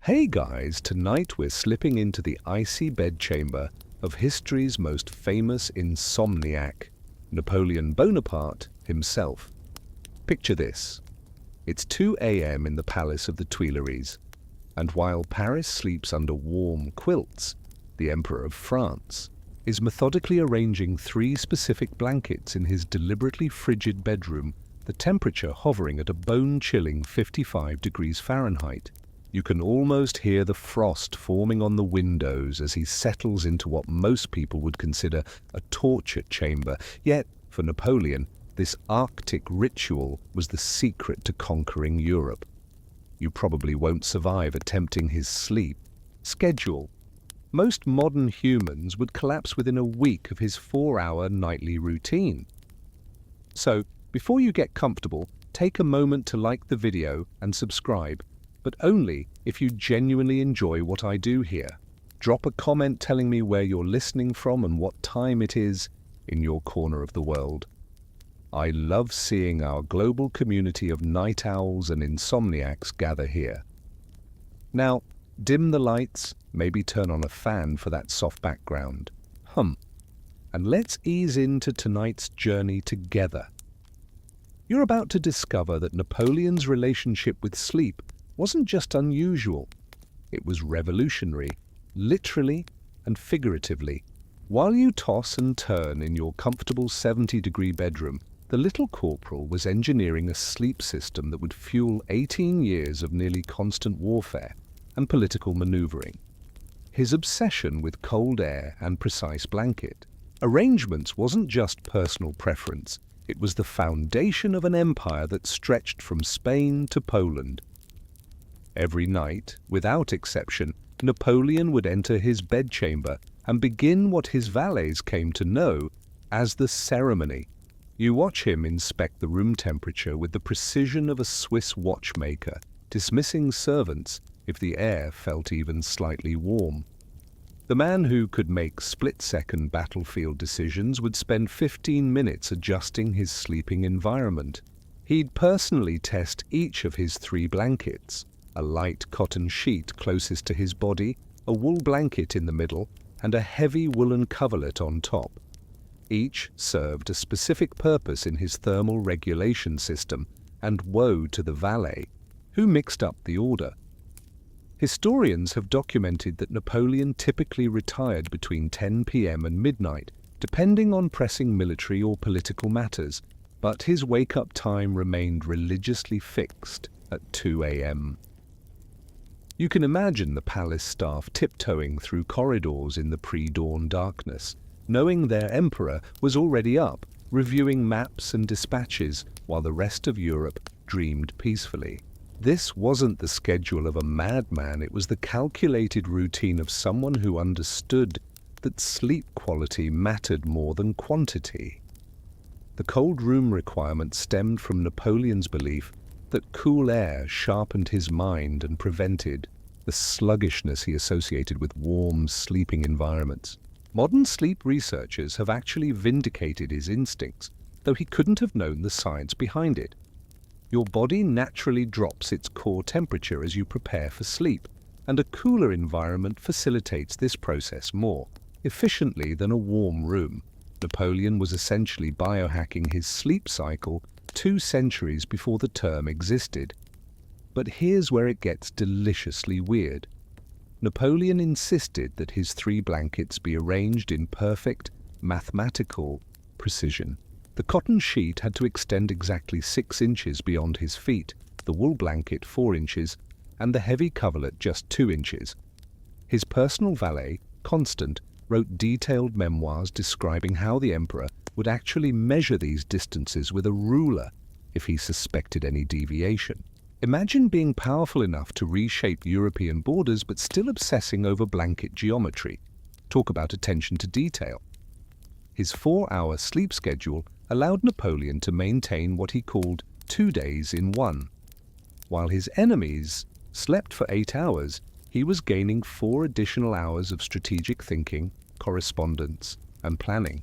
Hey guys, tonight we're slipping into the icy bedchamber of history's most famous insomniac, Napoleon Bonaparte himself. Picture this. It's 2 a.m. in the palace of the Tuileries, and while Paris sleeps under warm quilts, the Emperor of France is methodically arranging 3 specific blankets in his deliberately frigid bedroom, the temperature hovering at a bone-chilling 55 degrees Fahrenheit. You can almost hear the frost forming on the windows as he settles into what most people would consider a torture chamber. Yet, for Napoleon, this Arctic ritual was the secret to conquering Europe. You probably won't survive attempting his sleep schedule. Most modern humans would collapse within a week of his 4-hour nightly routine. So, before you get comfortable, take a moment to like the video and subscribe, but only if you genuinely enjoy what I do here. Drop a comment telling me where you're listening from and what time it is in your corner of the world. I love seeing our global community of night owls and insomniacs gather here. Now, dim the lights, maybe turn on a fan for that soft background. And let's ease into tonight's journey together. You're about to discover that Napoleon's relationship with sleep wasn't just unusual, it was revolutionary, literally and figuratively. While you toss and turn in your comfortable 70-degree bedroom, the little corporal was engineering a sleep system that would fuel 18 years of nearly constant warfare and political maneuvering. His obsession with cold air and precise blanket arrangements wasn't just personal preference, it was the foundation of an empire that stretched from Spain to Poland. Every night, without exception, Napoleon would enter his bedchamber and begin what his valets came to know as the ceremony. You watch him inspect the room temperature with the precision of a Swiss watchmaker, dismissing servants if the air felt even slightly warm. The man who could make split-second battlefield decisions would spend 15 minutes adjusting his sleeping environment. He'd personally test each of his 3 blankets, a light cotton sheet closest to his body, a wool blanket in the middle, and a heavy woolen coverlet on top. Each served a specific purpose in his thermal regulation system, and woe to the valet, who mixed up the order. Historians have documented that Napoleon typically retired between 10 p.m. and midnight, depending on pressing military or political matters, but his wake-up time remained religiously fixed at 2 a.m. You can imagine the palace staff tiptoeing through corridors in the pre-dawn darkness, knowing their emperor was already up, reviewing maps and dispatches while the rest of Europe dreamed peacefully. This wasn't the schedule of a madman, it was the calculated routine of someone who understood that sleep quality mattered more than quantity. The cold room requirement stemmed from Napoleon's belief that cool air sharpened his mind and prevented the sluggishness he associated with warm, sleeping environments. Modern sleep researchers have actually vindicated his instincts, though he couldn't have known the science behind it. Your body naturally drops its core temperature as you prepare for sleep, and a cooler environment facilitates this process more efficiently than a warm room. Napoleon was essentially biohacking his sleep cycle 2 centuries before the term existed. But here's where it gets deliciously weird. Napoleon insisted that his 3 blankets be arranged in perfect, mathematical precision. The cotton sheet had to extend exactly 6 inches beyond his feet, the wool blanket 4 inches, and the heavy coverlet just 2 inches. His personal valet, Constant, wrote detailed memoirs describing how the emperor would actually measure these distances with a ruler if he suspected any deviation. Imagine being powerful enough to reshape European borders but still obsessing over blanket geometry. Talk about attention to detail. His 4-hour sleep schedule allowed Napoleon to maintain what he called 2 days in 1. While his enemies slept for 8 hours, he was gaining 4 additional hours of strategic thinking, correspondence, and planning.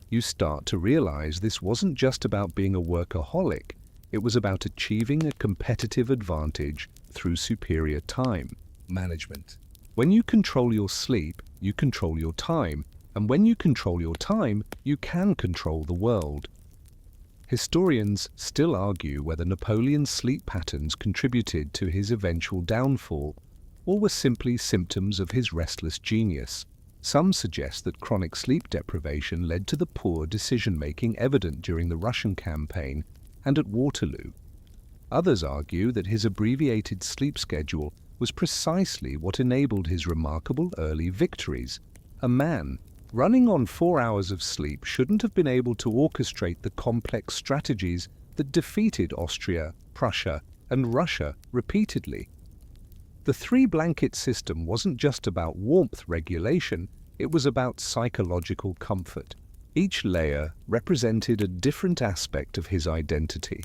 You start to realize this wasn't just about being a workaholic, it was about achieving a competitive advantage through superior time. management. When you control your sleep, you control your time, and when you control your time, you can control the world. Historians still argue whether Napoleon's sleep patterns contributed to his eventual downfall, or were simply symptoms of his restless genius. Some suggest that chronic sleep deprivation led to the poor decision-making evident during the Russian campaign and at Waterloo. Others argue that his abbreviated sleep schedule was precisely what enabled his remarkable early victories. A man running on 4 hours of sleep shouldn't have been able to orchestrate the complex strategies that defeated Austria, Prussia, and Russia repeatedly. The three-blanket system wasn't just about warmth regulation, it was about psychological comfort. Each layer represented a different aspect of his identity.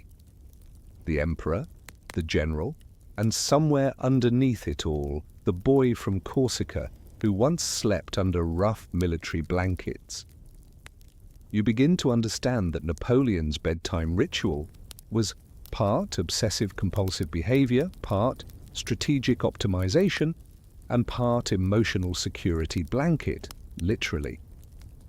The emperor, the general, and somewhere underneath it all, the boy from Corsica who once slept under rough military blankets. You begin to understand that Napoleon's bedtime ritual was part obsessive-compulsive behavior, part strategic optimization, and part emotional security blanket, literally.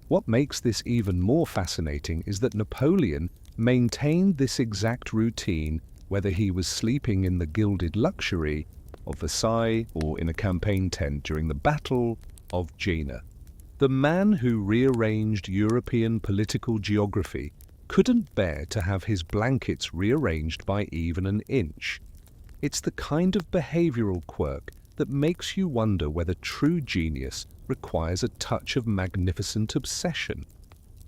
What makes this even more fascinating is that Napoleon maintained this exact routine whether he was sleeping in the gilded luxury of Versailles or in a campaign tent during the Battle of Jena. The man who rearranged European political geography couldn't bear to have his blankets rearranged by even an inch. It's the kind of behavioral quirk that makes you wonder whether true genius requires a touch of magnificent obsession.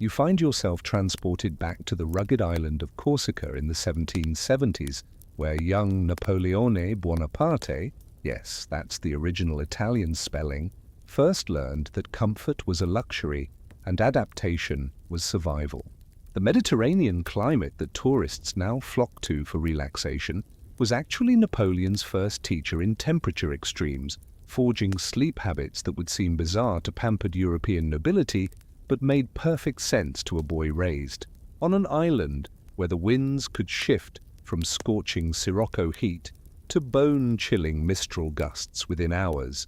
You find yourself transported back to the rugged island of Corsica in the 1770s, where young Napoleon Bonaparte, yes, that's the original Italian spelling, first learned that comfort was a luxury and adaptation was survival. The Mediterranean climate that tourists now flock to for relaxation was actually Napoleon's first teacher in temperature extremes, forging sleep habits that would seem bizarre to pampered European nobility but made perfect sense to a boy raised on an island where the winds could shift from scorching Sirocco heat to bone-chilling Mistral gusts within hours.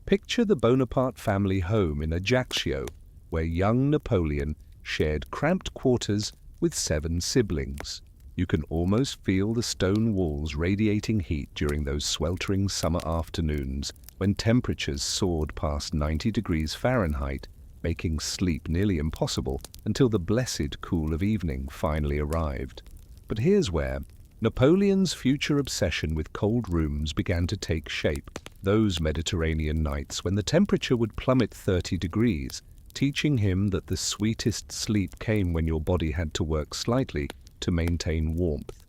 Picture the Bonaparte family home in Ajaccio, where young Napoleon shared cramped quarters with 7 siblings. You can almost feel the stone walls radiating heat during those sweltering summer afternoons when temperatures soared past 90 degrees Fahrenheit, making sleep nearly impossible until the blessed cool of evening finally arrived. But here's where Napoleon's future obsession with cold rooms began to take shape. Those Mediterranean nights when the temperature would plummet 30 degrees, teaching him that the sweetest sleep came when your body had to work slightly to maintain warmth.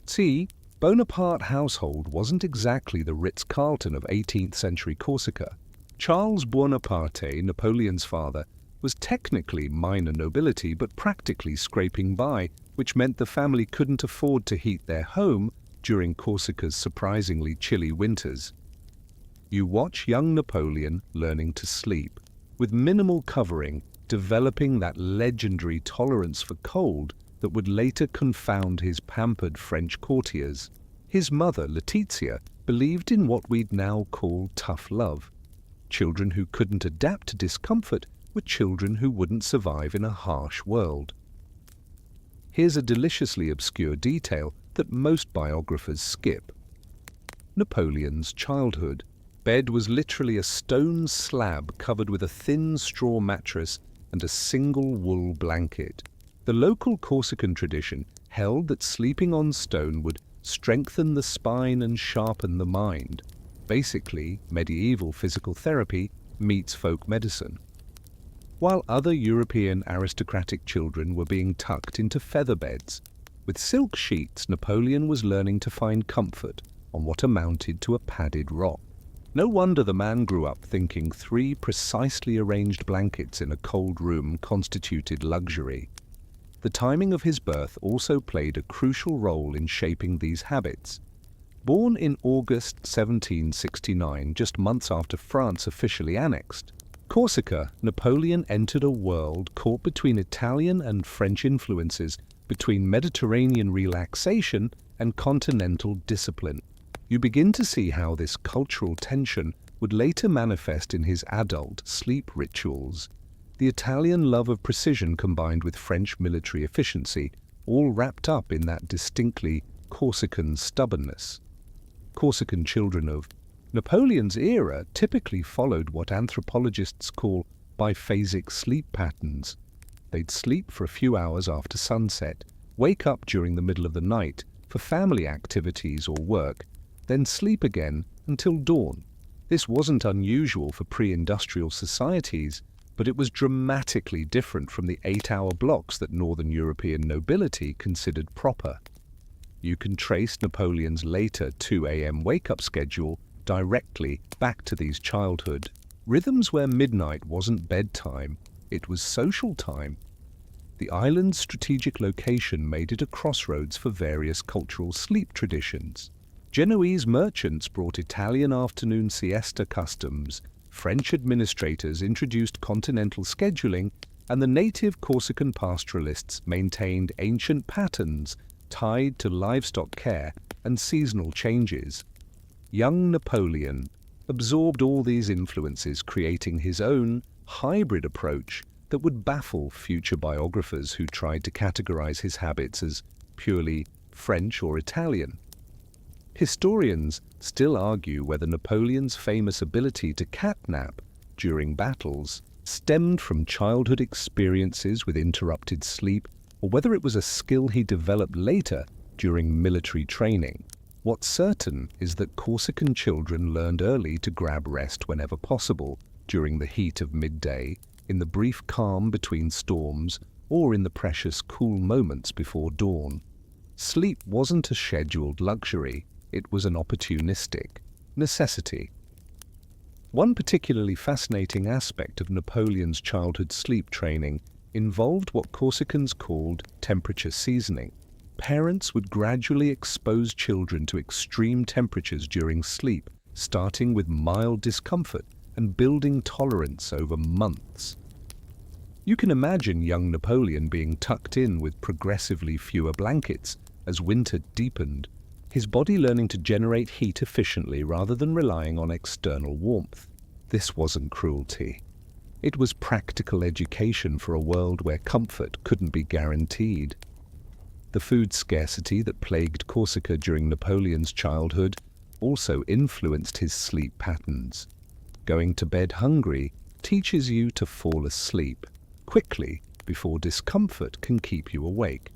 See, Bonaparte household wasn't exactly the Ritz-Carlton of 18th century Corsica. Charles Bonaparte, Napoleon's father, was technically minor nobility but practically scraping by, which meant the family couldn't afford to heat their home during Corsica's surprisingly chilly winters. You watch young Napoleon learning to sleep, with minimal covering, developing that legendary tolerance for cold that would later confound his pampered French courtiers. His mother, Letizia, believed in what we'd now call tough love. Children who couldn't adapt to discomfort were children who wouldn't survive in a harsh world. Here's a deliciously obscure detail that most biographers skip. Napoleon's childhood. Bed was literally a stone slab covered with a thin straw mattress and a single wool blanket. The local Corsican tradition held that sleeping on stone would strengthen the spine and sharpen the mind. Basically, medieval physical therapy meets folk medicine. While other European aristocratic children were being tucked into feather beds, with silk sheets, Napoleon was learning to find comfort on what amounted to a padded rock. No wonder the man grew up thinking 3 precisely arranged blankets in a cold room constituted luxury. The timing of his birth also played a crucial role in shaping these habits. Born in August 1769, just months after France officially annexed Corsica, Napoleon entered a world caught between Italian and French influences, between Mediterranean relaxation and continental discipline. You begin to see how this cultural tension would later manifest in his adult sleep rituals. The Italian love of precision combined with French military efficiency, all wrapped up in that distinctly Corsican stubbornness. Corsican children of Napoleon's era typically followed what anthropologists call biphasic sleep patterns. They'd sleep for a few hours after sunset, wake up during the middle of the night for family activities or work, then sleep again until dawn. This wasn't unusual for pre-industrial societies, but it was dramatically different from the 8-hour blocks that Northern European nobility considered proper. You can trace Napoleon's later 2 a.m. wake-up schedule directly back to these childhood rhythms where midnight wasn't bedtime, it was social time. The island's strategic location made it a crossroads for various cultural sleep traditions. Genoese merchants brought Italian afternoon siesta customs, French administrators introduced continental scheduling, and the native Corsican pastoralists maintained ancient patterns tied to livestock care and seasonal changes. Young Napoleon absorbed all these influences, creating his own hybrid approach that would baffle future biographers who tried to categorize his habits as purely French or Italian. Historians still argue whether Napoleon's famous ability to catnap during battles stemmed from childhood experiences with interrupted sleep, or whether it was a skill he developed later during military training. What's certain is that Corsican children learned early to grab rest whenever possible, during the heat of midday, in the brief calm between storms, or in the precious cool moments before dawn. Sleep wasn't a scheduled luxury, it was an opportunistic necessity. One particularly fascinating aspect of Napoleon's childhood sleep training involved what Corsicans called temperature seasoning. Parents would gradually expose children to extreme temperatures during sleep, starting with mild discomfort and building tolerance over months. You can imagine young Napoleon being tucked in with progressively fewer blankets as winter deepened, his body learning to generate heat efficiently rather than relying on external warmth. This wasn't cruelty. It was practical education for a world where comfort couldn't be guaranteed. The food scarcity that plagued Corsica during Napoleon's childhood also influenced his sleep patterns. Going to bed hungry teaches you to fall asleep quickly before discomfort can keep you awake.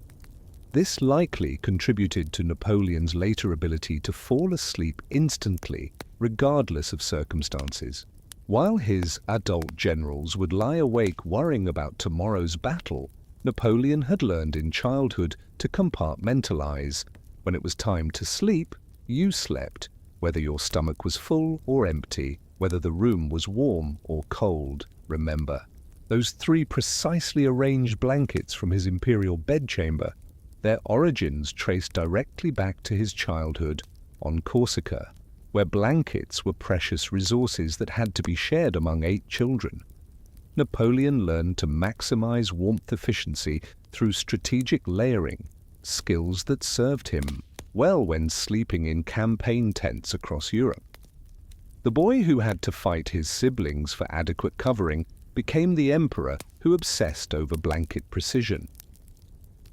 This likely contributed to Napoleon's later ability to fall asleep instantly, regardless of circumstances. While his adult generals would lie awake worrying about tomorrow's battle, Napoleon had learned in childhood to compartmentalize. When it was time to sleep, you slept, whether your stomach was full or empty, whether the room was warm or cold. Remember, those 3 precisely arranged blankets from his imperial bedchamber, their origins traced directly back to his childhood on Corsica, where blankets were precious resources that had to be shared among 8 children. Napoleon learned to maximize warmth efficiency through strategic layering, skills that served him well when sleeping in campaign tents across Europe. The boy who had to fight his siblings for adequate covering became the emperor who obsessed over blanket precision.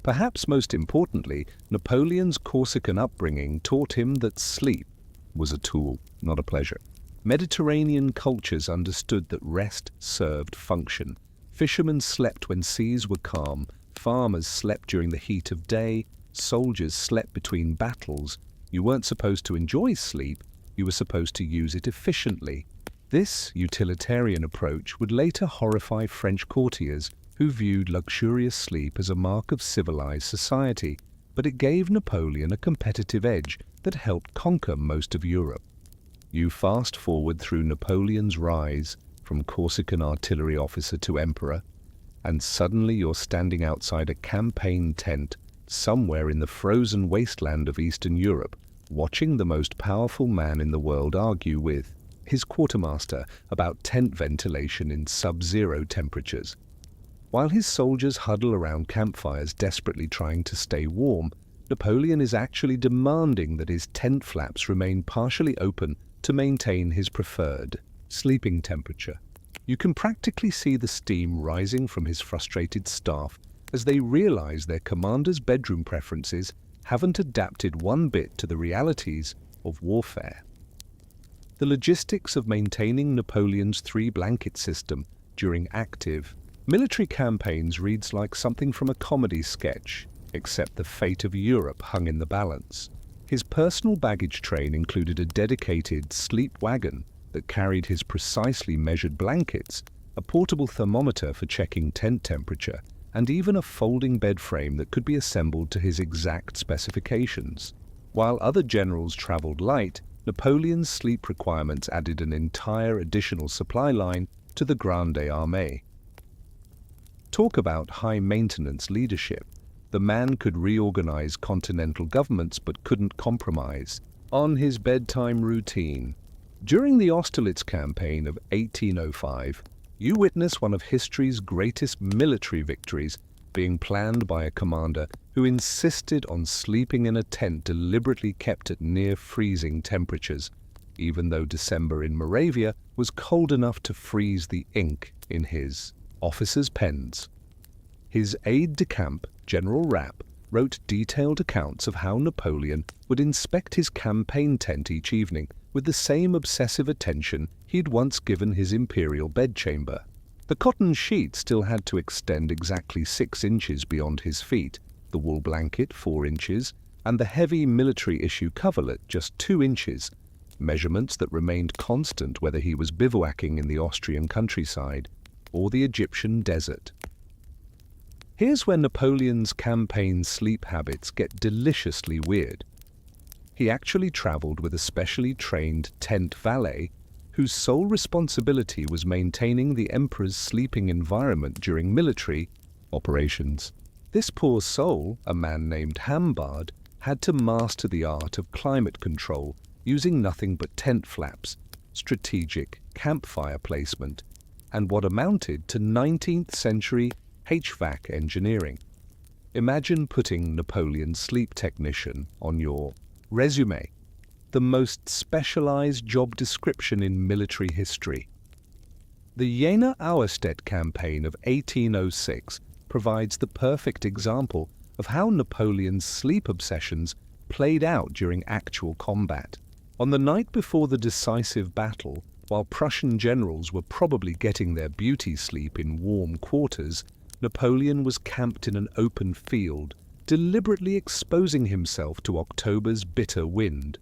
Perhaps most importantly, Napoleon's Corsican upbringing taught him that sleep was a tool, not a pleasure. Mediterranean cultures understood that rest served function. Fishermen slept when seas were calm, farmers slept during the heat of day, soldiers slept between battles. You weren't supposed to enjoy sleep, you were supposed to use it efficiently. This utilitarian approach would later horrify French courtiers who viewed luxurious sleep as a mark of civilized society, but it gave Napoleon a competitive edge that helped conquer most of Europe. You fast forward through Napoleon's rise from Corsican artillery officer to emperor, and suddenly you're standing outside a campaign tent somewhere in the frozen wasteland of Eastern Europe, watching the most powerful man in the world argue with his quartermaster about tent ventilation in sub-zero temperatures. While his soldiers huddle around campfires desperately trying to stay warm, Napoleon is actually demanding that his tent flaps remain partially open to maintain his preferred sleeping temperature. You can practically see the steam rising from his frustrated staff as they realize their commander's bedroom preferences haven't adapted one bit to the realities of warfare. The logistics of maintaining Napoleon's three-blanket system during active military campaigns reads like something from a comedy sketch, except the fate of Europe hung in the balance. His personal baggage train included a dedicated sleep wagon that carried his precisely measured blankets, a portable thermometer for checking tent temperature, and even a folding bed frame that could be assembled to his exact specifications. While other generals traveled light, Napoleon's sleep requirements added an entire additional supply line to the Grande Armée. Talk about high-maintenance leadership. The man could reorganize continental governments but couldn't compromise on his bedtime routine. During the Austerlitz campaign of 1805, you witness one of history's greatest military victories being planned by a commander who insisted on sleeping in a tent deliberately kept at near freezing temperatures, even though December in Moravia was cold enough to freeze the ink in his officers' pens. His aide-de-camp, General Rapp, wrote detailed accounts of how Napoleon would inspect his campaign tent each evening with the same obsessive attention he'd once given his imperial bedchamber. The cotton sheet still had to extend exactly 6 inches beyond his feet, the wool blanket 4 inches, and the heavy military-issue coverlet just 2 inches, measurements that remained constant whether he was bivouacking in the Austrian countryside or the Egyptian desert. Here's where Napoleon's campaign sleep habits get deliciously weird. He actually traveled with a specially trained tent valet whose sole responsibility was maintaining the emperor's sleeping environment during military operations. This poor soul, a man named Hambard, had to master the art of climate control using nothing but tent flaps, strategic campfire placement, and what amounted to 19th century HVAC engineering. Imagine putting Napoleon sleep technician on your resume, the most specialized job description in military history. The Jena Auerstedt campaign of 1806 provides the perfect example of how Napoleon's sleep obsessions played out during actual combat. On the night before the decisive battle, while Prussian generals were probably getting their beauty sleep in warm quarters, Napoleon was camped in an open field, deliberately exposing himself to October's bitter wind.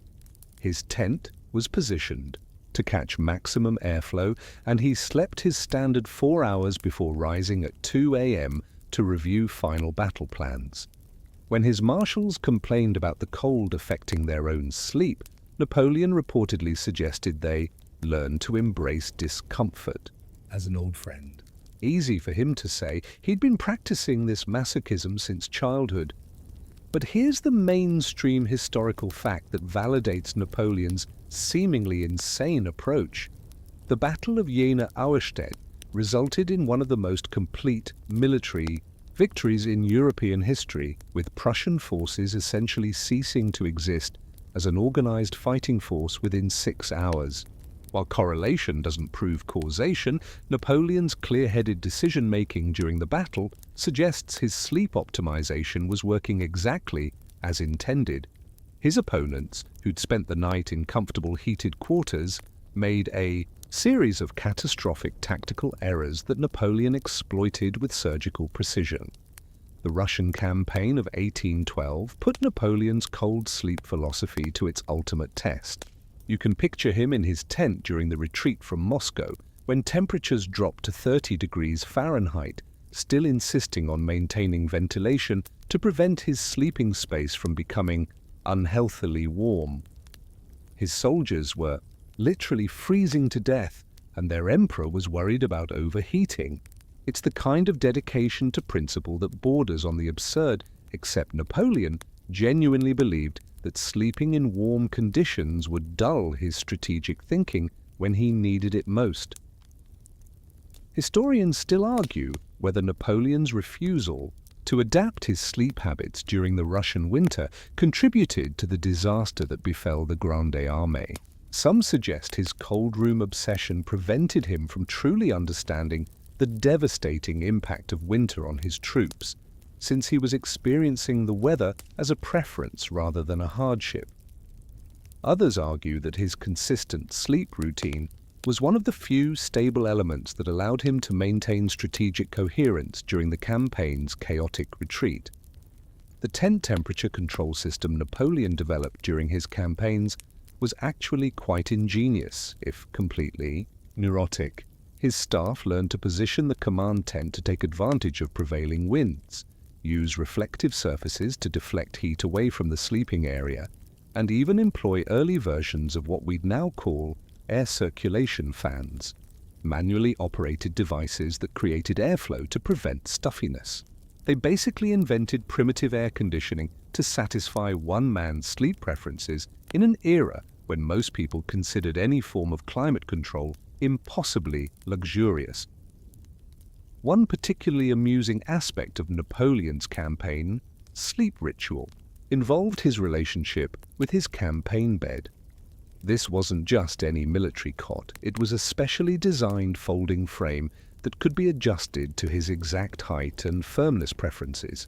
His tent was positioned to catch maximum airflow, and he slept his standard 4 hours before rising at 2 a.m. to review final battle plans. When his marshals complained about the cold affecting their own sleep, Napoleon reportedly suggested they learn to embrace discomfort as an old friend. Easy for him to say, he'd been practicing this masochism since childhood. But here's the mainstream historical fact that validates Napoleon's seemingly insane approach. The Battle of Jena Auerstedt resulted in one of the most complete military victories in European history, with Prussian forces essentially ceasing to exist as an organized fighting force within 6 hours. While correlation doesn't prove causation, Napoleon's clear-headed decision-making during the battle suggests his sleep optimization was working exactly as intended. His opponents, who'd spent the night in comfortable heated quarters, made a series of catastrophic tactical errors that Napoleon exploited with surgical precision. The Russian campaign of 1812 put Napoleon's cold sleep philosophy to its ultimate test. You can picture him in his tent during the retreat from Moscow, when temperatures dropped to 30 degrees Fahrenheit, still insisting on maintaining ventilation to prevent his sleeping space from becoming unhealthily warm. His soldiers were literally freezing to death, and their emperor was worried about overheating. It's the kind of dedication to principle that borders on the absurd, except Napoleon genuinely believed that sleeping in warm conditions would dull his strategic thinking when he needed it most. Historians still argue whether Napoleon's refusal to adapt his sleep habits during the Russian winter contributed to the disaster that befell the Grande Armée. Some suggest his cold room obsession prevented him from truly understanding the devastating impact of winter on his troops, since he was experiencing the weather as a preference rather than a hardship. Others argue that his consistent sleep routine was one of the few stable elements that allowed him to maintain strategic coherence during the campaign's chaotic retreat. The tent temperature control system Napoleon developed during his campaigns was actually quite ingenious, if completely neurotic. His staff learned to position the command tent to take advantage of prevailing winds, use reflective surfaces to deflect heat away from the sleeping area, and even employ early versions of what we'd now call air circulation fans, manually operated devices that created airflow to prevent stuffiness. They basically invented primitive air conditioning to satisfy one man's sleep preferences in an era when most people considered any form of climate control impossibly luxurious. One particularly amusing aspect of Napoleon's campaign, sleep ritual, involved his relationship with his campaign bed. This wasn't just any military cot, it was a specially designed folding frame that could be adjusted to his exact height and firmness preferences.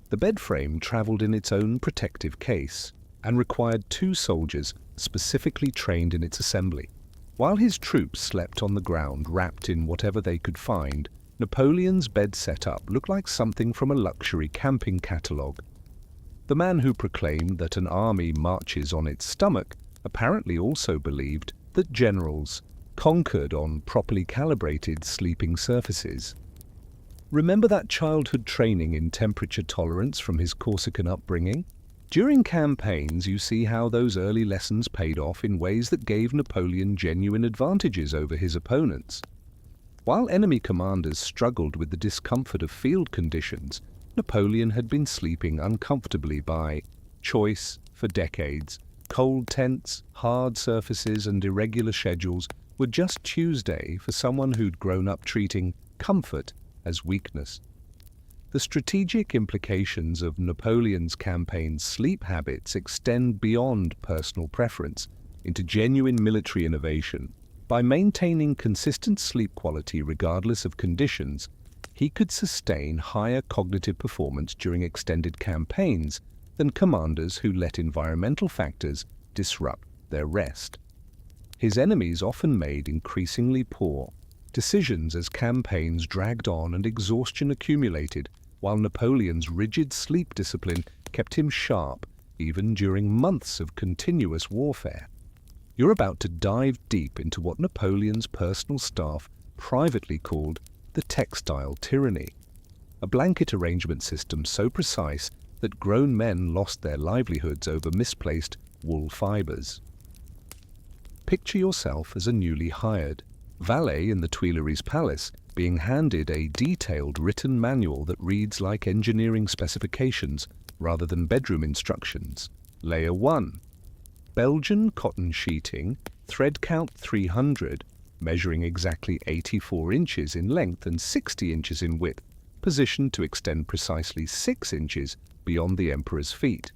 The bed frame traveled in its own protective case and required 2 soldiers specifically trained in its assembly. While his troops slept on the ground wrapped in whatever they could find, Napoleon's bed setup looked like something from a luxury camping catalogue. The man who proclaimed that an army marches on its stomach apparently also believed that generals conquered on properly calibrated sleeping surfaces. Remember that childhood training in temperature tolerance from his Corsican upbringing? During campaigns, you see how those early lessons paid off in ways that gave Napoleon genuine advantages over his opponents. While enemy commanders struggled with the discomfort of field conditions, Napoleon had been sleeping uncomfortably by choice for decades. Cold tents, hard surfaces, and irregular schedules were just Tuesday for someone who'd grown up treating comfort as weakness. The strategic implications of Napoleon's campaign's sleep habits extend beyond personal preference into genuine military innovation. By maintaining consistent sleep quality regardless of conditions, he could sustain higher cognitive performance during extended campaigns than commanders who let environmental factors disrupt their rest. His enemies often made increasingly poor decisions as campaigns dragged on and exhaustion accumulated, while Napoleon's rigid sleep discipline kept him sharp even during months of continuous warfare. You're about to dive deep into what Napoleon's personal staff privately called the textile tyranny, a blanket arrangement system so precise that grown men lost their livelihoods over misplaced wool fibers. Picture yourself as a newly hired valet in the Tuileries Palace being handed a detailed written manual that reads like engineering specifications rather than bedroom instructions. Layer 1. Belgian cotton sheeting, thread count 300, measuring exactly 84 inches in length and 60 inches in width, positioned to extend precisely 6 inches beyond the emperor's feet.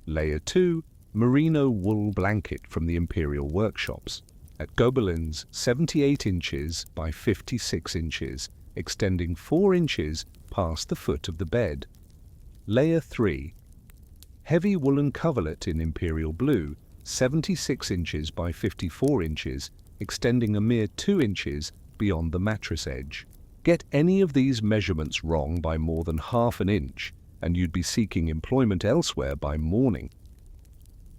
Layer 2. Merino wool blanket from the imperial workshops, at Gobelins 78 inches by 56 inches, extending 4 inches past the foot of the bed. Layer 3. Heavy woolen coverlet in imperial blue, 76 inches by 54 inches, extending a mere 2 inches beyond the mattress edge. Get any of these measurements wrong by more than half an inch, and you'd be seeking employment elsewhere by morning.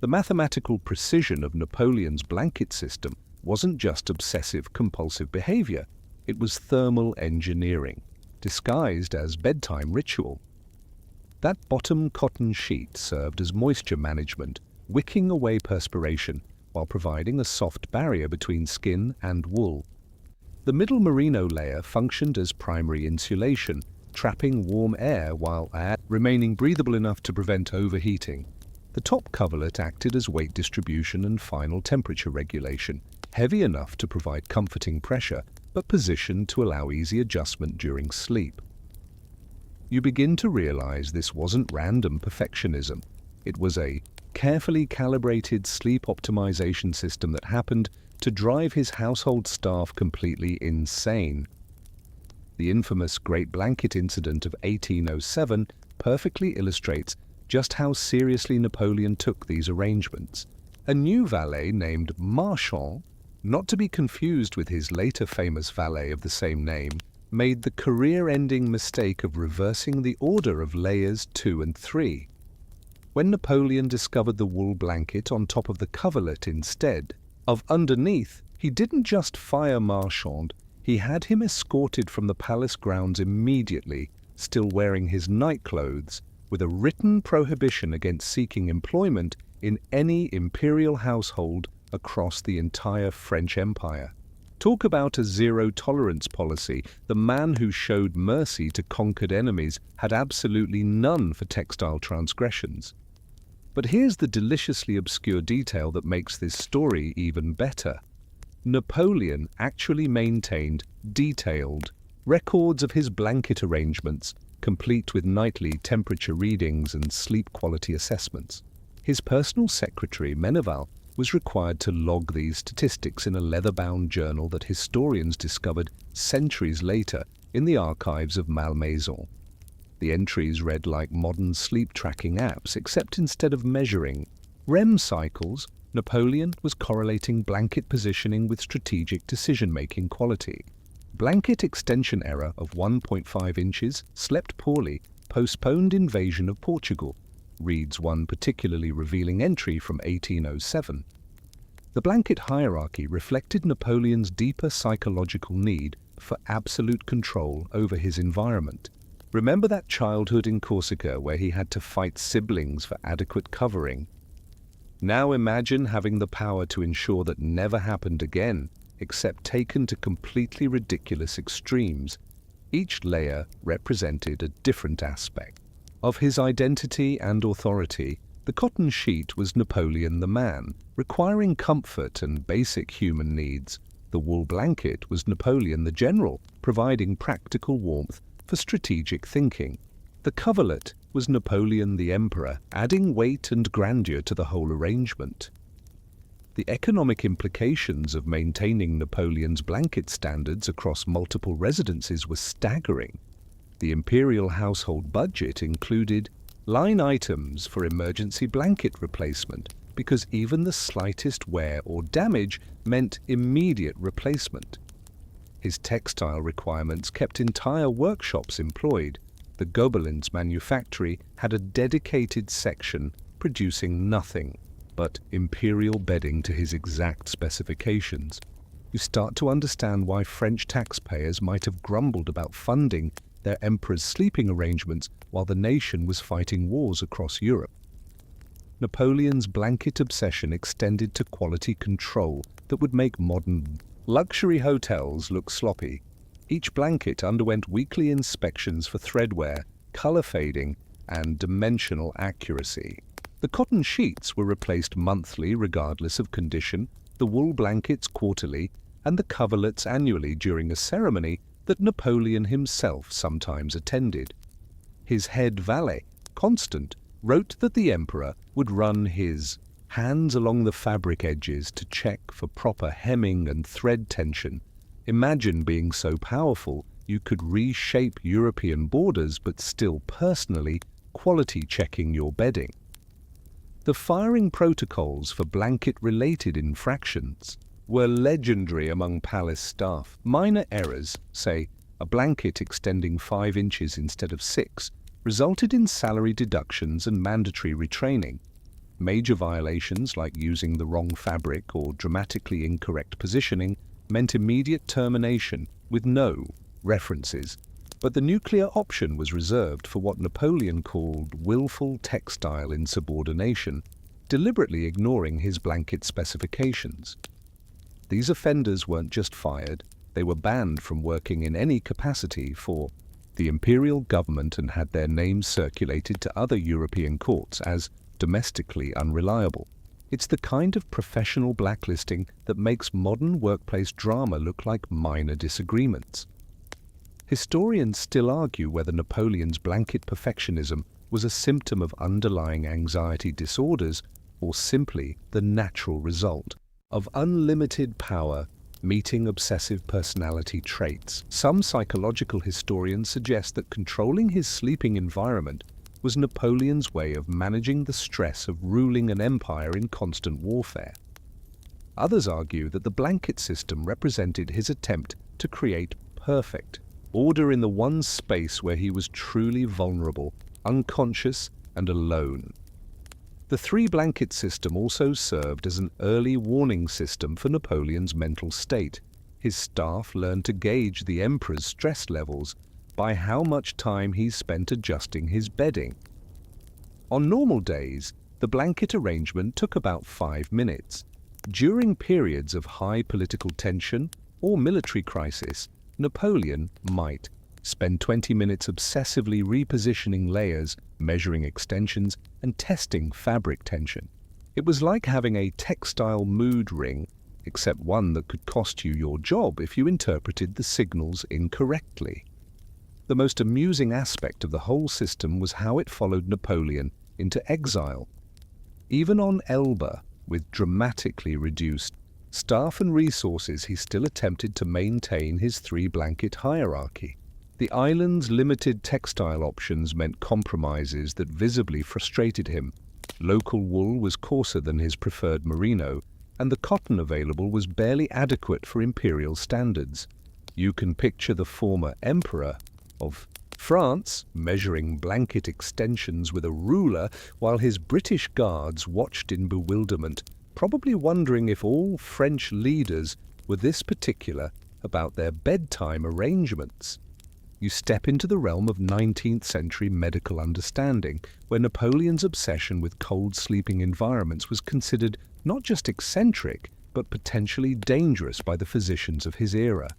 The mathematical precision of Napoleon's blanket system wasn't just obsessive-compulsive behavior, it was thermal engineering, disguised as bedtime ritual. That bottom cotton sheet served as moisture management, wicking away perspiration while providing a soft barrier between skin and wool. The middle merino layer functioned as primary insulation, trapping warm air while air remaining breathable enough to prevent overheating. The top coverlet acted as weight distribution and final temperature regulation, heavy enough to provide comforting pressure, but positioned to allow easy adjustment during sleep. You begin to realize this wasn't random perfectionism. It was a carefully calibrated sleep optimization system that happened to drive his household staff completely insane. The infamous Great Blanket Incident of 1807 perfectly illustrates just how seriously Napoleon took these arrangements. A new valet named Marchand, not to be confused with his later famous valet of the same name, made the career-ending mistake of reversing the order of layers 2 and 3. When Napoleon discovered the wool blanket on top of the coverlet instead of underneath, he didn't just fire Marchand, he had him escorted from the palace grounds immediately, still wearing his nightclothes, with a written prohibition against seeking employment in any imperial household across the entire French Empire. Talk about a zero-tolerance policy. The man who showed mercy to conquered enemies had absolutely none for textile transgressions. But here's the deliciously obscure detail that makes this story even better. Napoleon actually maintained detailed records of his blanket arrangements, complete with nightly temperature readings and sleep quality assessments. His personal secretary, Meneval, was required to log these statistics in a leather-bound journal that historians discovered centuries later in the archives of Malmaison. The entries read like modern sleep-tracking apps, except instead of measuring REM cycles, Napoleon was correlating blanket positioning with strategic decision-making quality. Blanket extension error of 1.5 inches, slept poorly, postponed invasion of Portugal, reads one particularly revealing entry from 1807. The blanket hierarchy reflected Napoleon's deeper psychological need for absolute control over his environment. Remember that childhood in Corsica where he had to fight siblings for adequate covering? Now imagine having the power to ensure that never happened again, except taken to completely ridiculous extremes. Each layer represented a different aspect of his identity and authority. The cotton sheet was Napoleon the man, requiring comfort and basic human needs. The wool blanket was Napoleon the general, providing practical warmth for strategic thinking. The coverlet was Napoleon the emperor, adding weight and grandeur to the whole arrangement. The economic implications of maintaining Napoleon's blanket standards across multiple residences were staggering. The imperial household budget included line items for emergency blanket replacement, because even the slightest wear or damage meant immediate replacement. His textile requirements kept entire workshops employed. The Gobelins manufactory had a dedicated section producing nothing but imperial bedding to his exact specifications. You start to understand why French taxpayers might have grumbled about funding their emperor's sleeping arrangements while the nation was fighting wars across Europe. Napoleon's blanket obsession extended to quality control that would make modern luxury hotels look sloppy. Each blanket underwent weekly inspections for thread wear, color fading, and dimensional accuracy. The cotton sheets were replaced monthly regardless of condition, the wool blankets quarterly, and the coverlets annually during a ceremony that Napoleon himself sometimes attended. His head valet, Constant, wrote that the emperor would run his hands along the fabric edges to check for proper hemming and thread tension. Imagine being so powerful you could reshape European borders but still personally quality checking your bedding. The firing protocols for blanket-related infractions were legendary among palace staff. Minor errors, say a blanket extending 5 inches instead of 6, resulted in salary deductions and mandatory retraining. Major violations like using the wrong fabric or dramatically incorrect positioning meant immediate termination with no references. But the nuclear option was reserved for what Napoleon called willful textile insubordination, deliberately ignoring his blanket specifications. These offenders weren't just fired, they were banned from working in any capacity for the imperial government and had their names circulated to other European courts as domestically unreliable. It's the kind of professional blacklisting that makes modern workplace drama look like minor disagreements. Historians still argue whether Napoleon's blanket perfectionism was a symptom of underlying anxiety disorders or simply the natural result of unlimited power meeting obsessive personality traits. Some psychological historians suggest that controlling his sleeping environment was Napoleon's way of managing the stress of ruling an empire in constant warfare. Others argue that the blanket system represented his attempt to create perfect order in the one space where he was truly vulnerable, unconscious, and alone. The three-blanket system also served as an early warning system for Napoleon's mental state. His staff learned to gauge the emperor's stress levels by how much time he spent adjusting his bedding. On normal days, the blanket arrangement took about 5 minutes. During periods of high political tension or military crisis, Napoleon might spend 20 minutes obsessively repositioning layers, measuring extensions, and testing fabric tension. It was like having a textile mood ring, except one that could cost you your job if you interpreted the signals incorrectly. The most amusing aspect of the whole system was how it followed Napoleon into exile. Even on Elba, with dramatically reduced staff and resources, he still attempted to maintain his three-blanket hierarchy. The island's limited textile options meant compromises that visibly frustrated him. Local wool was coarser than his preferred merino, and the cotton available was barely adequate for imperial standards. You can picture the former emperor of France measuring blanket extensions with a ruler while his British guards watched in bewilderment, probably wondering if all French leaders were this particular about their bedtime arrangements. You step into the realm of 19th century medical understanding, where Napoleon's obsession with cold sleeping environments was considered not just eccentric, but potentially dangerous by the physicians of his era.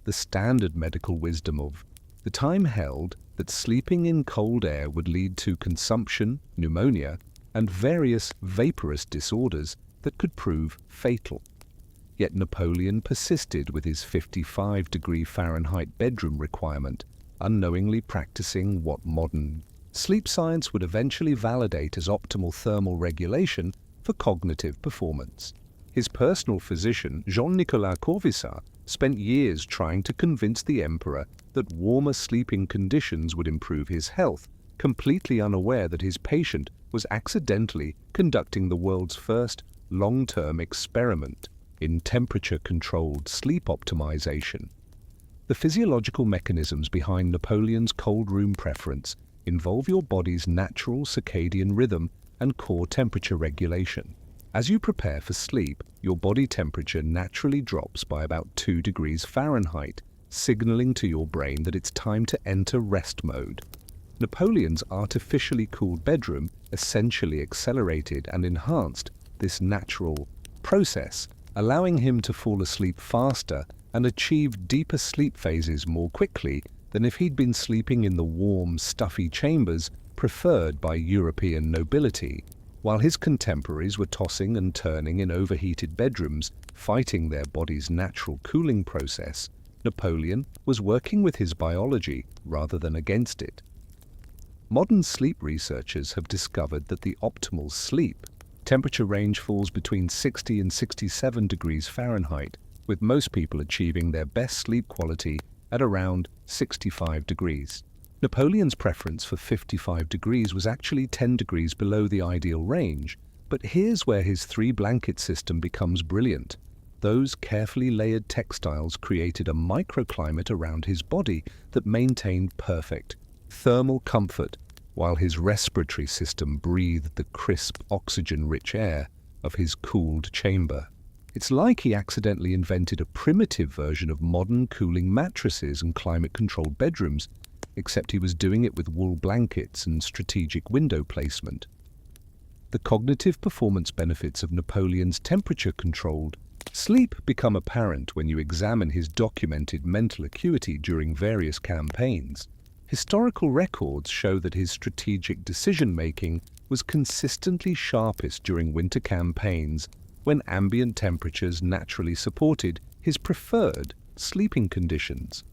The standard medical wisdom of the time held that sleeping in cold air would lead to consumption, pneumonia, and various vaporous disorders that could prove fatal. Yet Napoleon persisted with his 55-degree Fahrenheit bedroom requirement, unknowingly practicing what modern sleep science would eventually validate as optimal thermal regulation for cognitive performance. His personal physician, Jean-Nicolas Corvisart, spent years trying to convince the emperor that warmer sleeping conditions would improve his health, completely unaware that his patient was accidentally conducting the world's first long-term experiment in temperature-controlled sleep optimization. The physiological mechanisms behind Napoleon's cold room preference involve your body's natural circadian rhythm and core temperature regulation. As you prepare for sleep, your body temperature naturally drops by about 2 degrees Fahrenheit, signaling to your brain that it's time to enter rest mode. Napoleon's artificially cooled bedroom essentially accelerated and enhanced this natural process, allowing him to fall asleep faster and achieve deeper sleep phases more quickly than if he'd been sleeping in the warm, stuffy chambers preferred by European nobility. While his contemporaries were tossing and turning in overheated bedrooms, fighting their body's natural cooling process, Napoleon was working with his biology rather than against it. Modern sleep researchers have discovered that the optimal sleep temperature range falls between 60 and 67 degrees Fahrenheit, with most people achieving their best sleep quality at around 65 degrees. Napoleon's preference for 55 degrees was actually 10 degrees below the ideal range, but here's where his three-blanket system becomes brilliant. Those carefully layered textiles created a microclimate around his body that maintained perfect thermal comfort, while his respiratory system breathed the crisp, oxygen-rich air of his cooled chamber. It's like he accidentally invented a primitive version of modern cooling mattresses and climate-controlled bedrooms, except he was doing it with wool blankets and strategic window placement. The cognitive performance benefits of Napoleon's temperature-controlled sleep become apparent when you examine his documented mental acuity during various campaigns. Historical records show that his strategic decision-making was consistently sharpest during winter campaigns when ambient temperatures naturally supported his preferred sleeping conditions.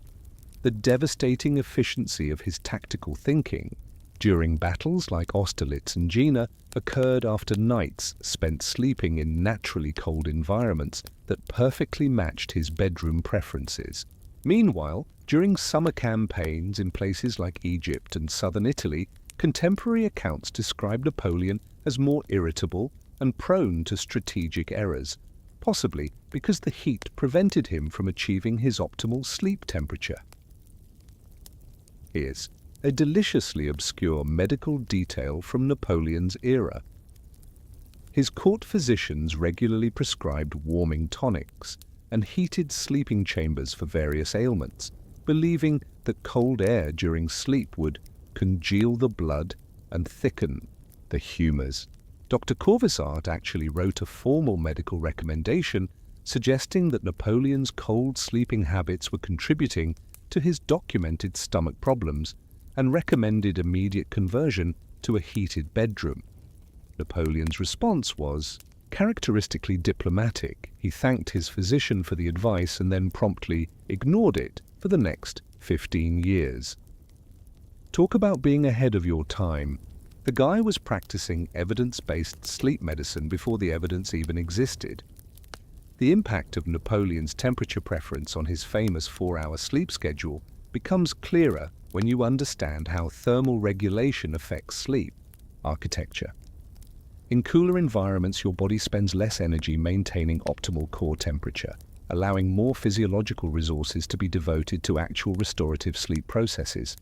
the devastating efficiency of his tactical thinking during battles like Austerlitz and Jena occurred after nights spent sleeping in naturally cold environments that perfectly matched his bedroom preferences. Meanwhile, during summer campaigns in places like Egypt and southern Italy, contemporary accounts describe Napoleon as more irritable and prone to strategic errors, possibly because the heat prevented him from achieving his optimal sleep temperature. Here's a deliciously obscure medical detail from Napoleon's era. His court physicians regularly prescribed warming tonics and heated sleeping chambers for various ailments, believing that cold air during sleep would congeal the blood and thicken the humors. Dr. Corvisart actually wrote a formal medical recommendation suggesting that Napoleon's cold sleeping habits were contributing to his documented stomach problems and recommended immediate conversion to a heated bedroom. Napoleon's response was characteristically diplomatic. He thanked his physician for the advice and then promptly ignored it for the next 15 years. Talk about being ahead of your time. The guy was practicing evidence-based sleep medicine before the evidence even existed. The impact of Napoleon's temperature preference on his famous 4-hour sleep schedule becomes clearer when you understand how thermal regulation affects sleep architecture. In cooler environments, your body spends less energy maintaining optimal core temperature, allowing more physiological resources to be devoted to actual restorative sleep processes.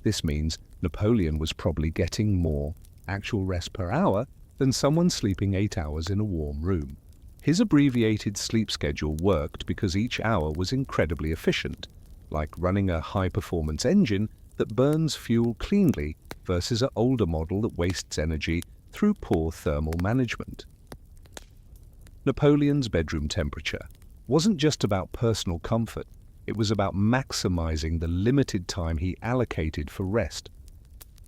This means Napoleon was probably getting more actual rest per hour than someone sleeping 8 hours in a warm room. His abbreviated sleep schedule worked because each hour was incredibly efficient, like running a high-performance engine that burns fuel cleanly versus an older model that wastes energy through poor thermal management. Napoleon's bedroom temperature wasn't just about personal comfort, it was about maximizing the limited time he allocated for rest.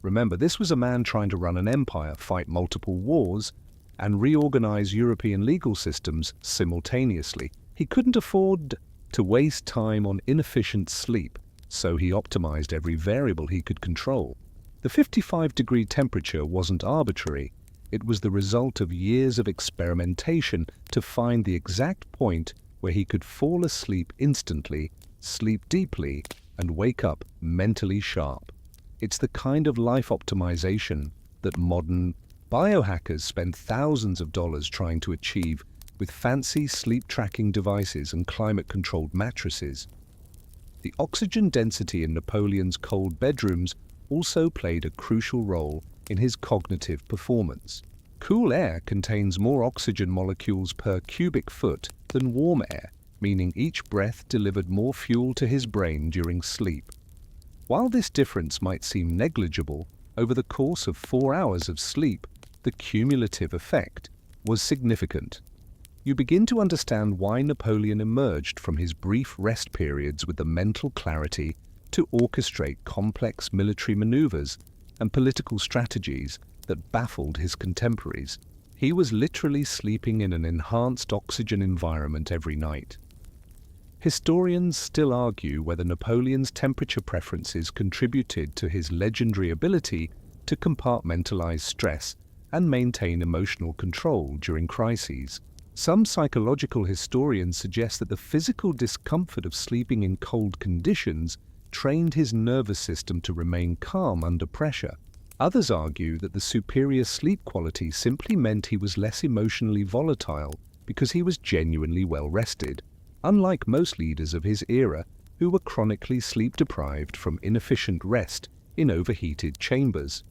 Remember, this was a man trying to run an empire, fight multiple wars, and reorganize European legal systems simultaneously. He couldn't afford to waste time on inefficient sleep, so he optimized every variable he could control. The 55-degree temperature wasn't arbitrary. It was the result of years of experimentation to find the exact point where he could fall asleep instantly, sleep deeply, and wake up mentally sharp. It's the kind of life optimization that modern biohackers spend thousands of dollars trying to achieve with fancy sleep-tracking devices and climate-controlled mattresses. The oxygen density in Napoleon's cold bedrooms also played a crucial role in his cognitive performance. Cool air contains more oxygen molecules per cubic foot than warm air, meaning each breath delivered more fuel to his brain during sleep. While this difference might seem negligible, over the course of 4 hours of sleep, the cumulative effect was significant. You begin to understand why Napoleon emerged from his brief rest periods with the mental clarity to orchestrate complex military maneuvers and political strategies that baffled his contemporaries. He was literally sleeping in an enhanced oxygen environment every night. Historians still argue whether Napoleon's temperature preferences contributed to his legendary ability to compartmentalize stress and maintain emotional control during crises. Some psychological historians suggest that the physical discomfort of sleeping in cold conditions trained his nervous system to remain calm under pressure. Others argue that the superior sleep quality simply meant he was less emotionally volatile because he was genuinely well rested, unlike most leaders of his era who were chronically sleep-deprived from inefficient rest in overheated chambers.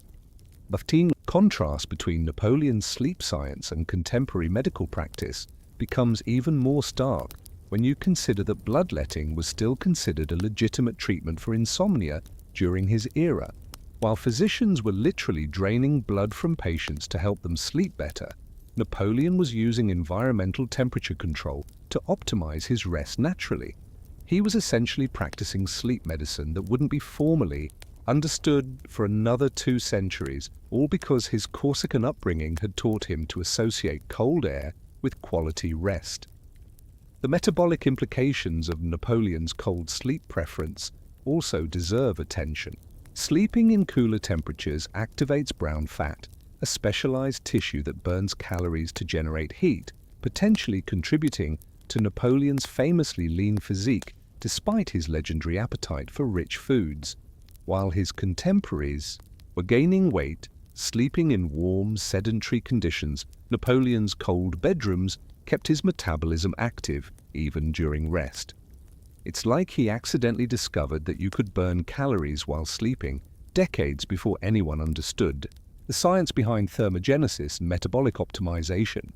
The contrast between Napoleon's sleep science and contemporary medical practice becomes even more stark when you consider that bloodletting was still considered a legitimate treatment for insomnia during his era. While physicians were literally draining blood from patients to help them sleep better, Napoleon was using environmental temperature control to optimize his rest naturally. He was essentially practicing sleep medicine that wouldn't be formally understood for another 2 centuries, all because his Corsican upbringing had taught him to associate cold air with quality rest. The metabolic implications of Napoleon's cold sleep preference also deserve attention. Sleeping in cooler temperatures activates brown fat, a specialized tissue that burns calories to generate heat, potentially contributing to Napoleon's famously lean physique despite his legendary appetite for rich foods. While his contemporaries were gaining weight, sleeping in warm, sedentary conditions, Napoleon's cold bedrooms kept his metabolism active, even during rest. It's like he accidentally discovered that you could burn calories while sleeping, decades before anyone understood the science behind thermogenesis and metabolic optimization.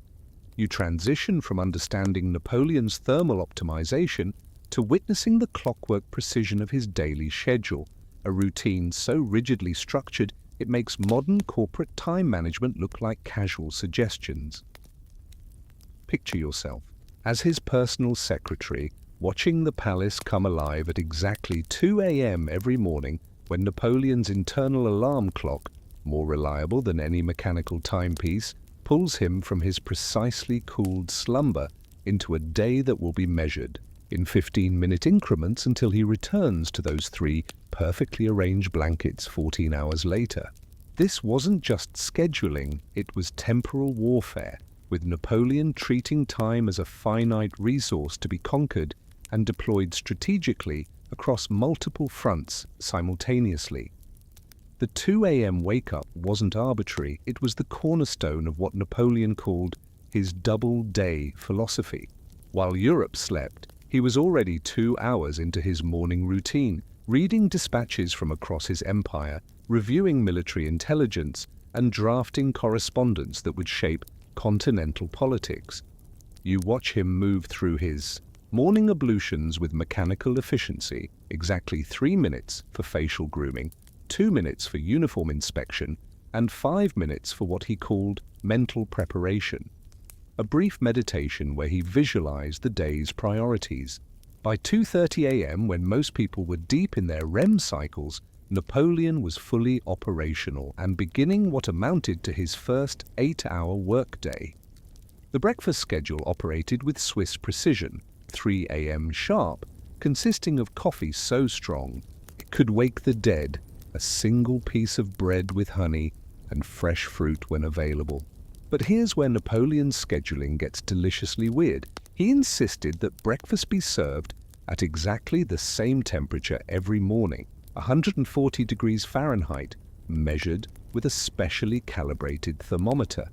You transition from understanding Napoleon's thermal optimization to witnessing the clockwork precision of his daily schedule, a routine so rigidly structured it makes modern corporate time management look like casual suggestions. Picture yourself as his personal secretary, watching the palace come alive at exactly 2 a.m. every morning when Napoleon's internal alarm clock, more reliable than any mechanical timepiece, pulls him from his precisely cooled slumber into a day that will be measured in 15-minute increments until he returns to those 3 perfectly arranged blankets 14 hours later. This wasn't just scheduling, it was temporal warfare, with Napoleon treating time as a finite resource to be conquered and deployed strategically across multiple fronts simultaneously. The 2 a.m. wake-up wasn't arbitrary, it was the cornerstone of what Napoleon called his double-day philosophy. While Europe slept, he was already 2 hours into his morning routine, reading dispatches from across his empire, reviewing military intelligence, and drafting correspondence that would shape continental politics. You watch him move through his morning ablutions with mechanical efficiency, exactly 3 minutes for facial grooming, 2 minutes for uniform inspection, and 5 minutes for what he called mental preparation. A brief meditation where he visualized the day's priorities. By 2:30 a.m., when most people were deep in their REM cycles, Napoleon was fully operational and beginning what amounted to his first 8-hour workday. The breakfast schedule operated with Swiss precision, 3 a.m. sharp, consisting of coffee so strong it could wake the dead, a single piece of bread with honey, and fresh fruit when available. But here's where Napoleon's scheduling gets deliciously weird. He insisted that breakfast be served at exactly the same temperature every morning, 140 degrees Fahrenheit, measured with a specially calibrated thermometer.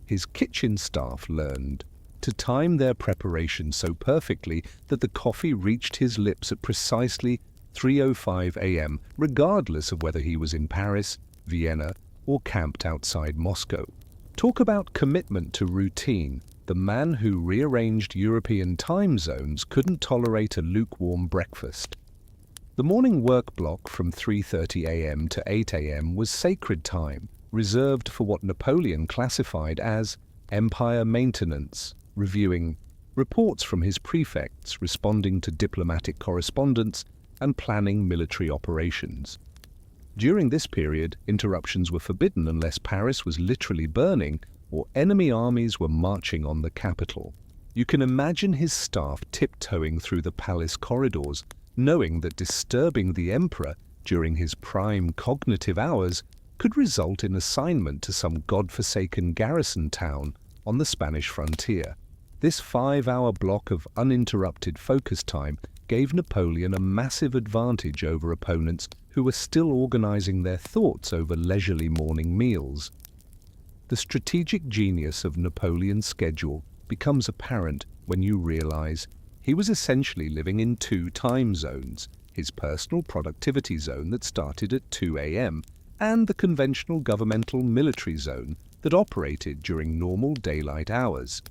His kitchen staff learned to time their preparation so perfectly that the coffee reached his lips at precisely 3:05 a.m., regardless of whether he was in Paris, Vienna, or camped outside Moscow. Talk about commitment to routine. The man who rearranged European time zones couldn't tolerate a lukewarm breakfast. The morning work block from 3:30 a.m. to 8 a.m. was sacred time, reserved for what Napoleon classified as empire maintenance, reviewing reports from his prefects, responding to diplomatic correspondence, and planning military operations. During this period, interruptions were forbidden unless Paris was literally burning or enemy armies were marching on the capital. You can imagine his staff tiptoeing through the palace corridors, knowing that disturbing the emperor during his prime cognitive hours could result in assignment to some godforsaken garrison town on the Spanish frontier. This 5-hour block of uninterrupted focus time gave Napoleon a massive advantage over opponents who were still organizing their thoughts over leisurely morning meals. The strategic genius of Napoleon's schedule becomes apparent when you realize he was essentially living in 2 time zones, his personal productivity zone that started at 2 a.m. and the conventional governmental military zone that operated during normal daylight hours.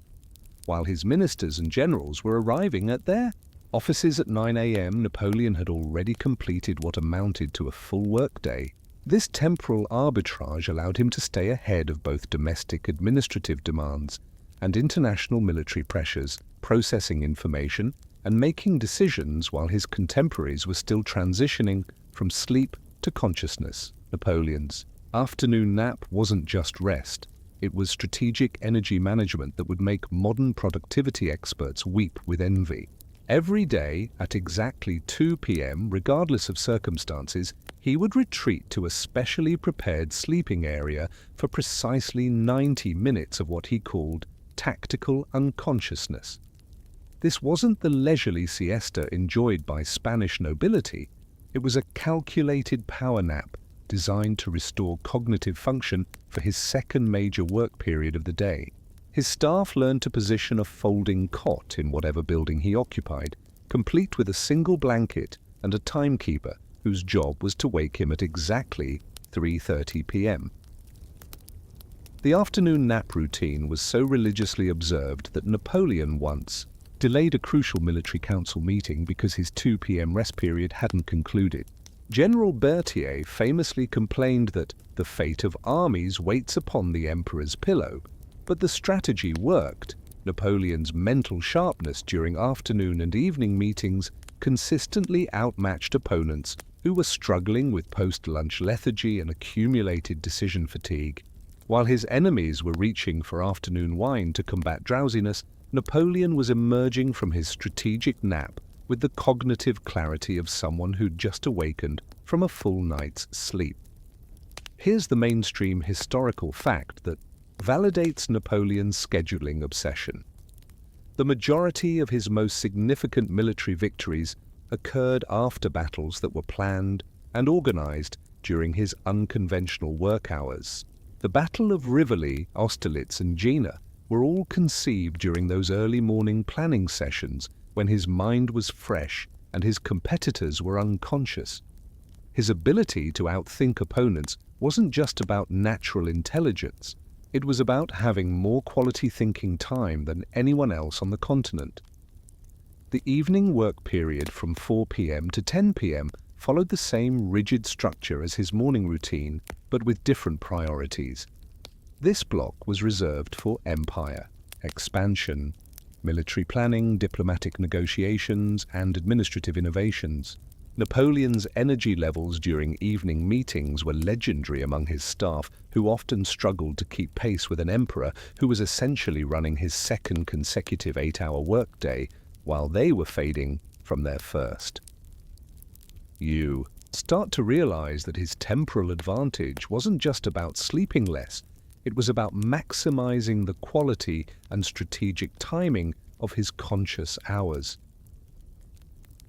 While his ministers and generals were arriving at their offices at 9 a.m., Napoleon had already completed what amounted to a full workday. This temporal arbitrage allowed him to stay ahead of both domestic administrative demands and international military pressures, processing information and making decisions while his contemporaries were still transitioning from sleep to consciousness. Napoleon's afternoon nap wasn't just rest, it was strategic energy management that would make modern productivity experts weep with envy. Every day, at exactly 2 p.m., regardless of circumstances, he would retreat to a specially prepared sleeping area for precisely 90 minutes of what he called tactical unconsciousness. This wasn't the leisurely siesta enjoyed by Spanish nobility. It was a calculated power nap designed to restore cognitive function for his second major work period of the day. His staff learned to position a folding cot in whatever building he occupied, complete with a single blanket and a timekeeper whose job was to wake him at exactly 3:30 p.m. The afternoon nap routine was so religiously observed that Napoleon once delayed a crucial military council meeting because his 2 p.m. rest period hadn't concluded. General Berthier famously complained that the fate of armies waits upon the emperor's pillow, but the strategy worked. Napoleon's mental sharpness during afternoon and evening meetings consistently outmatched opponents who were struggling with post-lunch lethargy and accumulated decision fatigue. While his enemies were reaching for afternoon wine to combat drowsiness, Napoleon was emerging from his strategic nap with the cognitive clarity of someone who'd just awakened from a full night's sleep. Here's the mainstream historical fact that validates Napoleon's scheduling obsession. The majority of his most significant military victories occurred after battles that were planned and organized during his unconventional work hours. The Battle of Rivoli, Austerlitz, and Jena were all conceived during those early morning planning sessions when his mind was fresh and his competitors were unconscious. His ability to outthink opponents wasn't just about natural intelligence. It was about having more quality thinking time than anyone else on the continent. The evening work period from 4 p.m. to 10 p.m. followed the same rigid structure as his morning routine, but with different priorities. This block was reserved for empire, expansion, military planning, diplomatic negotiations, and administrative innovations. Napoleon's energy levels during evening meetings were legendary among his staff, who often struggled to keep pace with an emperor who was essentially running his second consecutive 8-hour workday, while they were fading from their first. You start to realize that his temporal advantage wasn't just about sleeping less. It was about maximizing the quality and strategic timing of his conscious hours.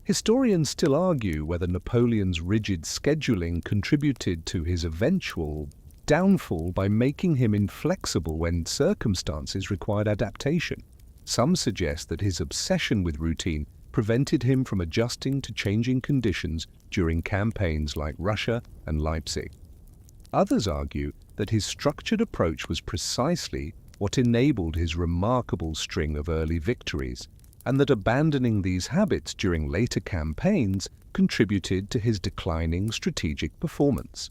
Historians still argue whether Napoleon's rigid scheduling contributed to his eventual downfall by making him inflexible when circumstances required adaptation. Some suggest that his obsession with routine prevented him from adjusting to changing conditions during campaigns like Russia and Leipzig. Others argue that his structured approach was precisely what enabled his remarkable string of early victories, and that abandoning these habits during later campaigns contributed to his declining strategic performance.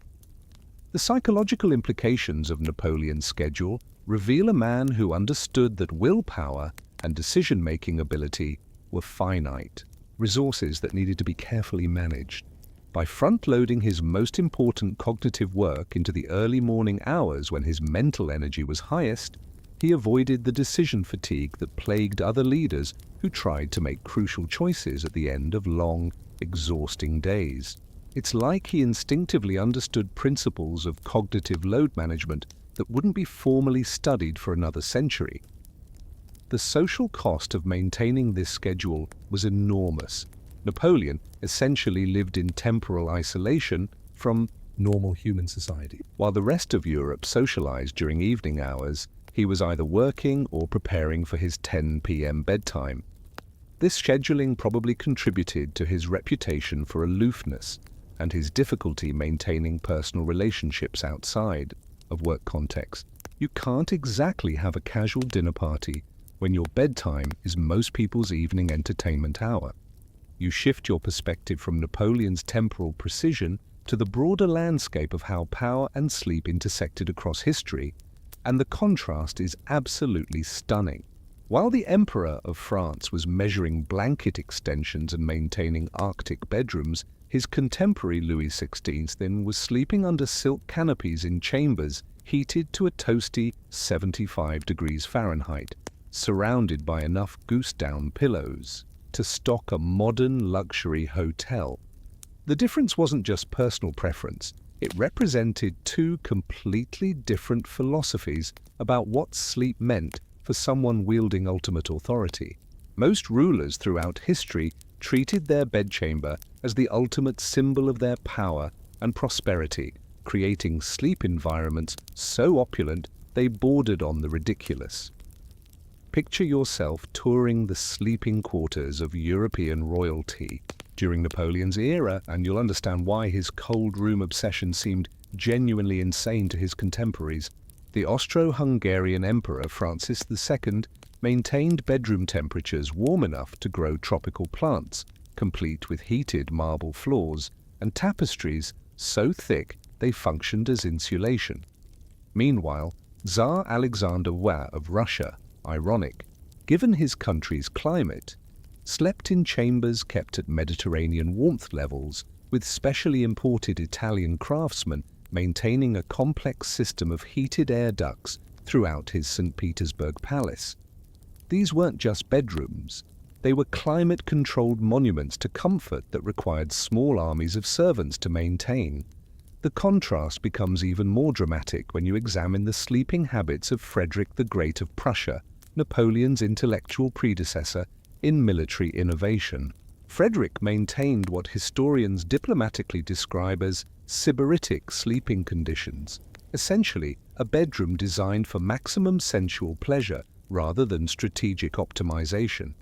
The psychological implications of Napoleon's schedule reveal a man who understood that willpower and decision-making ability were finite, resources that needed to be carefully managed. By front-loading his most important cognitive work into the early morning hours when his mental energy was highest, he avoided the decision fatigue that plagued other leaders who tried to make crucial choices at the end of long, exhausting days. It's like he instinctively understood principles of cognitive load management that wouldn't be formally studied for another century. The social cost of maintaining this schedule was enormous. Napoleon essentially lived in temporal isolation from normal human society. While the rest of Europe socialized during evening hours, he was either working or preparing for his 10 p.m. bedtime. This scheduling probably contributed to his reputation for aloofness and his difficulty maintaining personal relationships outside of work context. You can't exactly have a casual dinner party when your bedtime is most people's evening entertainment hour. You shift your perspective from Napoleon's temporal precision to the broader landscape of how power and sleep intersected across history, and the contrast is absolutely stunning. While the Emperor of France was measuring blanket extensions and maintaining Arctic bedrooms, his contemporary Louis XVI then was sleeping under silk canopies in chambers heated to a toasty 75 degrees Fahrenheit, surrounded by enough goose-down pillows. to stock a modern luxury hotel. The difference wasn't just personal preference, it represented two completely different philosophies about what sleep meant for someone wielding ultimate authority. Most rulers throughout history treated their bedchamber as the ultimate symbol of their power and prosperity, creating sleep environments so opulent they bordered on the ridiculous. Picture yourself touring the sleeping quarters of European royalty during Napoleon's era, and you'll understand why his cold room obsession seemed genuinely insane to his contemporaries. The Austro-Hungarian Emperor Francis II maintained bedroom temperatures warm enough to grow tropical plants, complete with heated marble floors and tapestries so thick they functioned as insulation. Meanwhile, Tsar Alexander I of Russia, ironic, given his country's climate, slept in chambers kept at Mediterranean warmth levels, with specially imported Italian craftsmen maintaining a complex system of heated air ducts throughout his St. Petersburg palace. These weren't just bedrooms, they were climate-controlled monuments to comfort that required small armies of servants to maintain. The contrast becomes even more dramatic when you examine the sleeping habits of Frederick the Great of Prussia, Napoleon's intellectual predecessor in military innovation. Frederick maintained what historians diplomatically describe as sybaritic sleeping conditions, essentially a bedroom designed for maximum sensual pleasure rather than strategic optimization.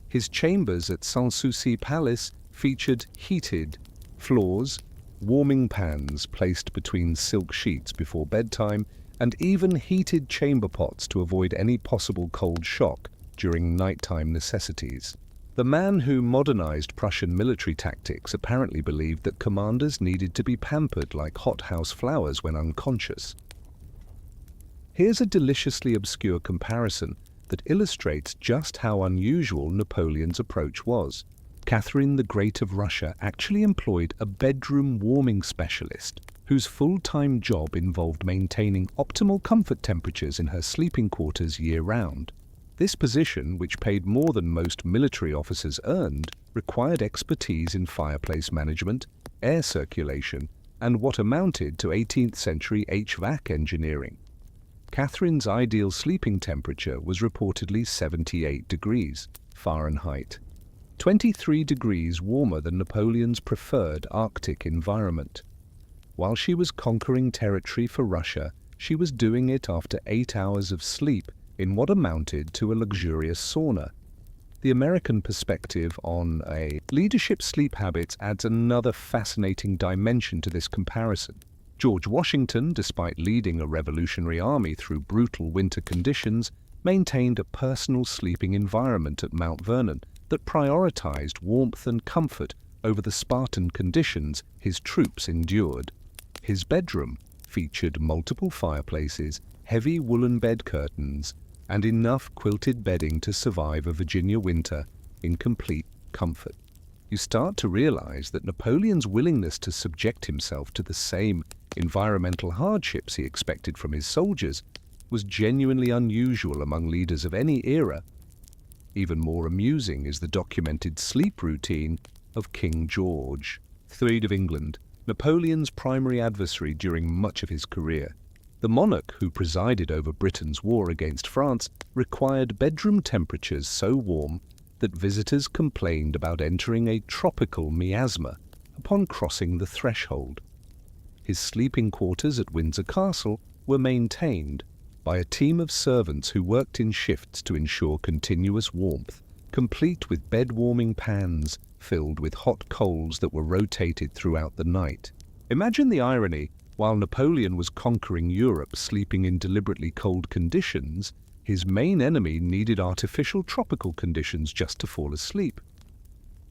His chambers at Sanssouci Palace featured heated floors, warming pans placed between silk sheets before bedtime, and even heated chamber pots to avoid any possible cold shock during nighttime necessities. The man who modernized Prussian military tactics apparently believed that commanders needed to be pampered like hothouse flowers when unconscious. Here's a deliciously obscure comparison that illustrates just how unusual Napoleon's approach was. Catherine the Great of Russia actually employed a bedroom warming specialist whose full-time job involved maintaining optimal comfort temperatures in her sleeping quarters year-round. This position, which paid more than most military officers earned, required expertise in fireplace management, air circulation, and what amounted to 18th century HVAC engineering. Catherine's ideal sleeping temperature was reportedly 78 degrees Fahrenheit, 23 degrees warmer than Napoleon's preferred Arctic environment. While she was conquering territory for Russia, she was doing it after 8 hours of sleep in what amounted to a luxurious sauna. The American perspective on leadership sleep habits adds another fascinating dimension to this comparison. George Washington, despite leading a revolutionary army through brutal winter conditions, maintained a personal sleeping environment at Mount Vernon that prioritized warmth and comfort over the Spartan conditions his troops endured. His bedroom featured multiple fireplaces, heavy woolen bed curtains, and enough quilted bedding to survive a Virginia winter in complete comfort. You start to realize that Napoleon's willingness to subject himself to the same environmental hardships he expected from his soldiers was genuinely unusual among leaders of any era. Even more amusing is the documented sleep routine of King George III of England, Napoleon's primary adversary during much of his career. The monarch who presided over Britain's war against France required bedroom temperatures so warm that visitors complained about entering a tropical miasma upon crossing the threshold. His sleeping quarters at Windsor Castle were maintained by a team of servants who worked in shifts to ensure continuous warmth, complete with bed-warming pans filled with hot coals that were rotated throughout the night. Imagine the irony. While Napoleon was conquering Europe, sleeping in deliberately cold conditions, his main enemy needed artificial tropical conditions just to fall asleep.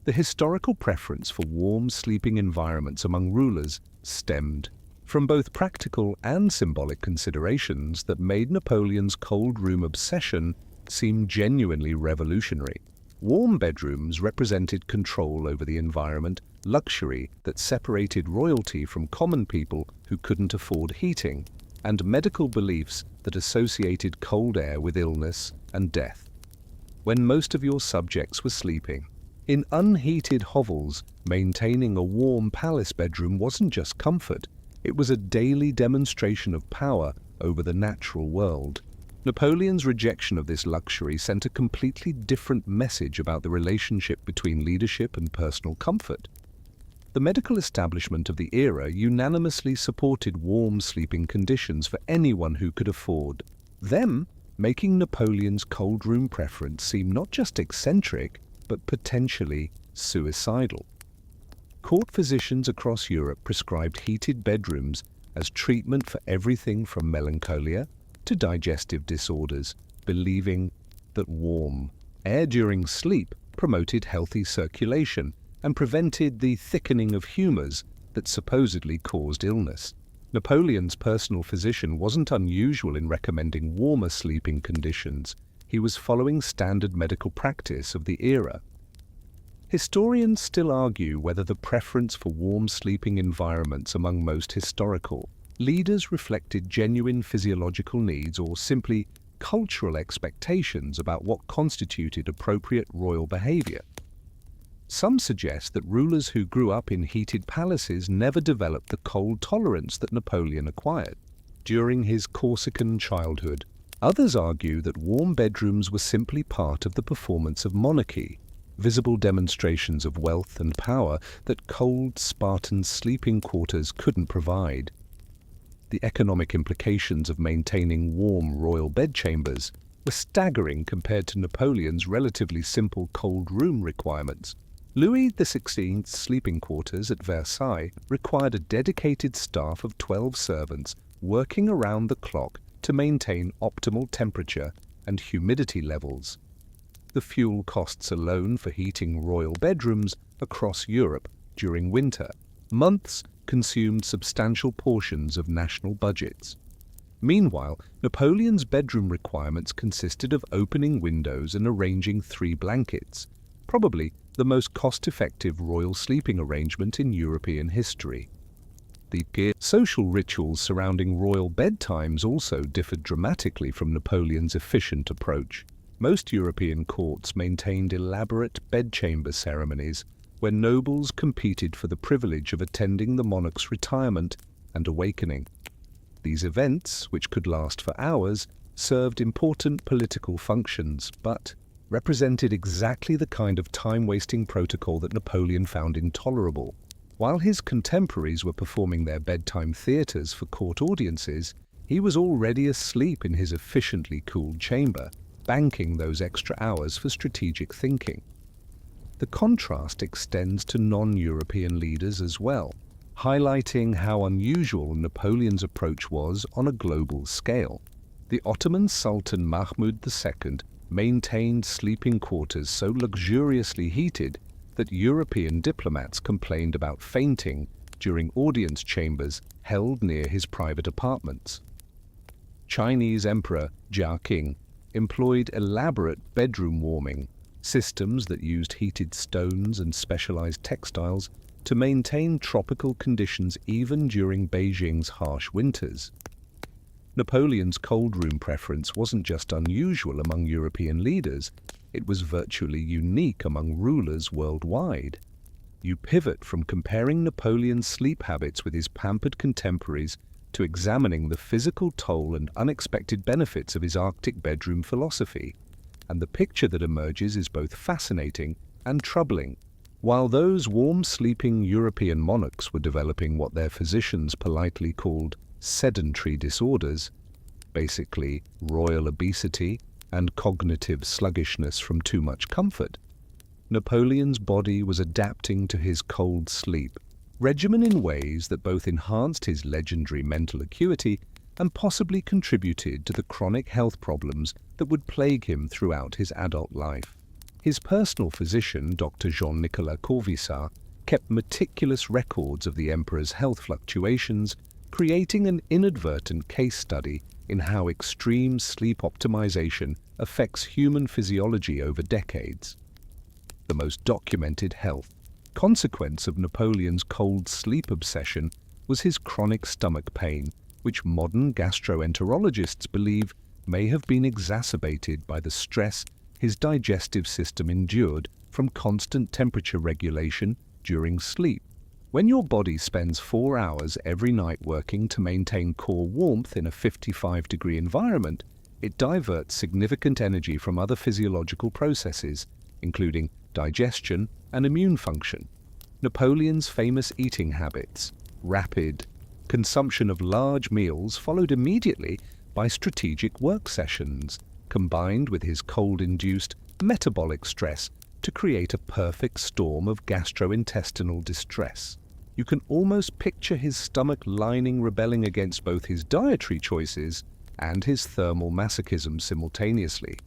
The historical preference for warm sleeping environments among rulers stemmed from both practical and symbolic considerations that made Napoleon's cold room obsession seem genuinely revolutionary. Warm bedrooms represented control over the environment, luxury that separated royalty from common people who couldn't afford heating, and medical beliefs that associated cold air with illness and death. When most of your subjects were sleeping, In unheated hovels, maintaining a warm palace bedroom wasn't just comfort, it was a daily demonstration of power over the natural world. Napoleon's rejection of this luxury sent a completely different message about the relationship between leadership and personal comfort. The medical establishment of the era unanimously supported warm sleeping conditions for anyone who could afford them, making Napoleon's cold room preference seem not just eccentric, but potentially suicidal. Court physicians across Europe prescribed heated bedrooms as treatment for everything from melancholia to digestive disorders, believing that warm air during sleep promoted healthy circulation and prevented the thickening of humors that supposedly caused illness. Napoleon's personal physician wasn't unusual in recommending warmer sleeping conditions. He was following standard medical practice of the era. Historians still argue whether the preference for warm sleeping environments among most historical leaders reflected genuine physiological needs or simply cultural expectations about what constituted appropriate royal behavior. Some suggest that rulers who grew up in heated palaces never developed the cold tolerance that Napoleon acquired during his Corsican childhood. Others argue that warm bedrooms were simply part of the performance of monarchy, visible demonstrations of wealth and power that cold Spartan sleeping quarters couldn't provide. The economic implications of maintaining warm royal bedchambers were staggering compared to Napoleon's relatively simple cold room requirements. Louis XVI's sleeping quarters at Versailles required a dedicated staff of 12 servants working around the clock to maintain optimal temperature and humidity levels. The fuel costs alone for heating royal bedrooms across Europe during winter months consumed substantial portions of national budgets. Meanwhile, Napoleon's bedroom requirements consisted of opening windows and arranging 3 blankets, probably the most cost-effective royal sleeping arrangement in European history. The social rituals surrounding royal bedtimes also differed dramatically from Napoleon's efficient approach. Most European courts maintained elaborate bedchamber ceremonies where nobles competed for the privilege of attending the monarch's retirement and awakening. These events, which could last for hours, served important political functions, but represented exactly the kind of time-wasting protocol that Napoleon found intolerable. While his contemporaries were performing their bedtime theatres for court audiences, he was already asleep in his efficiently cooled chamber, banking those extra hours for strategic thinking. The contrast extends to non-European leaders as well, highlighting how unusual Napoleon's approach was on a global scale. The Ottoman Sultan Mahmud II maintained sleeping quarters so luxuriously heated that European diplomats complained about fainting during audience chambers held near his private apartments. Chinese Emperor Jia Qing employed elaborate bedroom warming systems that used heated stones and specialized textiles to maintain tropical conditions even during Beijing's harsh winters. Napoleon's cold room preference wasn't just unusual among European leaders, it was virtually unique among rulers worldwide. You pivot from comparing Napoleon's sleep habits with his pampered contemporaries to examining the physical toll and unexpected benefits of his Arctic bedroom philosophy, and the picture that emerges is both fascinating and troubling. While those warm-sleeping European monarchs were developing what their physicians politely called sedentary disorders, basically royal obesity and cognitive sluggishness from too much comfort, Napoleon's body was adapting to his cold sleep regimen in ways that both enhanced his legendary mental acuity and possibly contributed to the chronic health problems that would plague him throughout his adult life. His personal physician, Dr. Jean-Nicolas Corvisart, kept meticulous records of the emperor's health fluctuations, creating an inadvertent case study in how extreme sleep optimization affects human physiology over decades. The most documented health consequence of Napoleon's cold sleep obsession was his chronic stomach pain, which modern gastroenterologists believe may have been exacerbated by the stress his digestive system endured from constant temperature regulation during sleep. When your body spends 4 hours every night working to maintain core warmth in a 55-degree environment, it diverts significant energy from other physiological processes, including digestion and immune function. Napoleon's famous eating habits, rapid consumption of large meals followed immediately by strategic work sessions, combined with his cold-induced metabolic stress to create a perfect storm of gastrointestinal distress. You can almost picture his stomach lining rebelling against both his dietary choices and his thermal masochism simultaneously.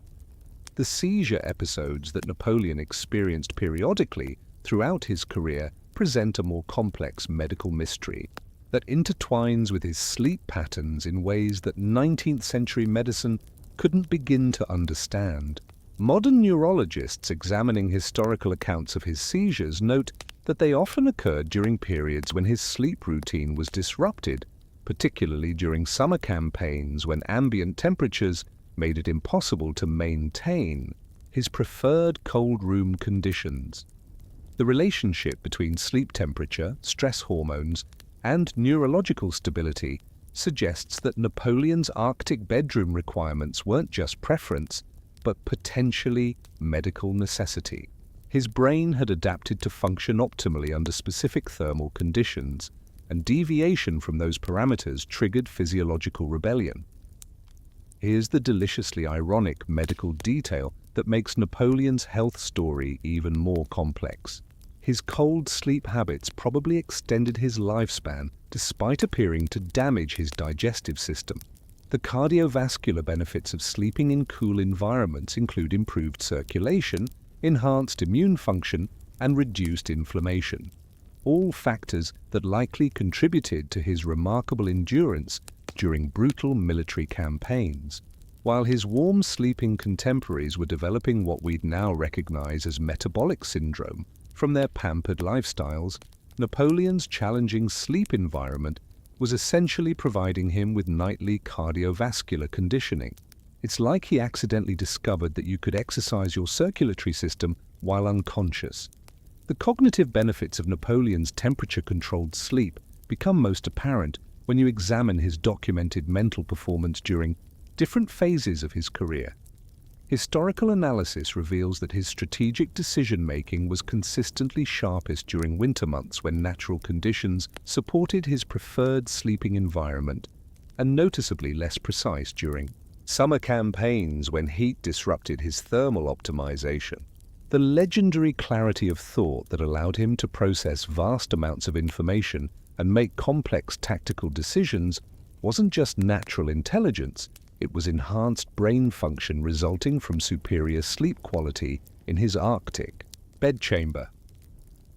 The seizure episodes that Napoleon experienced periodically throughout his career present a more complex medical mystery that intertwines with his sleep patterns in ways that 19th century medicine couldn't begin to understand. Modern neurologists examining historical accounts of his seizures note that they often occurred during periods when his sleep routine was disrupted, particularly during summer campaigns when ambient temperatures made it impossible to maintain his preferred cold room conditions. The relationship between sleep temperature, stress hormones, and neurological stability suggests that Napoleon's Arctic bedroom requirements weren't just preference, but potentially medical necessity. His brain had adapted to function optimally under specific thermal conditions, and deviation from those parameters triggered physiological rebellion. Here's the deliciously ironic medical detail that makes Napoleon's health story even more complex. His cold sleep habits probably extended his lifespan despite appearing to damage his digestive system. The cardiovascular benefits of sleeping in cool environments include improved circulation, enhanced immune function, and reduced inflammation, all factors that likely contributed to his remarkable endurance during brutal military campaigns. While his warm sleeping contemporaries were developing what we'd now recognize as metabolic syndrome from their pampered lifestyles, Napoleon's challenging sleep environment was essentially providing him with nightly cardiovascular conditioning. It's like he accidentally discovered that you could exercise your circulatory system while unconscious. The cognitive benefits of Napoleon's temperature-controlled sleep become most apparent when you examine his documented mental performance during different phases of his career. Historical analysis reveals that his strategic decision-making was consistently sharpest during winter months when natural conditions supported his preferred sleeping environment, and noticeably less precise during summer campaigns when heat disrupted his thermal optimization. The legendary clarity of thought that allowed him to process vast amounts of information and make complex tactical decisions wasn't just natural intelligence, it was enhanced brain function resulting from superior sleep quality in his Arctic bedchamber.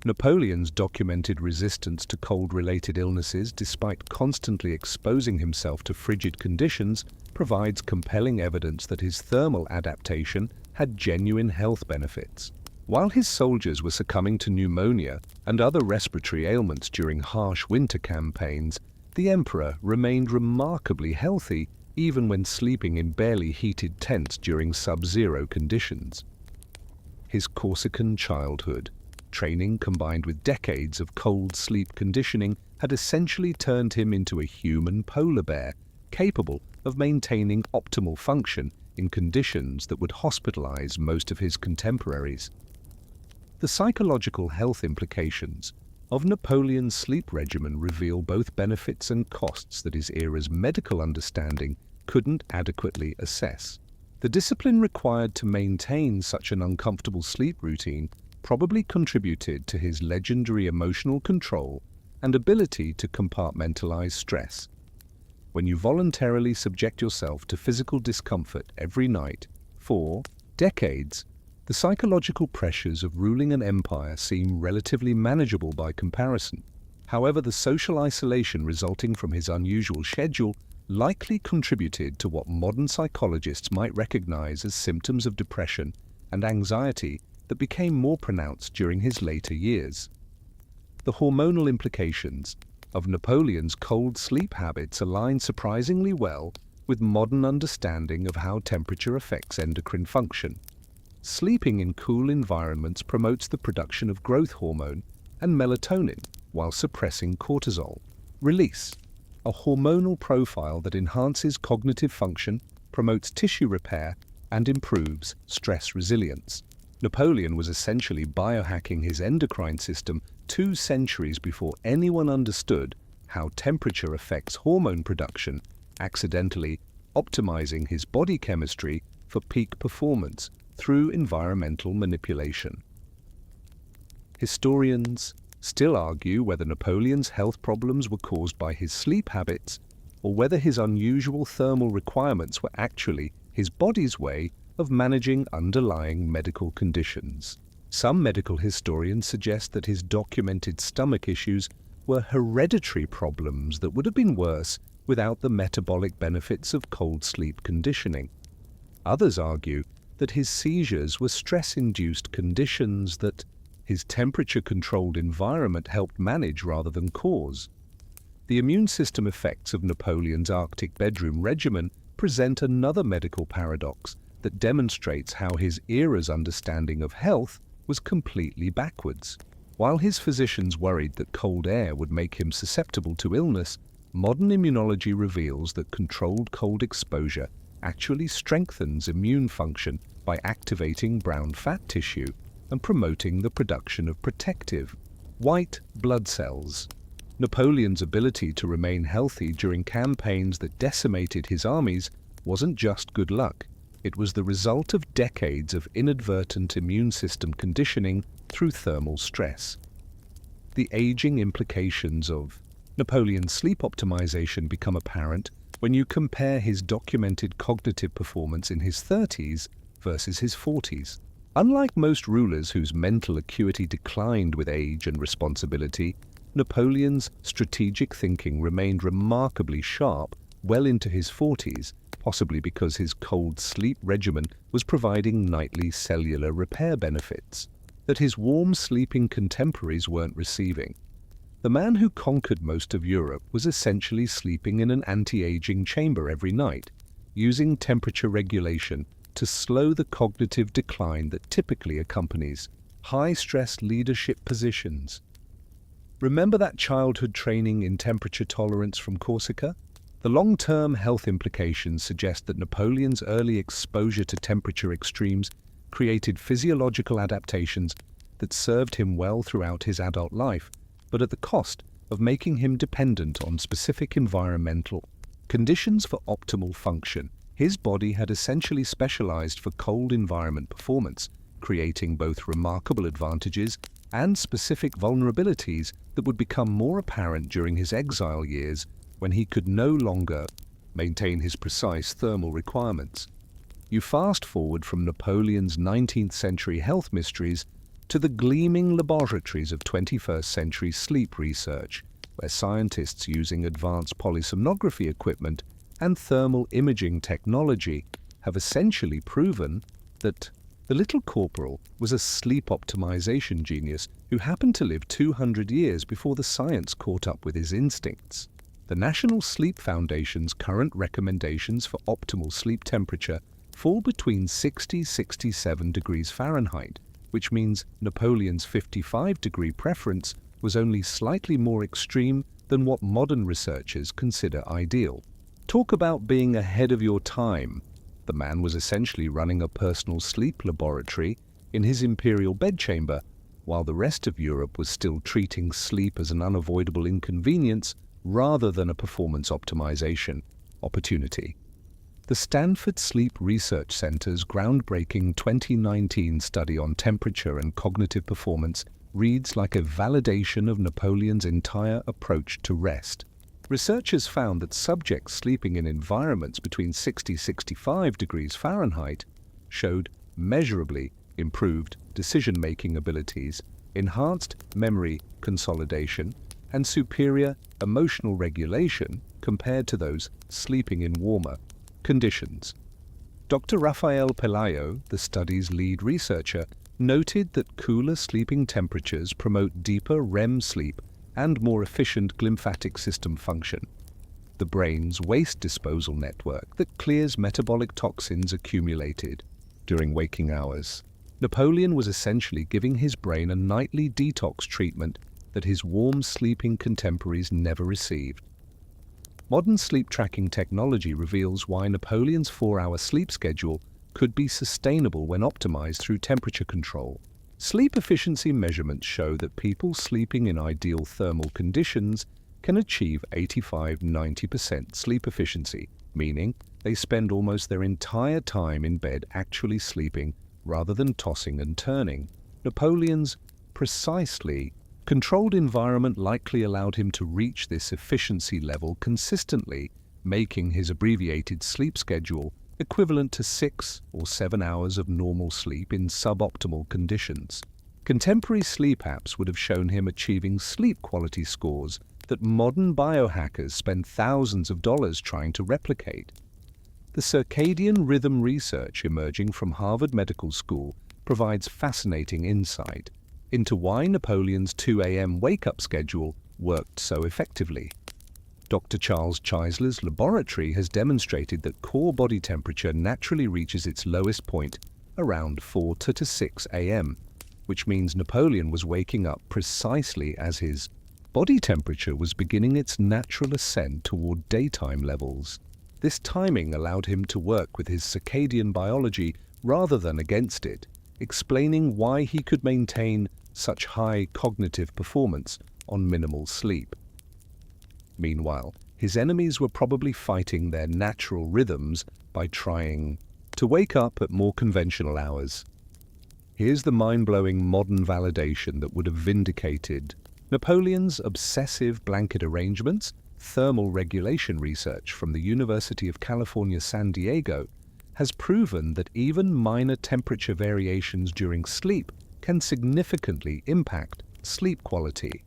Napoleon's documented resistance to cold-related illnesses despite constantly exposing himself to frigid conditions provides compelling evidence that his thermal adaptation had genuine health benefits. While his soldiers were succumbing to pneumonia and other respiratory ailments during harsh winter campaigns, the emperor remained remarkably healthy even when sleeping in barely heated tents during sub-zero conditions. His Corsican childhood training combined with decades of cold sleep conditioning had essentially turned him into a human polar bear, capable of maintaining optimal function in conditions that would hospitalize most of his contemporaries. The psychological health implications of Napoleon's sleep regimen reveal both benefits and costs that his era's medical understanding couldn't adequately assess. The discipline required to maintain such an uncomfortable sleep routine probably contributed to his legendary emotional control and ability to compartmentalize stress. When you voluntarily subject yourself to physical discomfort every night for decades, the psychological pressures of ruling an empire seem relatively manageable by comparison. However, the social isolation resulting from his unusual schedule likely contributed to what modern psychologists might recognize as symptoms of depression and anxiety that became more pronounced during his later years. The hormonal implications of Napoleon's cold sleep habits align surprisingly well with modern understanding of how temperature affects endocrine function. Sleeping in cool environments promotes the production of growth hormone and melatonin while suppressing cortisol. Release, a hormonal profile that enhances cognitive function, promotes tissue repair, and improves stress resilience. Napoleon was essentially biohacking his endocrine system 2 centuries before anyone understood how temperature affects hormone production, accidentally optimizing his body chemistry for peak performance through environmental manipulation. Historians still argue whether Napoleon's health problems were caused by his sleep habits or whether his unusual thermal requirements were actually his body's way of managing underlying medical conditions. Some medical historians suggest that his documented stomach issues were hereditary problems that would have been worse without the metabolic benefits of cold sleep conditioning. Others argue that his seizures were stress-induced conditions that his temperature-controlled environment helped manage rather than cause. The immune system effects of Napoleon's Arctic bedroom regimen present another medical paradox that demonstrates how his era's understanding of health was completely backwards. While his physicians worried that cold air would make him susceptible to illness, modern immunology reveals that controlled cold exposure actually strengthens immune function by activating brown fat tissue and promoting the production of protective, white blood cells. Napoleon's ability to remain healthy during campaigns that decimated his armies wasn't just good luck. It was the result of decades of inadvertent immune system conditioning through thermal stress. The aging implications of Napoleon's sleep optimization become apparent when you compare his documented cognitive performance in his 30s versus his 40s. Unlike most rulers whose mental acuity declined with age and responsibility, Napoleon's strategic thinking remained remarkably sharp well into his 40s, possibly because his cold sleep regimen was providing nightly cellular repair benefits that his warm sleeping contemporaries weren't receiving. The man who conquered most of Europe was essentially sleeping in an anti-aging chamber every night, using temperature regulation to slow the cognitive decline that typically accompanies high-stress leadership positions. Remember that childhood training in temperature tolerance from Corsica? The long-term health implications suggest that Napoleon's early exposure to temperature extremes created physiological adaptations that served him well throughout his adult life, but at the cost of making him dependent on specific environmental conditions for optimal function. His body had essentially specialized for cold environment performance, creating both remarkable advantages and specific vulnerabilities that would become more apparent during his exile years when he could no longer maintain his precise thermal requirements. You fast forward from Napoleon's 19th century health mysteries to the gleaming laboratories of 21st century sleep research, where scientists using advanced polysomnography equipment and thermal imaging technology have essentially proven that the little corporal was a sleep optimization genius who happened to live 200 years before the science caught up with his instincts. The National Sleep Foundation's current recommendations for optimal sleep temperature fall between 60–67 degrees Fahrenheit, which means Napoleon's 55-degree preference was only slightly more extreme than what modern researchers consider ideal. Talk about being ahead of your time. The man was essentially running a personal sleep laboratory in his imperial bedchamber, while the rest of Europe was still treating sleep as an unavoidable inconvenience rather than a performance optimization opportunity. The Stanford Sleep Research Center's groundbreaking 2019 study on temperature and cognitive performance reads like a validation of Napoleon's entire approach to rest. Researchers found that subjects sleeping in environments between 60–65 degrees Fahrenheit showed measurably improved decision-making abilities, enhanced memory consolidation, and superior emotional regulation compared to those sleeping in warmer conditions. Dr. Rafael Pelayo, the study's lead researcher, noted that cooler sleeping temperatures promote deeper REM sleep and more efficient glymphatic system function, the brain's waste disposal network that clears metabolic toxins accumulated during waking hours. Napoleon was essentially giving his brain a nightly detox treatment that his warm sleeping contemporaries never received. Modern sleep tracking technology reveals why Napoleon's 4-hour sleep schedule could be sustainable when optimized through temperature control. Sleep efficiency measurements show that people sleeping in ideal thermal conditions can achieve 85–90% sleep efficiency, meaning they spend almost their entire time in bed actually sleeping rather than tossing and turning. Napoleon's precisely controlled environment likely allowed him to reach this efficiency level consistently, making his abbreviated sleep schedule equivalent to 6 or 7 hours of normal sleep in suboptimal conditions. Contemporary sleep apps would have shown him achieving sleep quality scores that modern biohackers spend thousands of dollars trying to replicate. The circadian rhythm research emerging from Harvard Medical School provides fascinating insight into why Napoleon's 2 a.m. wake-up schedule worked so effectively. Dr. Charles Czeisler's laboratory has demonstrated that core body temperature naturally reaches its lowest point around 4 to 6 a.m., which means Napoleon was waking up precisely as his body temperature was beginning its natural ascent toward daytime levels. This timing allowed him to work with his circadian biology rather than against it, explaining why he could maintain such high cognitive performance on minimal sleep. Meanwhile, his enemies were probably fighting their natural rhythms by trying to wake up at more conventional hours. Here's the mind-blowing modern validation that would have vindicated Napoleon's obsessive blanket arrangements. Thermal regulation research from the University of California, San Diego has proven that even minor temperature variations during sleep can significantly impact sleep quality.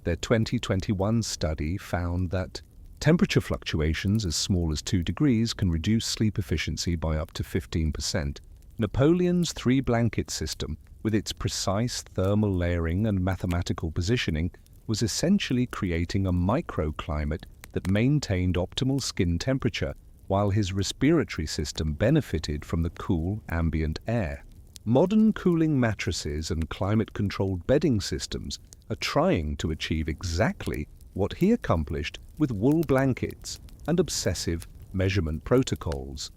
Their 2021 study found that temperature fluctuations as small as 2 degrees can reduce sleep efficiency by up to 15%. Napoleon's 3-blanket system, with its precise thermal layering and mathematical positioning, was essentially creating a microclimate that maintained optimal skin temperature, while his respiratory system benefited from the cool, ambient air. Modern cooling mattresses and climate-controlled bedding systems are trying to achieve exactly what he accomplished with wool blankets and obsessive measurement protocols.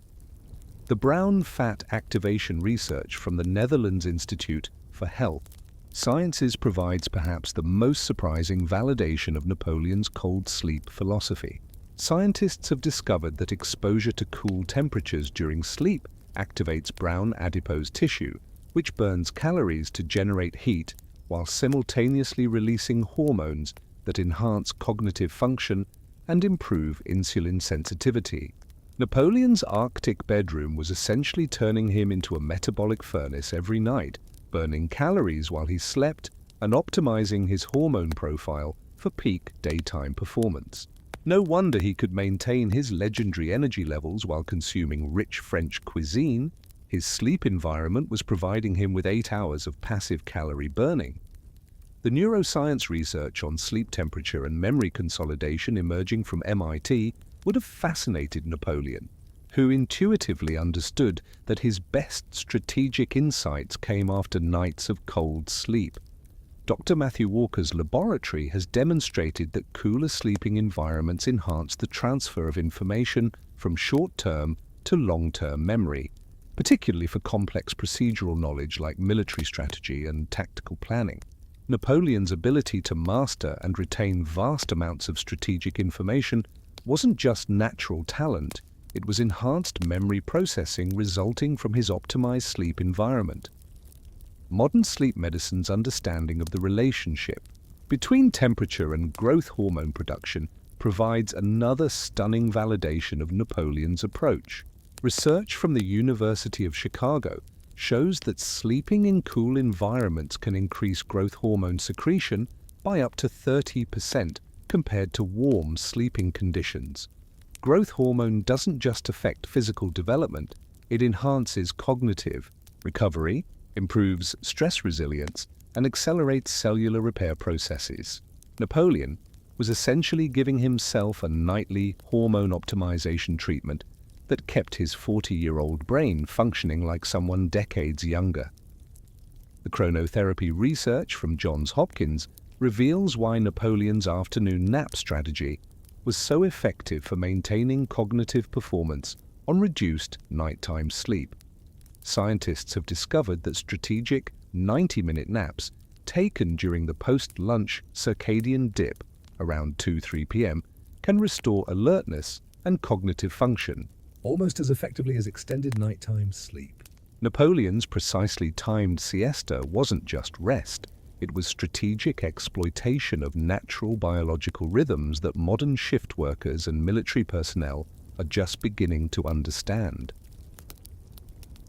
The brown fat activation research from the Netherlands Institute for Health Sciences provides perhaps the most surprising validation of Napoleon's cold sleep philosophy. Scientists have discovered that exposure to cool temperatures during sleep activates brown adipose tissue, which burns calories to generate heat while simultaneously releasing hormones that enhance cognitive function and improve insulin sensitivity. Napoleon's Arctic bedroom was essentially turning him into a metabolic furnace every night, burning calories while he slept and optimizing his hormone profile for peak daytime performance. No wonder he could maintain his legendary energy levels while consuming rich French cuisine. His sleep environment was providing him with 8 hours of passive calorie burning. The neuroscience research on sleep temperature and memory consolidation emerging from MIT would have fascinated Napoleon, who intuitively understood that his best strategic insights came after nights of cold sleep. Dr. Matthew Walker's laboratory has demonstrated that cooler sleeping environments enhance the transfer of information from short-term to long-term memory, particularly for complex procedural knowledge like military strategy and tactical planning. Napoleon's ability to master and retain vast amounts of strategic information wasn't just natural talent, it was enhanced memory processing resulting from his optimized sleep environment. Modern sleep medicine's understanding of the relationship between temperature and growth hormone production provides another stunning validation of Napoleon's approach. Research from the University of Chicago shows that sleeping in cool environments can increase growth hormone secretion by up to 30% compared to warm sleeping conditions. Growth hormone doesn't just affect physical development, it enhances cognitive recovery, improves stress resilience, and accelerates cellular repair processes. Napoleon was essentially giving himself a nightly hormone optimization treatment that kept his 40-year-old brain functioning like someone decades younger. The chronotherapy research from Johns Hopkins reveals why Napoleon's afternoon nap strategy was so effective for maintaining cognitive performance on reduced nighttime sleep. Scientists have discovered that strategic 90-minute naps taken during the post-lunch circadian dip around 2-3 p.m. can restore alertness and cognitive function, almost as effectively as extended nighttime sleep. Napoleon's precisely timed siesta wasn't just rest. It was strategic exploitation of natural biological rhythms that modern shift workers and military personnel are just beginning to understand.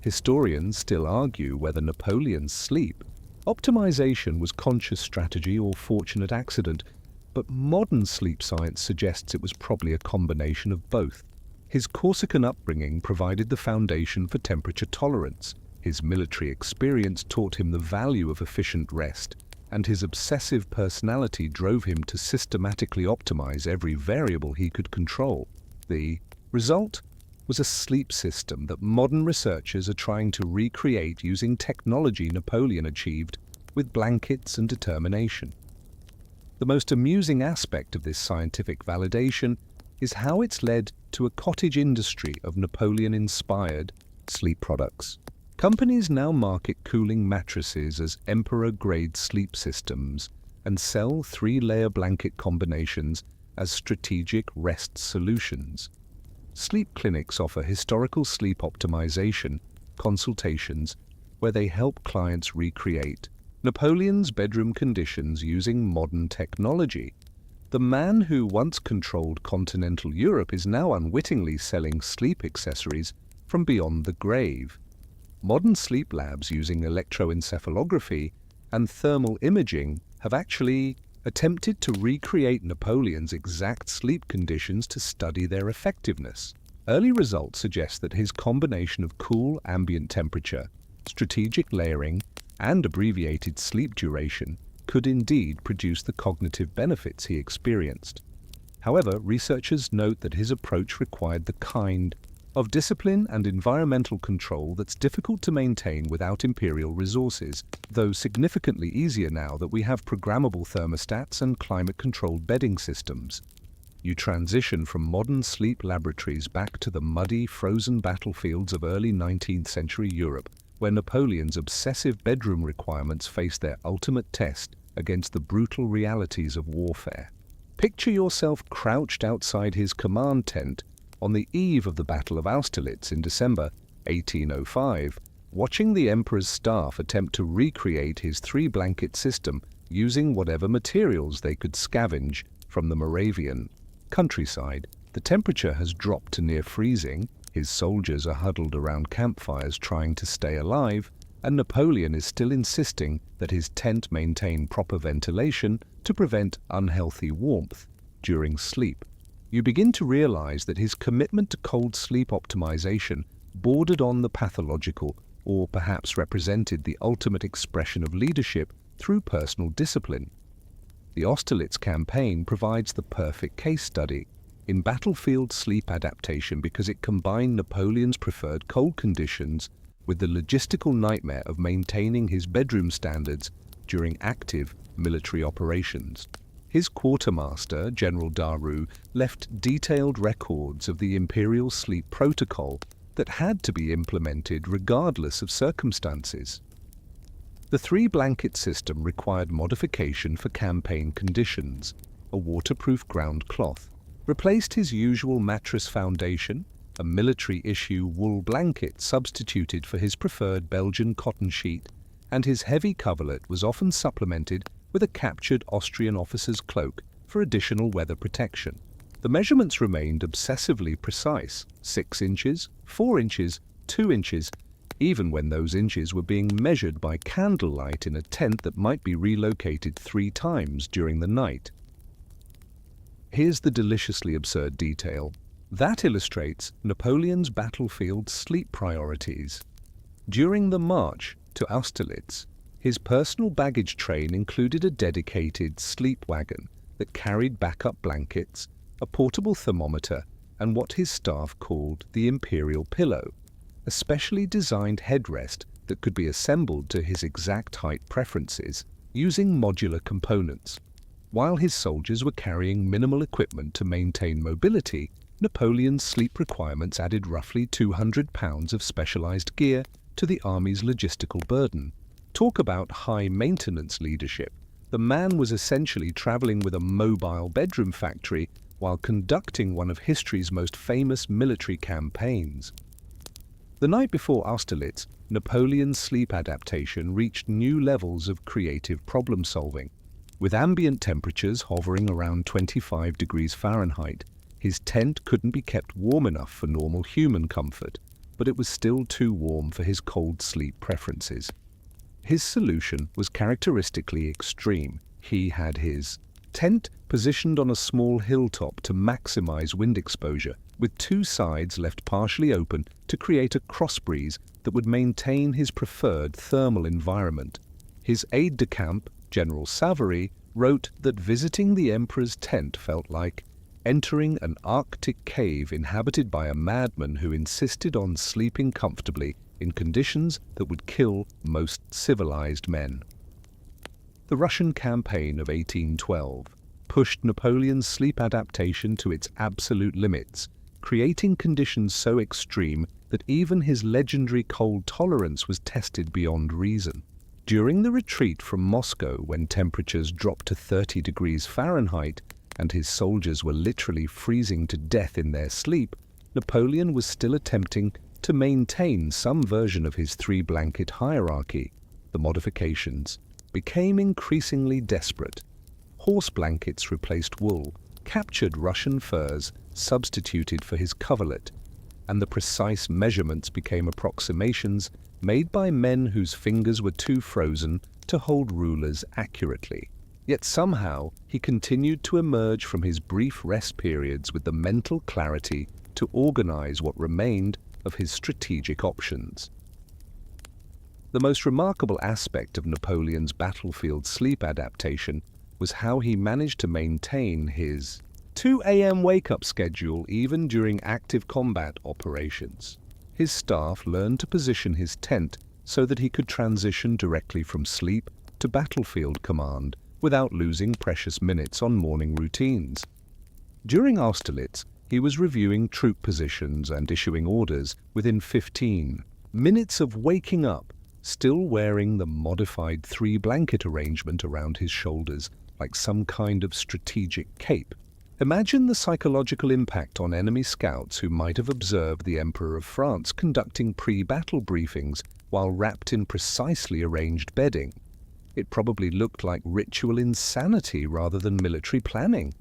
Historians still argue whether Napoleon's sleep optimization was conscious strategy or fortunate accident, but modern sleep science suggests it was probably a combination of both. His Corsican upbringing provided the foundation for temperature tolerance. His military experience taught him the value of efficient rest, and his obsessive personality drove him to systematically optimize every variable he could control. The result was a sleep system that modern researchers are trying to recreate using technology Napoleon achieved with blankets and determination. The most amusing aspect of this scientific validation is how it's led to a cottage industry of Napoleon-inspired sleep products. Companies now market cooling mattresses as emperor-grade sleep systems and sell 3-layer blanket combinations as strategic rest solutions. Sleep clinics offer historical sleep optimization consultations where they help clients recreate Napoleon's bedroom conditions using modern technology. The man who once controlled continental Europe is now unwittingly selling sleep accessories from beyond the grave. Modern sleep labs using electroencephalography and thermal imaging have actually attempted to recreate Napoleon's exact sleep conditions to study their effectiveness. Early results suggest that his combination of cool ambient temperature, strategic layering, and abbreviated sleep duration could indeed produce the cognitive benefits he experienced. However, researchers note that his approach required the kind of discipline and environmental control that's difficult to maintain without imperial resources, though significantly easier now that we have programmable thermostats and climate-controlled bedding systems. You transition from modern sleep laboratories back to the muddy, frozen battlefields of early 19th century Europe, where Napoleon's obsessive bedroom requirements faced their ultimate test against the brutal realities of warfare. Picture yourself crouched outside his command tent on the eve of the Battle of Austerlitz in December 1805, watching the emperor's staff attempt to recreate his 3-blanket system using whatever materials they could scavenge from the Moravian countryside. The temperature has dropped to near freezing, his soldiers are huddled around campfires trying to stay alive, and Napoleon is still insisting that his tent maintain proper ventilation to prevent unhealthy warmth during sleep. You begin to realize that his commitment to cold sleep optimization bordered on the pathological, or perhaps represented the ultimate expression of leadership through personal discipline. The Austerlitz campaign provides the perfect case study in battlefield sleep adaptation because it combined Napoleon's preferred cold conditions with the logistical nightmare of maintaining his bedroom standards during active military operations. His quartermaster, General Daru, left detailed records of the imperial sleep protocol that had to be implemented regardless of circumstances. The 3-blanket system required modification for campaign conditions. A waterproof ground cloth replaced his usual mattress foundation, a military-issue wool blanket substituted for his preferred Belgian cotton sheet, and his heavy coverlet was often supplemented with a captured Austrian officer's cloak for additional weather protection. The measurements remained obsessively precise: 6 inches, 4 inches, 2 inches, even when those inches were being measured by candlelight in a tent that might be relocated 3 times during the night. Here's the deliciously absurd detail that illustrates Napoleon's battlefield sleep priorities. During the march to Austerlitz, his personal baggage train included a dedicated sleep wagon that carried backup blankets, a portable thermometer, and what his staff called the imperial pillow, a specially designed headrest that could be assembled to his exact height preferences using modular components. While his soldiers were carrying minimal equipment to maintain mobility, Napoleon's sleep requirements added roughly 200 pounds of specialized gear to the army's logistical burden. Talk about high-maintenance leadership. The man was essentially traveling with a mobile bedroom factory while conducting one of history's most famous military campaigns. The night before Austerlitz, Napoleon's sleep adaptation reached new levels of creative problem-solving. With ambient temperatures hovering around 25 degrees Fahrenheit, his tent couldn't be kept warm enough for normal human comfort, but it was still too warm for his cold sleep preferences. His solution was characteristically extreme. He had his tent positioned on a small hilltop to maximize wind exposure, with two sides left partially open to create a cross breeze that would maintain his preferred thermal environment. His aide-de-camp, General Savary, wrote that visiting the emperor's tent felt like entering an Arctic cave inhabited by a madman who insisted on sleeping comfortably in conditions that would kill most civilized men. The Russian campaign of 1812 pushed Napoleon's sleep adaptation to its absolute limits, creating conditions so extreme that even his legendary cold tolerance was tested beyond reason. During the retreat from Moscow, when temperatures dropped to 30 degrees Fahrenheit and his soldiers were literally freezing to death in their sleep, Napoleon was still attempting to maintain some version of his three-blanket hierarchy. The modifications became increasingly desperate. Horse blankets replaced wool, captured Russian furs substituted for his coverlet, and the precise measurements became approximations made by men whose fingers were too frozen to hold rulers accurately. Yet somehow he continued to emerge from his brief rest periods with the mental clarity to organize what remained of his strategic options. The most remarkable aspect of Napoleon's battlefield sleep adaptation was how he managed to maintain his 2 a.m. wake-up schedule even during active combat operations. His staff learned to position his tent so that he could transition directly from sleep to battlefield command without losing precious minutes on morning routines. During Austerlitz, he was reviewing troop positions and issuing orders within 15 minutes of waking up, still wearing the modified three-blanket arrangement around his shoulders like some kind of strategic cape. Imagine the psychological impact on enemy scouts who might have observed the Emperor of France conducting pre-battle briefings while wrapped in precisely arranged bedding. It probably looked like ritual insanity rather than military planning.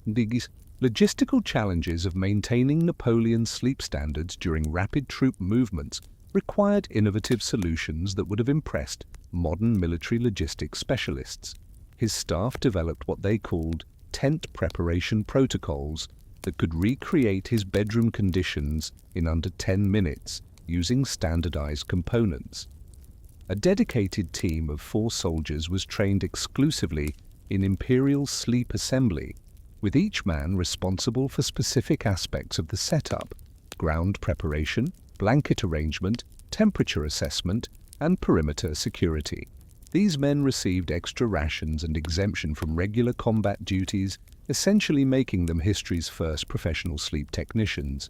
These logistical challenges of maintaining Napoleon's sleep standards during rapid troop movements required innovative solutions that would have impressed modern military logistics specialists. His staff developed what they called tent preparation protocols that could recreate his bedroom conditions in under 10 minutes using standardized components. A dedicated team of 4 soldiers was trained exclusively in imperial sleep assembly, with each man responsible for specific aspects of the setup: ground preparation, blanket arrangement, temperature assessment, and perimeter security. These men received extra rations and exemption from regular combat duties, essentially making them history's first professional sleep technicians.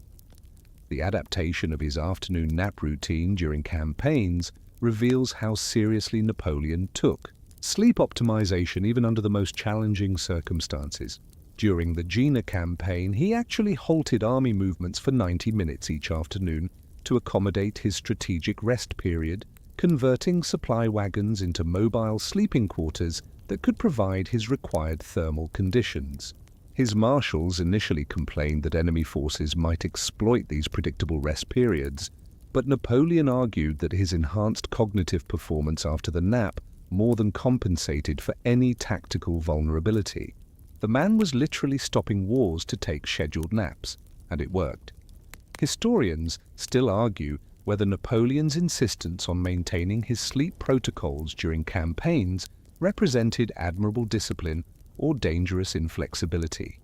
The adaptation of his afternoon nap routine during campaigns reveals how seriously Napoleon took sleep optimization even under the most challenging circumstances. During the Jena campaign, he actually halted army movements for 90 minutes each afternoon to accommodate his strategic rest period, converting supply wagons into mobile sleeping quarters that could provide his required thermal conditions. His marshals initially complained that enemy forces might exploit these predictable rest periods, but Napoleon argued that his enhanced cognitive performance after the nap more than compensated for any tactical vulnerability. The man was literally stopping wars to take scheduled naps, and it worked. Historians still argue whether Napoleon's insistence on maintaining his sleep protocols during campaigns represented admirable discipline or dangerous inflexibility.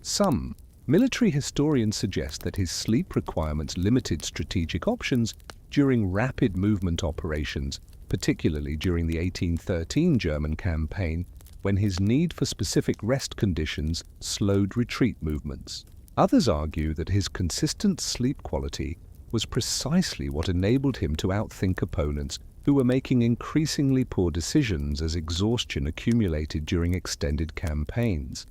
Some military historians suggest that his sleep requirements limited strategic options during rapid movement operations, particularly during the 1813 German campaign, when his need for specific rest conditions slowed retreat movements. Others argue that his consistent sleep quality was precisely what enabled him to outthink opponents who were making increasingly poor decisions as exhaustion accumulated during extended campaigns.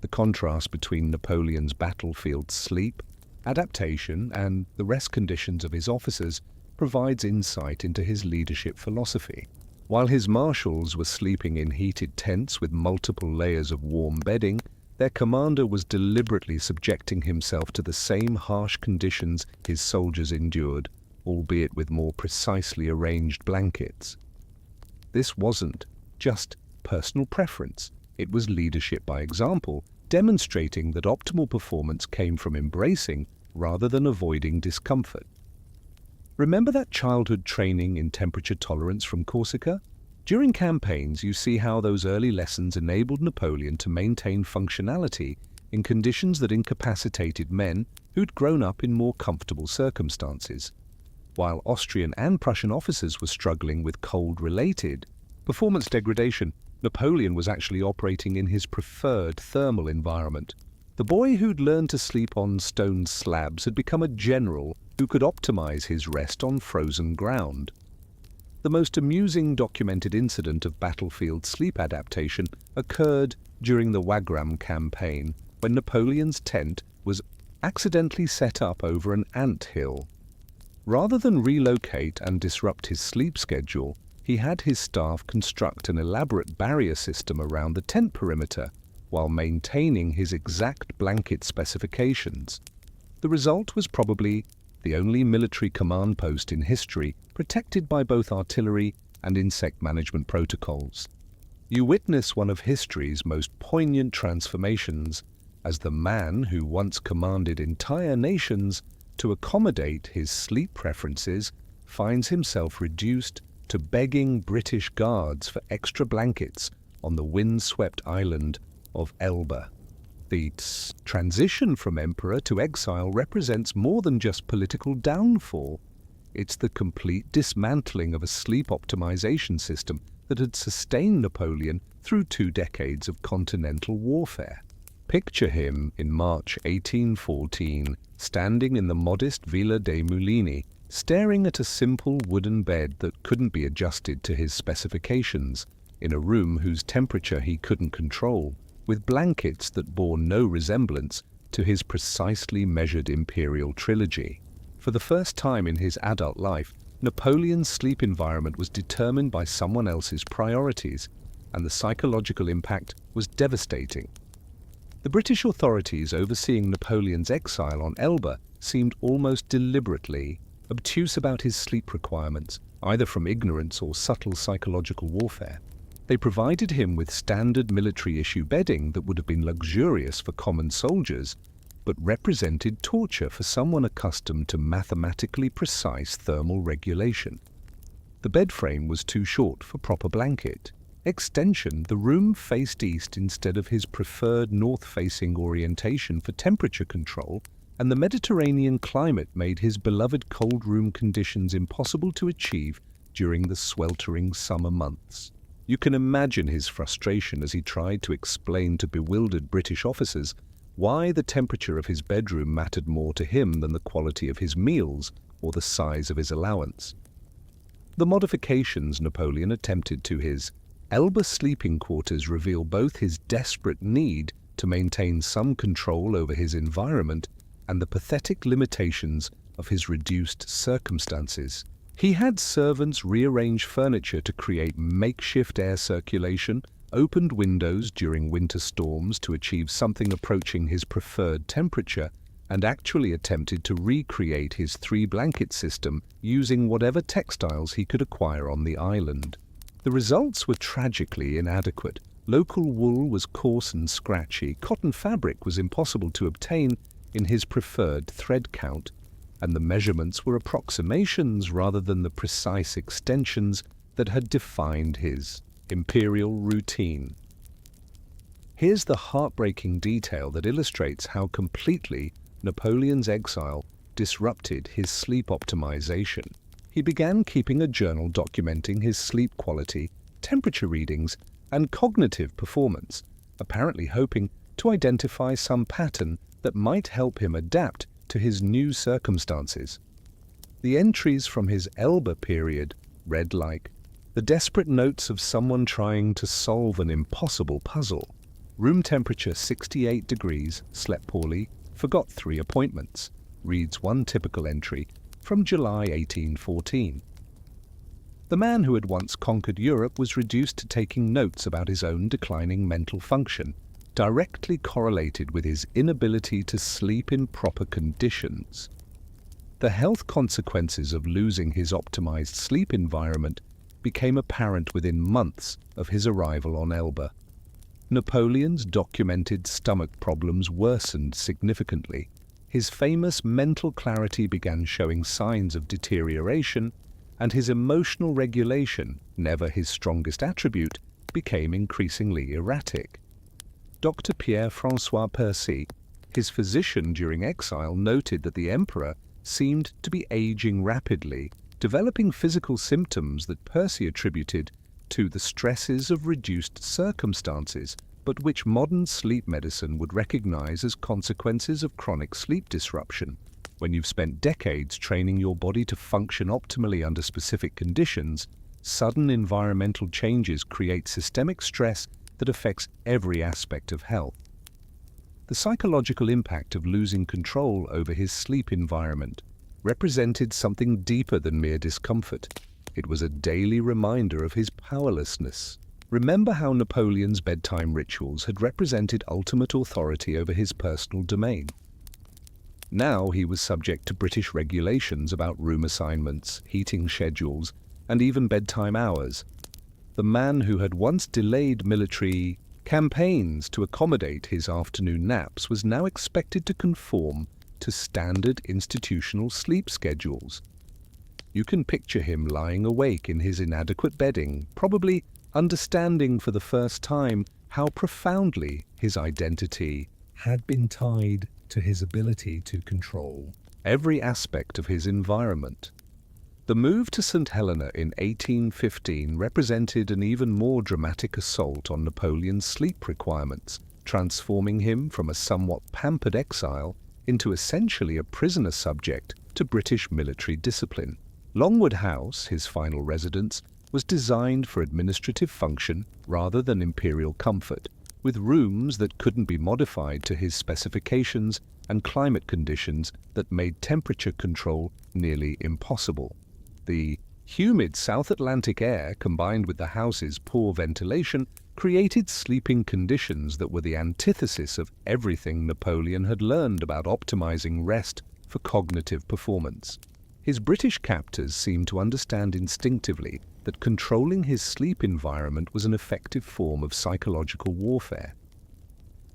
The contrast between Napoleon's battlefield sleep, adaptation, and the rest conditions of his officers provides insight into his leadership philosophy. While his marshals were sleeping in heated tents with multiple layers of warm bedding, their commander was deliberately subjecting himself to the same harsh conditions his soldiers endured, albeit with more precisely arranged blankets. This wasn't just personal preference, it was leadership by example, demonstrating that optimal performance came from embracing rather than avoiding discomfort. Remember that childhood training in temperature tolerance from Corsica? During campaigns, you see how those early lessons enabled Napoleon to maintain functionality in conditions that incapacitated men who'd grown up in more comfortable circumstances. While Austrian and Prussian officers were struggling with cold-related performance degradation, Napoleon was actually operating in his preferred thermal environment. The boy who'd learned to sleep on stone slabs had become a general who could optimize his rest on frozen ground. The most amusing documented incident of battlefield sleep adaptation occurred during the Wagram campaign, when Napoleon's tent was accidentally set up over an ant hill. Rather than relocate and disrupt his sleep schedule, he had his staff construct an elaborate barrier system around the tent perimeter while maintaining his exact blanket specifications. The result was probably the only military command post in history protected by both artillery and insect management protocols. You witness one of history's most poignant transformations as the man who once commanded entire nations to accommodate his sleep preferences finds himself reduced to begging British guards for extra blankets on the wind-swept island of Elba. The transition from emperor to exile represents more than just political downfall. It's the complete dismantling of a sleep optimization system that had sustained Napoleon through 2 decades of continental warfare. Picture him in March 1814, standing in the modest Villa dei Mulini, staring at a simple wooden bed that couldn't be adjusted to his specifications, in a room whose temperature he couldn't control, with blankets that bore no resemblance to his precisely measured imperial trilogy. For the first time in his adult life, Napoleon's sleep environment was determined by someone else's priorities, and the psychological impact was devastating. The British authorities overseeing Napoleon's exile on Elba seemed almost deliberately obtuse about his sleep requirements, either from ignorance or subtle psychological warfare. They provided him with standard military-issue bedding that would have been luxurious for common soldiers, but represented torture for someone accustomed to mathematically precise thermal regulation. The bed frame was too short for proper blanket. Extension, the room faced east instead of his preferred north-facing orientation for temperature control, and the Mediterranean climate made his beloved cold room conditions impossible to achieve during the sweltering summer months. You can imagine his frustration as he tried to explain to bewildered British officers why the temperature of his bedroom mattered more to him than the quality of his meals or the size of his allowance. The modifications Napoleon attempted to his Elba sleeping quarters reveal both his desperate need to maintain some control over his environment and the pathetic limitations of his reduced circumstances. He had servants rearrange furniture to create makeshift air circulation, opened windows during winter storms to achieve something approaching his preferred temperature, and actually attempted to recreate his 3-blanket system using whatever textiles he could acquire on the island. The results were tragically inadequate. Local wool was coarse and scratchy, cotton fabric was impossible to obtain in his preferred thread count, and the measurements were approximations rather than the precise extensions that had defined his imperial routine. Here's the heartbreaking detail that illustrates how completely Napoleon's exile disrupted his sleep optimization. He began keeping a journal documenting his sleep quality, temperature readings, and cognitive performance, apparently hoping to identify some pattern that might help him adapt to his new circumstances. The entries from his Elba period read like the desperate notes of someone trying to solve an impossible puzzle. Room temperature 68 degrees, slept poorly, forgot 3 appointments, reads one typical entry from July 1814. The man who had once conquered Europe was reduced to taking notes about his own declining mental function, directly correlated with his inability to sleep in proper conditions. The health consequences of losing his optimized sleep environment became apparent within months of his arrival on Elba. Napoleon's documented stomach problems worsened significantly. His famous mental clarity began showing signs of deterioration, and his emotional regulation, never his strongest attribute, became increasingly erratic. Dr. Pierre-François Percy, his physician during exile, noted that the emperor seemed to be aging rapidly, developing physical symptoms that Percy attributed to the stresses of reduced circumstances, but which modern sleep medicine would recognize as consequences of chronic sleep disruption. When you've spent decades training your body to function optimally under specific conditions, sudden environmental changes create systemic stress that affects every aspect of health. The psychological impact of losing control over his sleep environment represented something deeper than mere discomfort. It was a daily reminder of his powerlessness. Remember how Napoleon's bedtime rituals had represented ultimate authority over his personal domain. Now he was subject to British regulations about room assignments, heating schedules, and even bedtime hours. The man who had once delayed military campaigns to accommodate his afternoon naps was now expected to conform to standard institutional sleep schedules. You can picture him lying awake in his inadequate bedding, probably understanding for the first time how profoundly his identity Had been tied to his ability to control every aspect of his environment. The move to St. Helena in 1815 represented an even more dramatic assault on Napoleon's sleep requirements, transforming him from a somewhat pampered exile into essentially a prisoner subject to British military discipline. Longwood House, his final residence, was designed for administrative function rather than imperial comfort, with rooms that couldn't be modified to his specifications and climate conditions that made temperature control nearly impossible. The humid South Atlantic air, combined with the house's poor ventilation, created sleeping conditions that were the antithesis of everything Napoleon had learned about optimizing rest for cognitive performance. His British captors seemed to understand instinctively that controlling his sleep environment was an effective form of psychological warfare.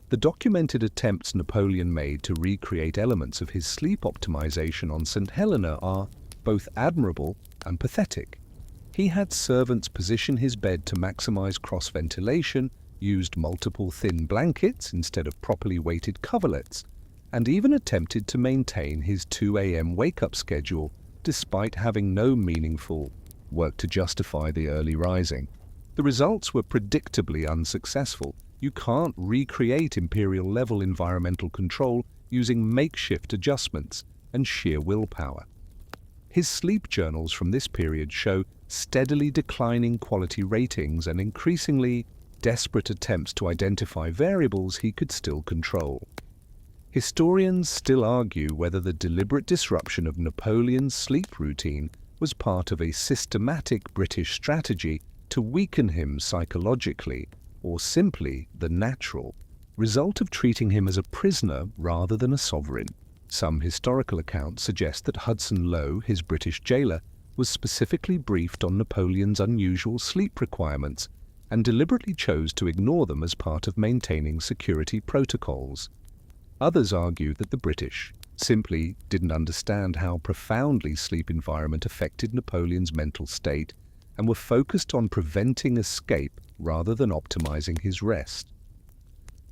The documented attempts Napoleon made to recreate elements of his sleep optimization on St. Helena are both admirable and pathetic. He had servants position his bed to maximize cross-ventilation, used multiple thin blankets instead of properly weighted coverlets, and even attempted to maintain his 2 a.m. wake-up schedule despite having no meaningful work to justify the early rising. The results were predictably unsuccessful. You can't recreate imperial-level environmental control using makeshift adjustments and sheer willpower. His sleep journals from this period show steadily declining quality ratings and increasingly desperate attempts to identify variables he could still control. Historians still argue whether the deliberate disruption of Napoleon's sleep routine was part of a systematic British strategy to weaken him psychologically, or simply the natural result of treating him as a prisoner rather than a sovereign. Some historical accounts suggest that Hudson Lowe, his British jailer, was specifically briefed on Napoleon's unusual sleep requirements and deliberately chose to ignore them as part of maintaining security protocols. Others argue that the British simply didn't understand how profoundly sleep environment affected Napoleon's mental state and were focused on preventing escape rather than optimizing his rest.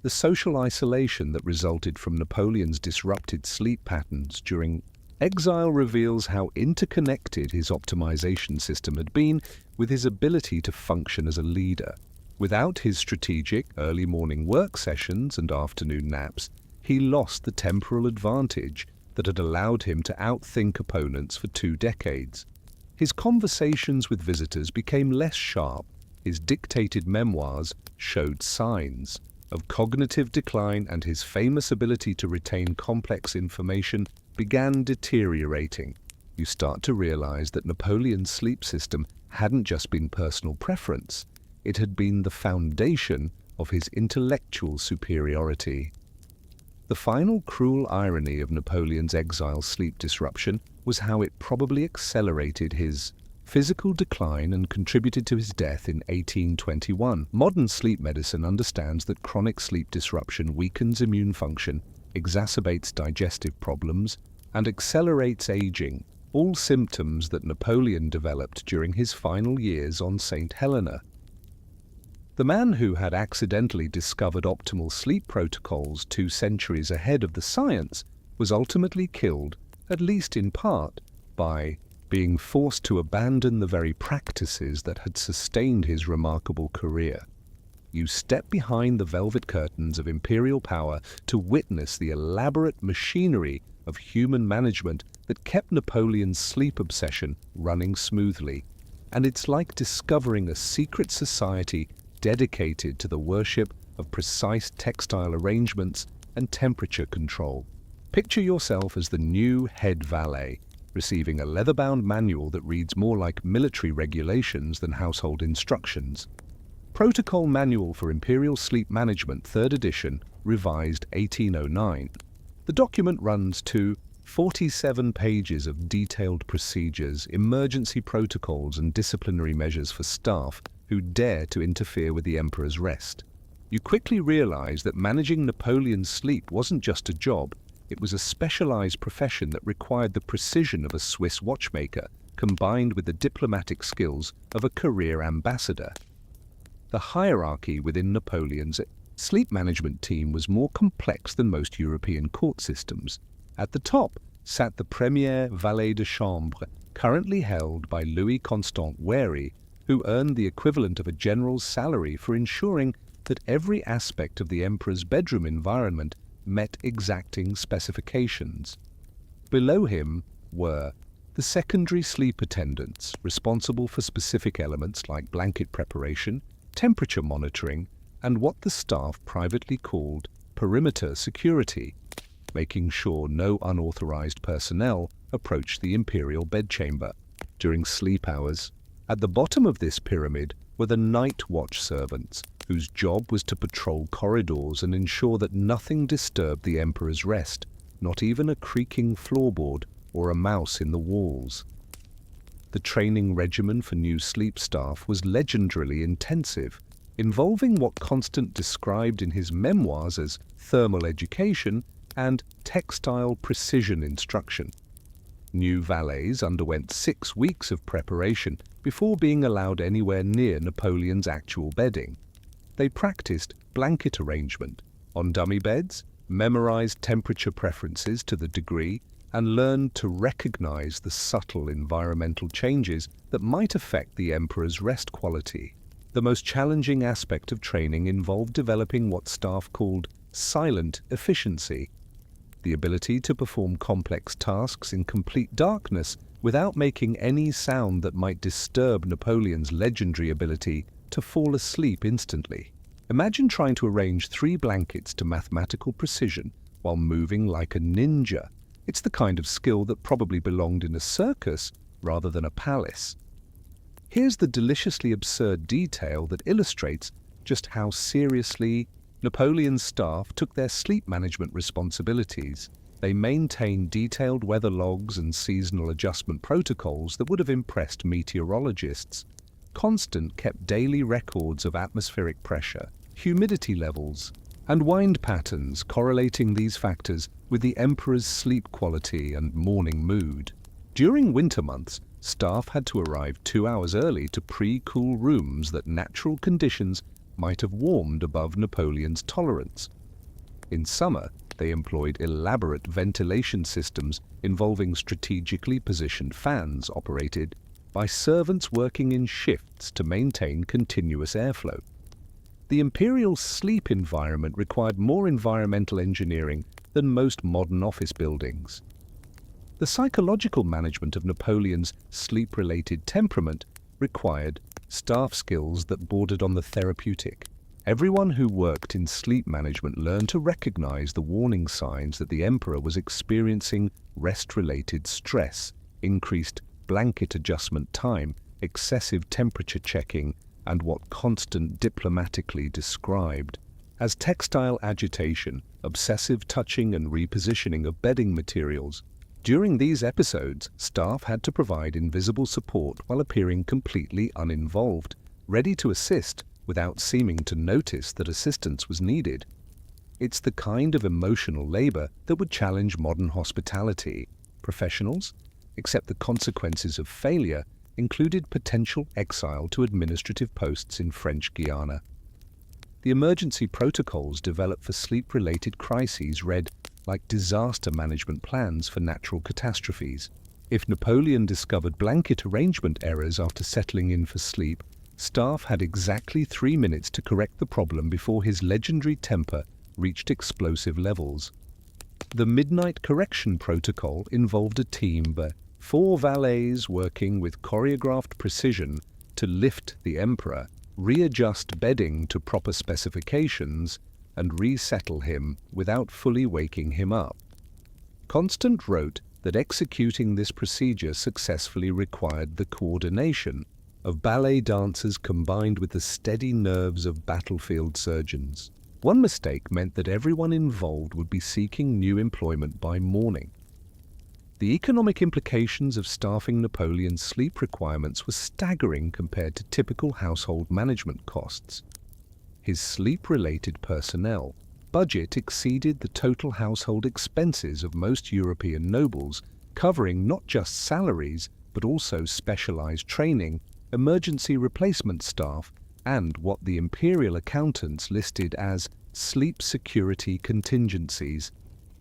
The social isolation that resulted from Napoleon's disrupted sleep patterns during Exile reveals how interconnected his optimization system had been with his ability to function as a leader. Without his strategic early morning work sessions and afternoon naps, he lost the temporal advantage that had allowed him to outthink opponents for 2 decades. His conversations with visitors became less sharp. His dictated memoirs showed signs of cognitive decline, and his famous ability to retain complex information began deteriorating. You start to realize that Napoleon's sleep system hadn't just been personal preference, it had been the foundation of his intellectual superiority. The final cruel irony of Napoleon's exile sleep disruption was how it probably accelerated his physical decline and contributed to his death in 1821. Modern sleep medicine understands that chronic sleep disruption weakens immune function, exacerbates digestive problems, and accelerates aging, all symptoms that Napoleon developed during his final years on St. Helena. The man who had accidentally discovered optimal sleep protocols 2 centuries ahead of the science was ultimately killed, at least in part, by being forced to abandon the very practices that had sustained his remarkable career. You step behind the velvet curtains of imperial power to witness the elaborate machinery of human management that kept Napoleon's sleep obsession running smoothly, and it's like discovering a secret society dedicated to the worship of precise textile arrangements and temperature control. Picture yourself as the new head valet, receiving a leather-bound manual that reads more like military regulations than household instructions. Protocol Manual for Imperial Sleep Management, 3rd edition, revised 1809. The document runs to 47 pages of detailed procedures, emergency protocols, and disciplinary measures for staff who dare to interfere with the emperor's rest. You quickly realize that managing Napoleon's sleep wasn't just a job, it was a specialized profession that required the precision of a Swiss watchmaker combined with the diplomatic skills of a career ambassador. The hierarchy within Napoleon's sleep management team was more complex than most European court systems. At the top sat the premier valet de chambre, currently held by Louis Constant Wary, who earned the equivalent of a general's salary for ensuring that every aspect of the emperor's bedroom environment met exacting specifications. Below him were the secondary sleep attendants, responsible for specific elements like blanket preparation, temperature monitoring, and what the staff privately called perimeter security, making sure no unauthorized personnel approached the imperial bedchamber during sleep hours. At the bottom of this pyramid were the night watch servants, whose job was to patrol corridors and ensure that nothing disturbed the emperor's rest, not even a creaking floorboard or a mouse in the walls. The training regimen for new sleep staff was legendarily intensive, involving what Constant described in his memoirs as thermal education and textile precision instruction. New valets underwent 6 weeks of preparation before being allowed anywhere near Napoleon's actual bedding. They practiced blanket arrangement on dummy beds, memorized temperature preferences to the degree, and learned to recognize the subtle environmental changes that might affect the emperor's rest quality. The most challenging aspect of training involved developing what staff called silent efficiency, the ability to perform complex tasks in complete darkness without making any sound that might disturb Napoleon's legendary ability to fall asleep instantly. Imagine trying to arrange 3 blankets to mathematical precision while moving like a ninja. It's the kind of skill that probably belonged in a circus rather than a palace. Here's the deliciously absurd detail that illustrates just how seriously Napoleon's staff took their sleep management responsibilities. They maintained detailed weather logs and seasonal adjustment protocols that would have impressed meteorologists. Constant kept daily records of atmospheric pressure, humidity levels, and wind patterns, correlating these factors with the emperor's sleep quality and morning mood. During winter months, staff had to arrive 2 hours early to pre-cool rooms that natural conditions might have warmed above Napoleon's tolerance. In summer, they employed elaborate ventilation systems involving strategically positioned fans operated by servants working in shifts to maintain continuous airflow. The imperial sleep environment required more environmental engineering than most modern office buildings. The psychological management of Napoleon's sleep-related temperament required staff skills that bordered on the therapeutic. Everyone who worked in sleep management learned to recognize the warning signs that the emperor was experiencing rest-related stress, increased blanket adjustment time, excessive temperature checking, and what Constant diplomatically described as textile agitation, obsessive touching and repositioning of bedding materials. During these episodes, staff had to provide invisible support while appearing completely uninvolved, ready to assist without seeming to notice that assistance was needed. It's the kind of emotional labor that would challenge modern hospitality. Professionals, except the consequences of failure, included potential exile to administrative posts in French Guiana. The emergency protocols developed for sleep-related crises read like disaster management plans for natural catastrophes. If Napoleon discovered blanket arrangement errors after settling in for sleep, staff had exactly 3 minutes to correct the problem before his legendary temper reached explosive levels. The Midnight Correction Protocol involved a team of 4 valets working with choreographed precision to lift the emperor, readjust bedding to proper specifications, and resettle him without fully waking him up. Constant wrote that executing this procedure successfully required the coordination of ballet dancers combined with the steady nerves of battlefield surgeons. One mistake meant that everyone involved would be seeking new employment by morning. The economic implications of staffing Napoleon's sleep requirements were staggering compared to typical household management costs. His sleep-related personnel budget exceeded the total household expenses of most European nobles, covering not just salaries but also specialized training, emergency replacement staff, and what the imperial accountants listed as sleep security contingencies.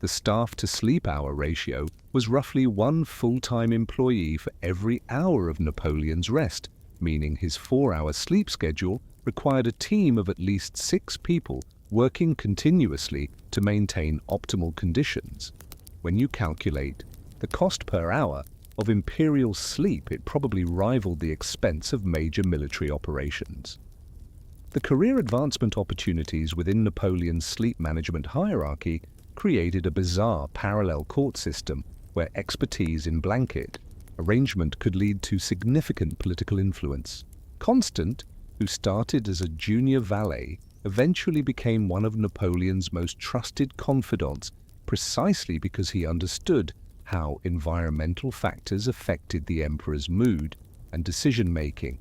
The staff-to-sleep hour ratio was roughly 1 full-time employee for every hour of Napoleon's rest, meaning his 4-hour sleep schedule required a team of at least 6 people working continuously to maintain optimal conditions. When you calculate the cost per hour of imperial sleep, it probably rivaled the expense of major military operations. The career advancement opportunities within Napoleon's sleep management hierarchy created a bizarre parallel court system where expertise in blanket arrangement could lead to significant political influence. Constant, who started as a junior valet, eventually became one of Napoleon's most trusted confidants precisely because he understood how environmental factors affected the emperor's mood and decision-making.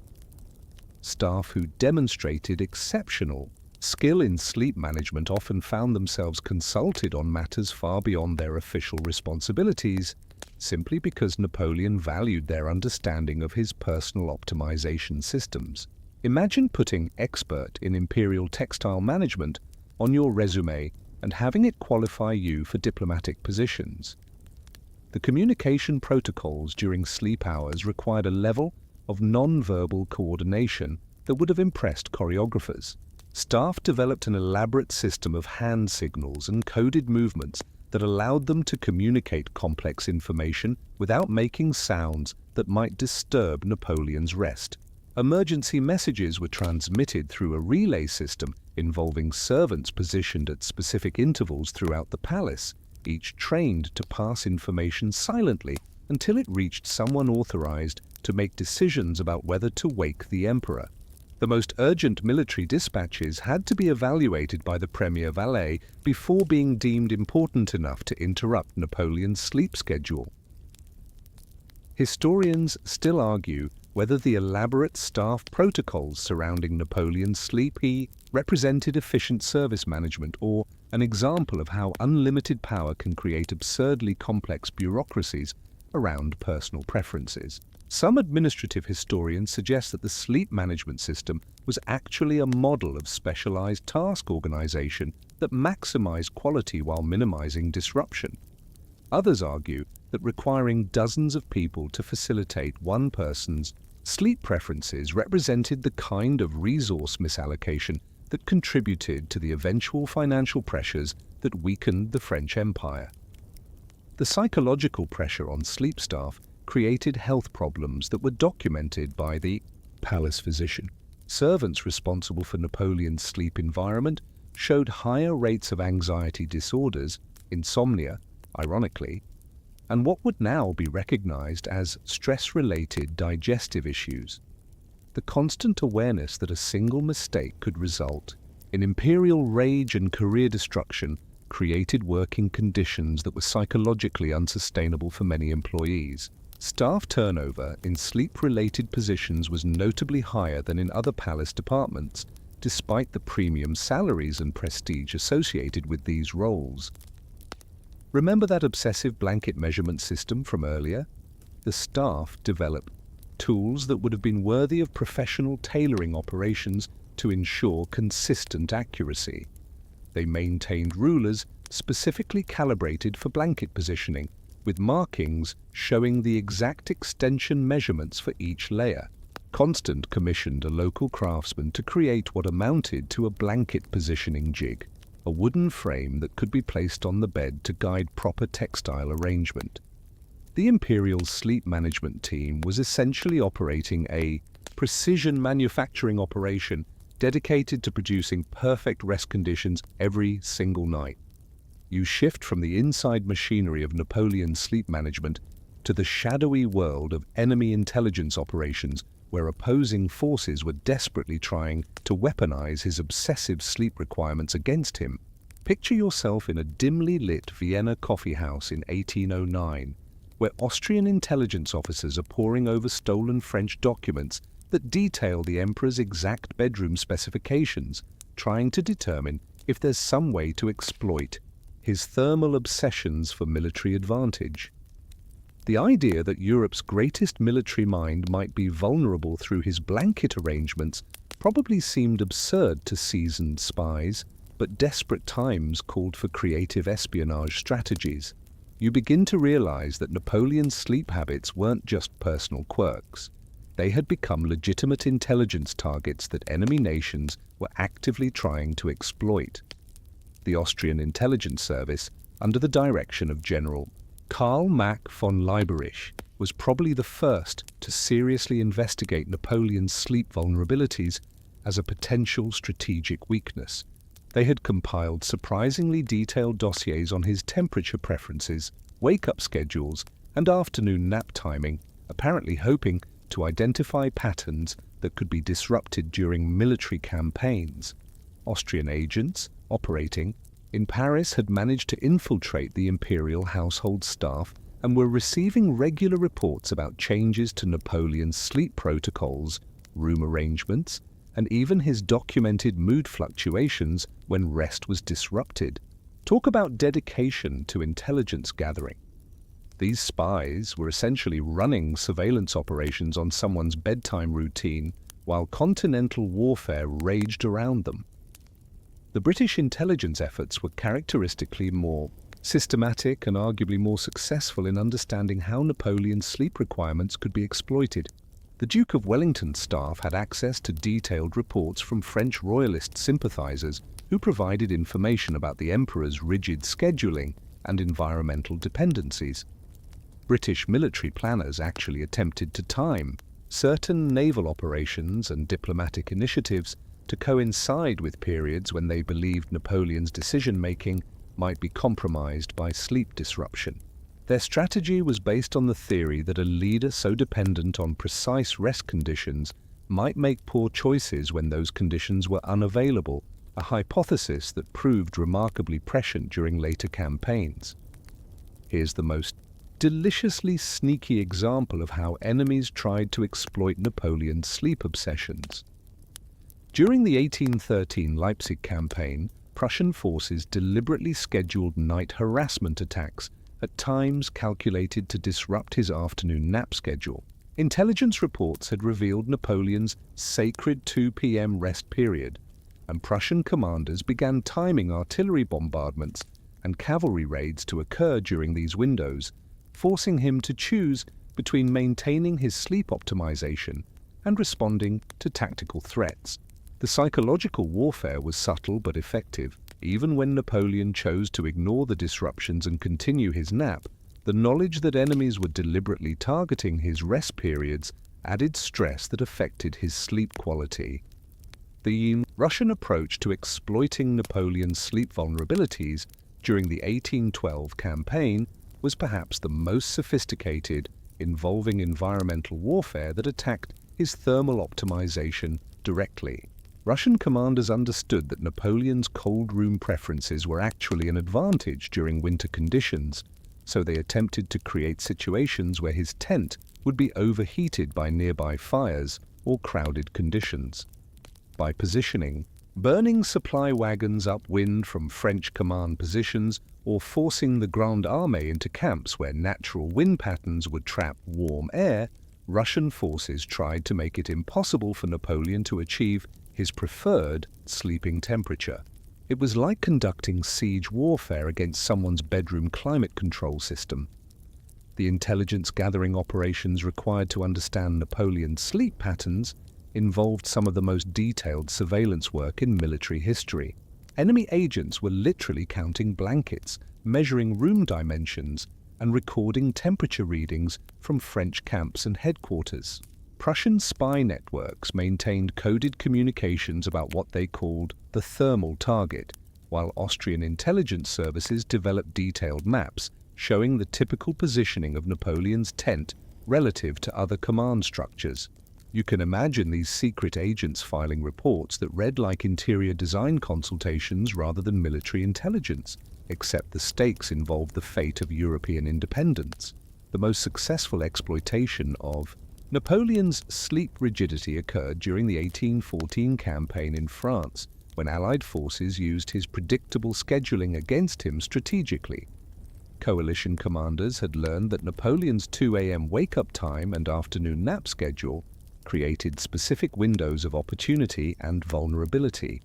Staff who demonstrated exceptional skill in sleep management often found themselves consulted on matters far beyond their official responsibilities, simply because Napoleon valued their understanding of his personal optimization systems. Imagine putting expert in imperial textile management on your resume and having it qualify you for diplomatic positions. The communication protocols during sleep hours required a level of non-verbal coordination that would have impressed choreographers. Staff developed an elaborate system of hand signals and coded movements that allowed them to communicate complex information without making sounds that might disturb Napoleon's rest. Emergency messages were transmitted through a relay system involving servants positioned at specific intervals throughout the palace, each trained to pass information silently until it reached someone authorized to make decisions about whether to wake the emperor. The most urgent military dispatches had to be evaluated by the premier valet before being deemed important enough to interrupt Napoleon's sleep schedule. Historians still argue whether the elaborate staff protocols surrounding Napoleon's sleep represented efficient service management or an example of how unlimited power can create absurdly complex bureaucracies around personal preferences. Some administrative historians suggest that the sleep management system was actually a model of specialized task organization that maximized quality while minimizing disruption. Others argue that requiring dozens of people to facilitate one person's sleep preferences represented the kind of resource misallocation that contributed to the eventual financial pressures that weakened the French Empire. The psychological pressure on sleep staff created health problems that were documented by the palace physician. Servants responsible for Napoleon's sleep environment showed higher rates of anxiety disorders, insomnia, ironically, and what would now be recognized as stress-related digestive issues. The constant awareness that a single mistake could result in imperial rage and career destruction created working conditions that were psychologically unsustainable for many employees. Staff turnover in sleep-related positions was notably higher than in other palace departments, despite the premium salaries and prestige associated with these roles. Remember that obsessive blanket measurement system from earlier? The staff developed tools that would have been worthy of professional tailoring operations to ensure consistent accuracy. They maintained rulers specifically calibrated for blanket positioning, with markings showing the exact extension measurements for each layer. Constant commissioned a local craftsman to create what amounted to a blanket positioning jig, a wooden frame that could be placed on the bed to guide proper textile arrangement. The Imperial Sleep Management Team was essentially operating a precision manufacturing operation dedicated to producing perfect rest conditions every single night. You shift from the inside machinery of Napoleon's sleep management to the shadowy world of enemy intelligence operations, where opposing forces were desperately trying to weaponize his obsessive sleep requirements against him. Picture yourself in a dimly lit Vienna coffee house in 1809, where Austrian intelligence officers are poring over stolen French documents that detail the emperor's exact bedroom specifications, trying to determine if there's some way to exploit his thermal obsessions for military advantage. The idea that Europe's greatest military mind might be vulnerable through his blanket arrangements probably seemed absurd to seasoned spies, but desperate times called for creative espionage strategies. You begin to realize that Napoleon's sleep habits weren't just personal quirks. They had become legitimate intelligence targets that enemy nations were actively trying to exploit. The Austrian intelligence service, under the direction of General Karl Mack von Leiberich, was probably the first to seriously investigate Napoleon's sleep vulnerabilities as a potential strategic weakness. They had compiled surprisingly detailed dossiers on his temperature preferences, wake-up schedules, and afternoon nap timing, apparently hoping to identify patterns that could be disrupted during military campaigns. Austrian agents, operating in Paris, had managed to infiltrate the imperial household staff and were receiving regular reports about changes to Napoleon's sleep protocols, room arrangements, and even his documented mood fluctuations when rest was disrupted. Talk about dedication to intelligence gathering. These spies were essentially running surveillance operations on someone's bedtime routine while continental warfare raged around them. The British intelligence efforts were characteristically more systematic and arguably more successful in understanding how Napoleon's sleep requirements could be exploited. The Duke of Wellington's staff had access to detailed reports from French royalist sympathizers who provided information about the emperor's rigid scheduling and environmental dependencies. British military planners actually attempted to time certain naval operations and diplomatic initiatives to coincide with periods when they believed Napoleon's decision-making might be compromised by sleep disruption. Their strategy was based on the theory that a leader so dependent on precise rest conditions might make poor choices when those conditions were unavailable, a hypothesis that proved remarkably prescient during later campaigns. Here's the most deliciously sneaky example of how enemies tried to exploit Napoleon's sleep obsessions. During the 1813 Leipzig campaign, Prussian forces deliberately scheduled night harassment attacks at times calculated to disrupt his afternoon nap schedule. Intelligence reports had revealed Napoleon's sacred 2 p.m. rest period, and Prussian commanders began timing artillery bombardments and cavalry raids to occur during these windows, forcing him to choose between maintaining his sleep optimization and responding to tactical threats. The psychological warfare was subtle but effective. Even when Napoleon chose to ignore the disruptions and continue his nap, the knowledge that enemies were deliberately targeting his rest periods added stress that affected his sleep quality. The Russian approach to exploiting Napoleon's sleep vulnerabilities during the 1812 campaign was perhaps the most sophisticated, involving environmental warfare that attacked his thermal optimization directly. Russian commanders understood that Napoleon's cold room preferences were actually an advantage during winter conditions, so they attempted to create situations where his tent would be overheated by nearby fires or crowded conditions. By positioning, burning supply wagons upwind from French command positions or forcing the Grande Armée into camps where natural wind patterns would trap warm air, Russian forces tried to make it impossible for Napoleon to achieve his preferred sleeping temperature. It was like conducting siege warfare against someone's bedroom climate control system. The intelligence-gathering operations required to understand Napoleon's sleep patterns involved some of the most detailed surveillance work in military history. Enemy agents were literally counting blankets, measuring room dimensions, and recording temperature readings from French camps and headquarters. Prussian spy networks maintained coded communications about what they called the thermal target, while Austrian intelligence services developed detailed maps showing the typical positioning of Napoleon's tent relative to other command structures. You can imagine these secret agents filing reports that read like interior design consultations rather than military intelligence, except the stakes involved the fate of European independence. The most successful exploitation of Napoleon's sleep rigidity occurred during the 1814 campaign in France, when Allied forces used his predictable scheduling against him strategically. Coalition commanders had learned that Napoleon's 2 a.m. wake-up time and afternoon nap schedule created specific windows of opportunity and vulnerability.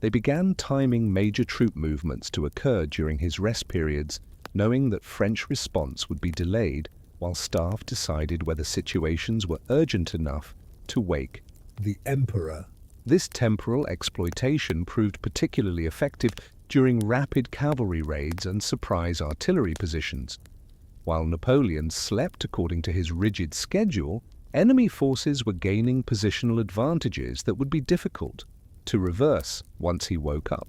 They began timing major troop movements to occur during his rest periods, knowing that French response would be delayed while staff decided whether situations were urgent enough to wake the emperor. This temporal exploitation proved particularly effective during rapid cavalry raids and surprise artillery positions. While Napoleon slept according to his rigid schedule, enemy forces were gaining positional advantages that would be difficult to reverse once he woke up.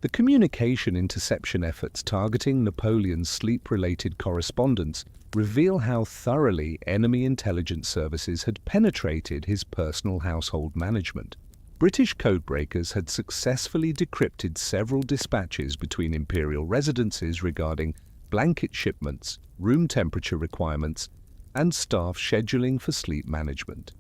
The communication interception efforts targeting Napoleon's sleep-related correspondence reveal how thoroughly enemy intelligence services had penetrated his personal household management. British codebreakers had successfully decrypted several dispatches between imperial residences regarding blanket shipments, room temperature requirements, and staff scheduling for sleep management.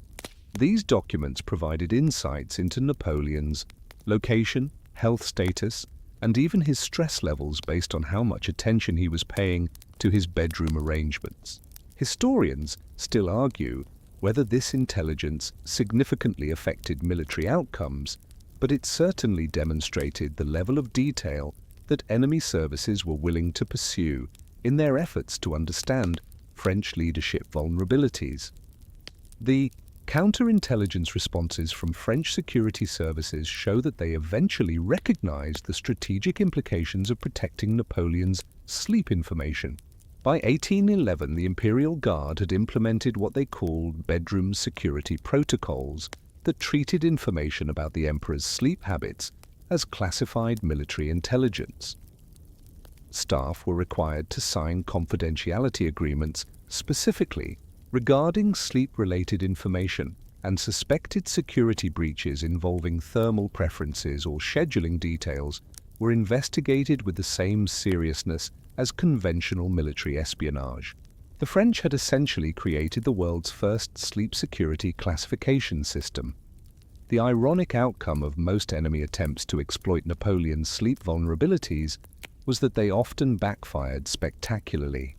These documents provided insights into Napoleon's location, health status, and even his stress levels based on how much attention he was paying to his bedroom arrangements. Historians still argue whether this intelligence significantly affected military outcomes, but it certainly demonstrated the level of detail that enemy services were willing to pursue in their efforts to understand French leadership vulnerabilities. The counterintelligence responses from French security services show that they eventually recognized the strategic implications of protecting Napoleon's sleep information. By 1811, the Imperial Guard had implemented what they called bedroom security protocols that treated information about the emperor's sleep habits as classified military intelligence. Staff were required to sign confidentiality agreements specifically regarding sleep-related information, and suspected security breaches involving thermal preferences or scheduling details were investigated with the same seriousness as conventional military espionage. The French had essentially created the world's first sleep security classification system. The ironic outcome of most enemy attempts to exploit Napoleon's sleep vulnerabilities was that they often backfired spectacularly.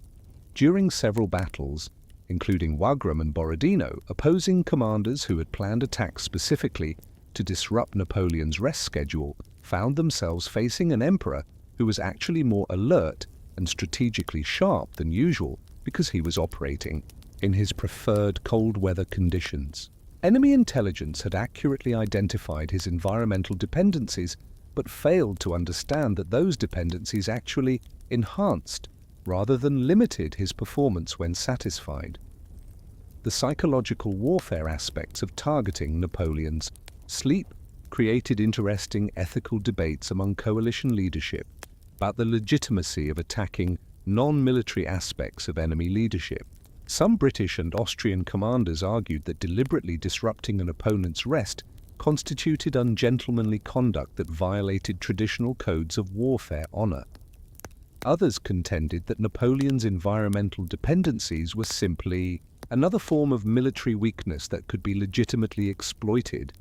During several battles, including Wagram and Borodino, opposing commanders who had planned attacks specifically to disrupt Napoleon's rest schedule, found themselves facing an emperor who was actually more alert and strategically sharp than usual because he was operating in his preferred cold weather conditions. Enemy intelligence had accurately identified his environmental dependencies, but failed to understand that those dependencies actually enhanced rather than limited his performance when satisfied. The psychological warfare aspects of targeting Napoleon's sleep created interesting ethical debates among coalition leadership about the legitimacy of attacking non-military aspects of enemy leadership. Some British and Austrian commanders argued that deliberately disrupting an opponent's rest constituted ungentlemanly conduct that violated traditional codes of warfare honor. Others contended that Napoleon's environmental dependencies were simply another form of military weakness that could be legitimately exploited.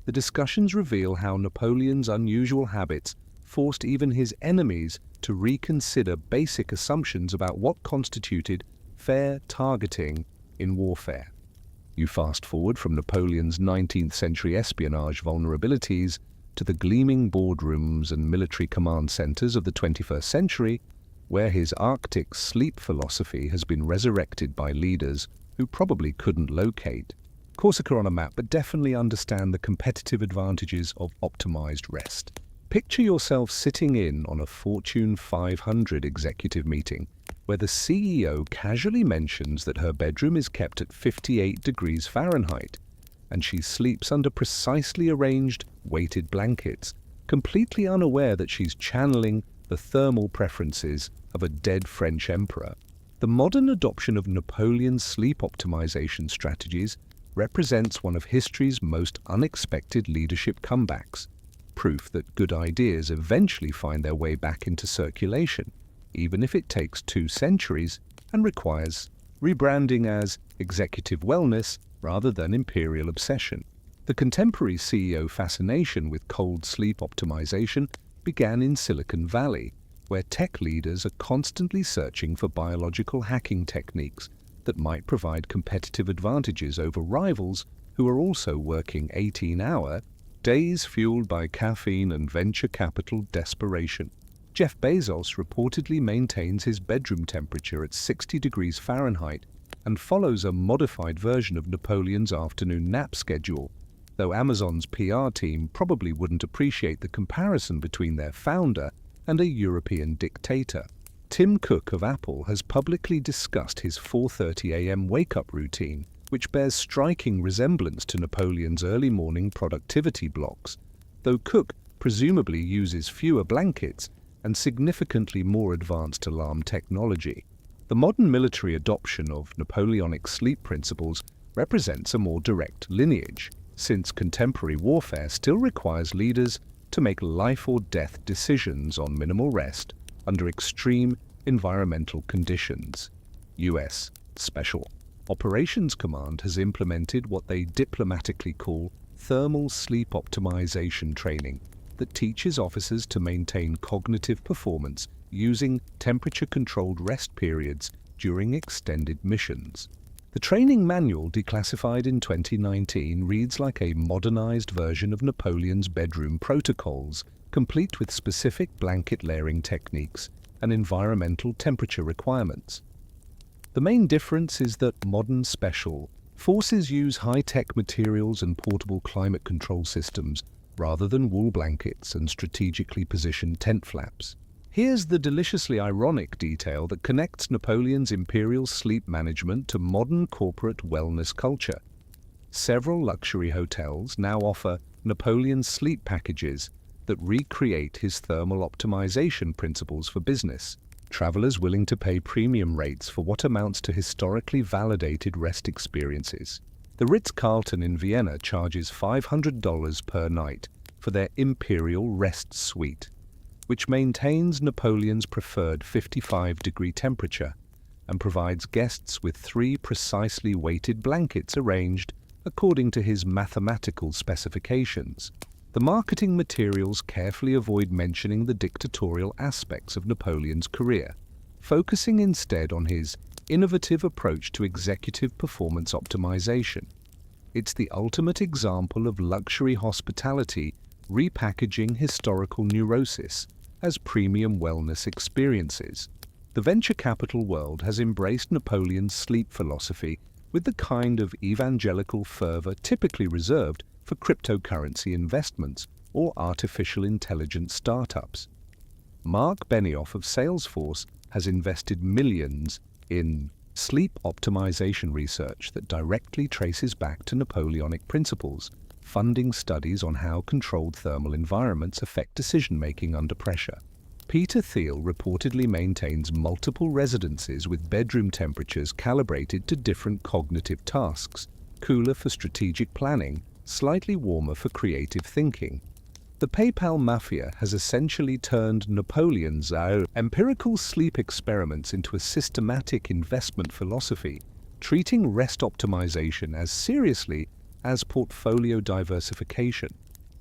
The discussions reveal how Napoleon's unusual habits forced even his enemies to reconsider basic assumptions about what constituted fair targeting in warfare. You fast forward from Napoleon's 19th century espionage vulnerabilities to the gleaming boardrooms and military command centers of the 21st century, where his Arctic sleep philosophy has been resurrected by leaders who probably couldn't locate Corsica on a map, but definitely understand the competitive advantages of optimized rest. Picture yourself sitting in on a Fortune 500 executive meeting, where the CEO casually mentions that her bedroom is kept at 58 degrees Fahrenheit, and she sleeps under precisely arranged, weighted blankets, completely unaware that she's channeling the thermal preferences of a dead French emperor. The modern adoption of Napoleon's sleep optimization strategies represents one of history's most unexpected leadership comebacks, proof that good ideas eventually find their way back into circulation, even if it takes 2 centuries and requires rebranding as executive wellness rather than imperial obsession. The contemporary CEO fascination with cold sleep optimization began in Silicon Valley, where tech leaders are constantly searching for biological hacking techniques that might provide competitive advantages over rivals who are also working 18-hour days fueled by caffeine and venture capital desperation. Jeff Bezos reportedly maintains his bedroom temperature at 60 degrees Fahrenheit and follows a modified version of Napoleon's afternoon nap schedule, though Amazon's PR team probably wouldn't appreciate the comparison between their founder and a European dictator. Tim Cook of Apple has publicly discussed his 4:30 a.m. wake-up routine, which bears striking resemblance to Napoleon's early morning productivity blocks, though Cook presumably uses fewer blankets and significantly more advanced alarm technology. The modern military adoption of Napoleonic sleep principles represents a more direct lineage, since contemporary warfare still requires leaders to make life-or-death decisions on minimal rest under extreme environmental conditions. U.S. Special Operations Command has implemented what they diplomatically call thermal sleep optimization training that teaches officers to maintain cognitive performance using temperature-controlled rest periods during extended missions. The training manual, declassified in 2019, reads like a modernized version of Napoleon's bedroom protocols, complete with specific blanket layering techniques and environmental temperature requirements. The main difference is that modern special forces use high-tech materials and portable climate control systems rather than wool blankets and strategically positioned tent flaps. Here's the deliciously ironic detail that connects Napoleon's imperial sleep management to modern corporate wellness culture. Several luxury hotels now offer Napoleon sleep packages that recreate his thermal optimization principles for business. Travelers willing to pay premium rates for what amounts to historically validated rest experiences. The Ritz-Carlton in Vienna charges $500 per night for their Imperial Rest Suite, which maintains Napoleon's preferred 55-degree temperature and provides guests with 3 precisely weighted blankets arranged according to his mathematical specifications. The marketing materials carefully avoid mentioning the dictatorial aspects of Napoleon's career, focusing instead on his innovative approach to executive performance optimization. It's the ultimate example of luxury hospitality repackaging historical neurosis as premium wellness experiences. The venture capital world has embraced Napoleon's sleep philosophy with the kind of evangelical fervor typically reserved for cryptocurrency investments or artificial intelligence startups. Mark Benioff of Salesforce has invested millions in sleep optimization research that directly traces back to Napoleonic principles, funding studies on how controlled thermal environments affect decision-making under pressure. Peter Thiel reportedly maintains multiple residences with bedroom temperatures calibrated to different cognitive tasks, cooler for strategic planning, slightly warmer for creative thinking. The PayPal mafia has essentially turned Napoleon's empirical sleep experiments into a systematic investment philosophy, treating rest optimization as seriously as portfolio diversification.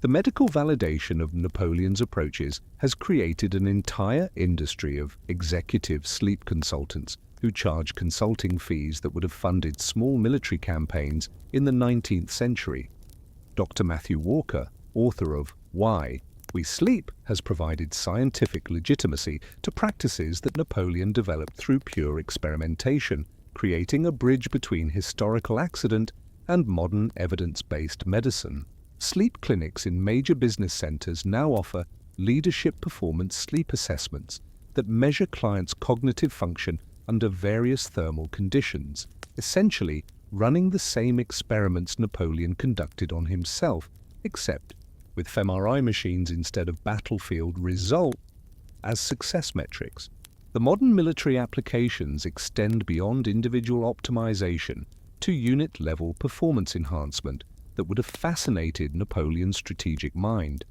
The medical validation of Napoleon's approaches has created an entire industry of executive sleep consultants who charge consulting fees that would have funded small military campaigns in the 19th century. Dr. Matthew Walker, author of Why We Sleep, has provided scientific legitimacy to practices that Napoleon developed through pure experimentation, creating a bridge between historical accident and modern evidence-based medicine. Sleep clinics in major business centers now offer leadership performance sleep assessments that measure clients' cognitive function under various thermal conditions, essentially running the same experiments Napoleon conducted on himself, except with fMRI machines instead of battlefield result as success metrics. The modern military applications extend beyond individual optimization to unit-level performance enhancement that would have fascinated Napoleon's strategic mind.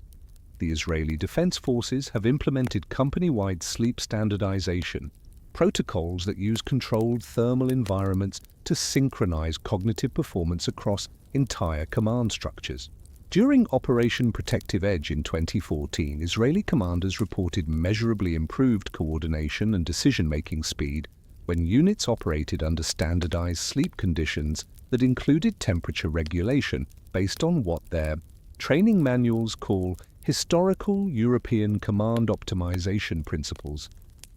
The Israeli Defense Forces have implemented company-wide sleep standardization, protocols that use controlled thermal environments to synchronize cognitive performance across entire command structures. During Operation Protective Edge in 2014, Israeli commanders reported measurably improved coordination and decision-making speed when units operated under standardized sleep conditions that included temperature regulation based on what their training manuals call historical European command optimization principles,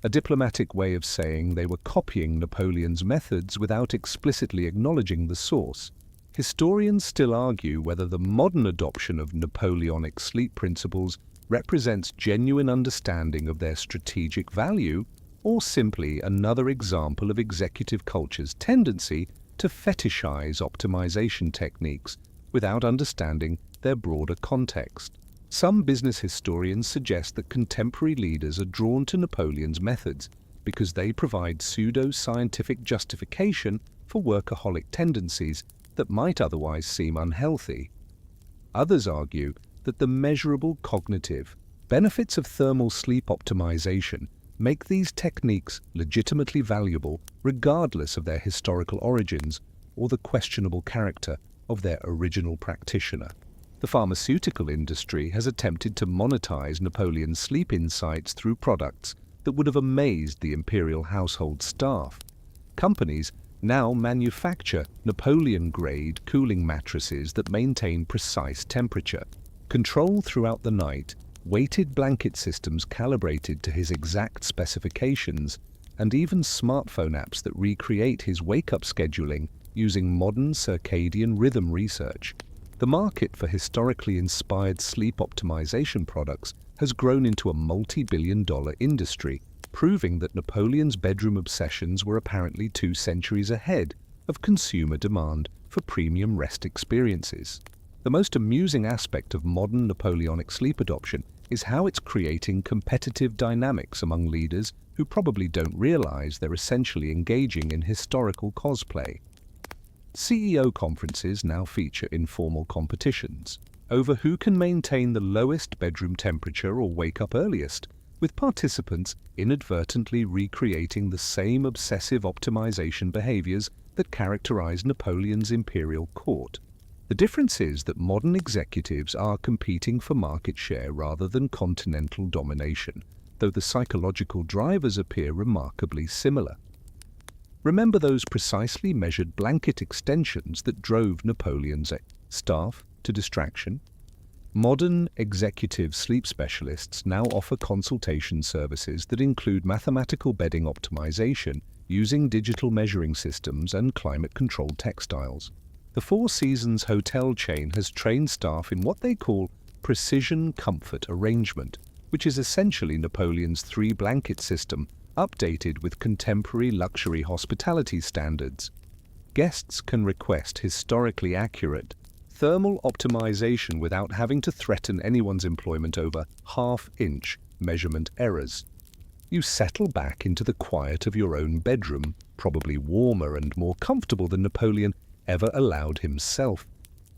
a diplomatic way of saying they were copying Napoleon's methods without explicitly acknowledging the source. Historians still argue whether the modern adoption of Napoleonic sleep principles represents genuine understanding of their strategic value or simply another example of executive culture's tendency to fetishize optimization techniques without understanding their broader context. Some business historians suggest that contemporary leaders are drawn to Napoleon's methods because they provide pseudo-scientific justification for workaholic tendencies that might otherwise seem unhealthy. Others argue that the measurable cognitive benefits of thermal sleep optimization make these techniques legitimately valuable regardless of their historical origins or the questionable character of their original practitioner. The pharmaceutical industry has attempted to monetize Napoleon's sleep insights through products that would have amazed the imperial household staff. Companies now manufacture Napoleon-grade cooling mattresses that maintain precise temperature, control throughout the night, weighted blanket systems calibrated to his exact specifications, and even smartphone apps that recreate his wake-up scheduling using modern circadian rhythm research. The market for historically inspired sleep optimization products has grown into a multi-billion-dollar industry, proving that Napoleon's bedroom obsessions were apparently 2 centuries ahead of consumer demand for premium rest experiences. The most amusing aspect of modern Napoleonic sleep adoption is how it's creating competitive dynamics among leaders who probably don't realize they're essentially engaging in historical cosplay. CEO conferences now feature informal competitions over who can maintain the lowest bedroom temperature or wake up earliest, with participants inadvertently recreating the same obsessive optimization behaviors that characterize Napoleon's imperial court. The difference is that modern executives are competing for market share rather than continental domination, though the psychological drivers appear remarkably similar. Remember those precisely measured blanket extensions that drove Napoleon's staff to distraction? Modern executive sleep specialists now offer consultation services that include mathematical bedding optimization using digital measuring systems and climate-controlled textiles. The Four Seasons hotel chain has trained staff in what they call precision comfort arrangement, which is essentially Napoleon's three-blanket system updated with contemporary luxury hospitality standards. Guests can request historically accurate thermal optimization without having to threaten anyone's employment over half-inch measurement errors. You settle back into the quiet of your own bedroom, probably warmer and more comfortable than Napoleon ever allowed himself,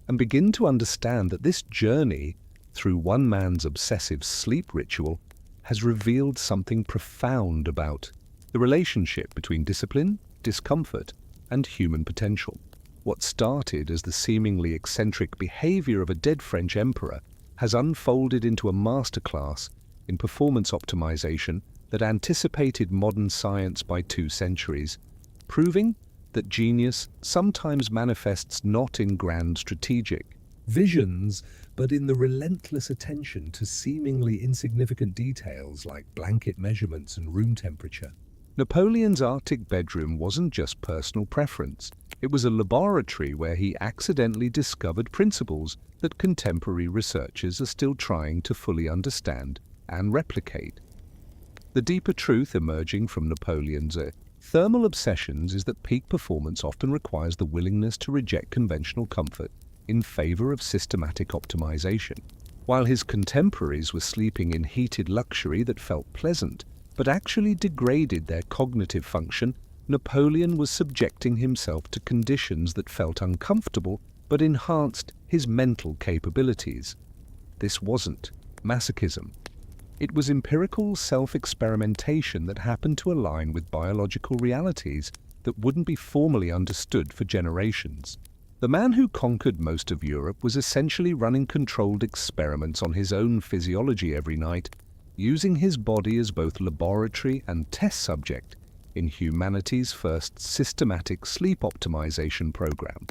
and begin to understand that this journey through one man's obsessive sleep ritual has revealed something profound about the relationship between discipline, discomfort, and human potential. What started as the seemingly eccentric behavior of a dead French emperor has unfolded into a masterclass in performance optimization that anticipated modern science by 2 centuries, proving that genius sometimes manifests not in grand strategic visions, but in the relentless attention to seemingly insignificant details like blanket measurements and room temperature. Napoleon's Arctic bedroom wasn't just personal preference. It was a laboratory where he accidentally discovered principles that contemporary researchers are still trying to fully understand and replicate. The deeper truth emerging from Napoleon's thermal obsessions is that peak performance often requires the willingness to reject conventional comfort in favor of systematic optimization. While his contemporaries were sleeping in heated luxury that felt pleasant, but actually degraded their cognitive function, Napoleon was subjecting himself to conditions that felt uncomfortable but enhanced his mental capabilities. This wasn't masochism. It was empirical self-experimentation that happened to align with biological realities that wouldn't be formally understood for generations. The man who conquered most of Europe was essentially running controlled experiments on his own physiology every night, using his body as both laboratory and test subject in humanity's first systematic sleep optimization program.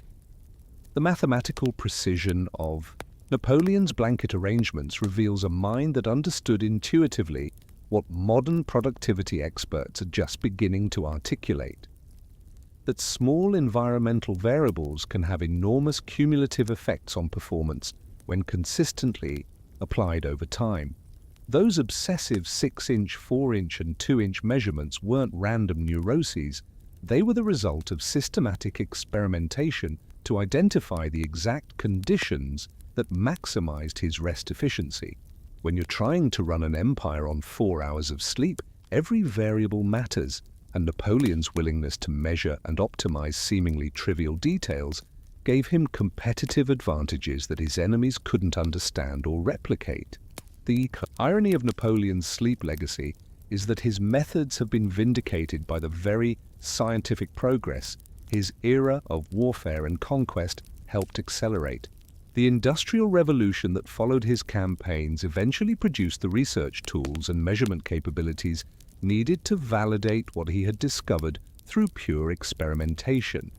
The mathematical precision of Napoleon's blanket arrangements reveals a mind that understood intuitively what modern productivity experts are just beginning to articulate: that small environmental variables can have enormous cumulative effects on performance when consistently applied over time. Those obsessive 6-inch, 4-inch, and 2-inch measurements weren't random neuroses. They were the result of systematic experimentation to identify the exact conditions that maximized his rest efficiency. When you're trying to run an empire on 4 hours of sleep, every variable matters, and Napoleon's willingness to measure and optimize seemingly trivial details gave him competitive advantages that his enemies couldn't understand or replicate. The irony of Napoleon's sleep legacy is that his methods have been vindicated by the very scientific progress his era of warfare and conquest helped accelerate. The Industrial Revolution that followed his campaigns eventually produced the research tools and measurement capabilities needed to validate what he had discovered through pure experimentation.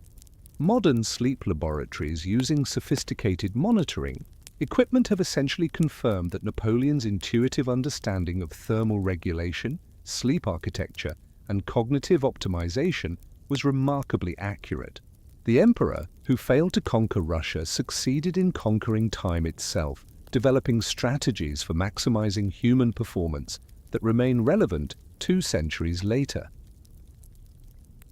Modern sleep laboratories using sophisticated monitoring equipment have essentially confirmed that Napoleon's intuitive understanding of thermal regulation, sleep architecture, and cognitive optimization was remarkably accurate. The emperor, who failed to conquer Russia, succeeded in conquering time itself, developing strategies for maximizing human performance that remain relevant 2 centuries later.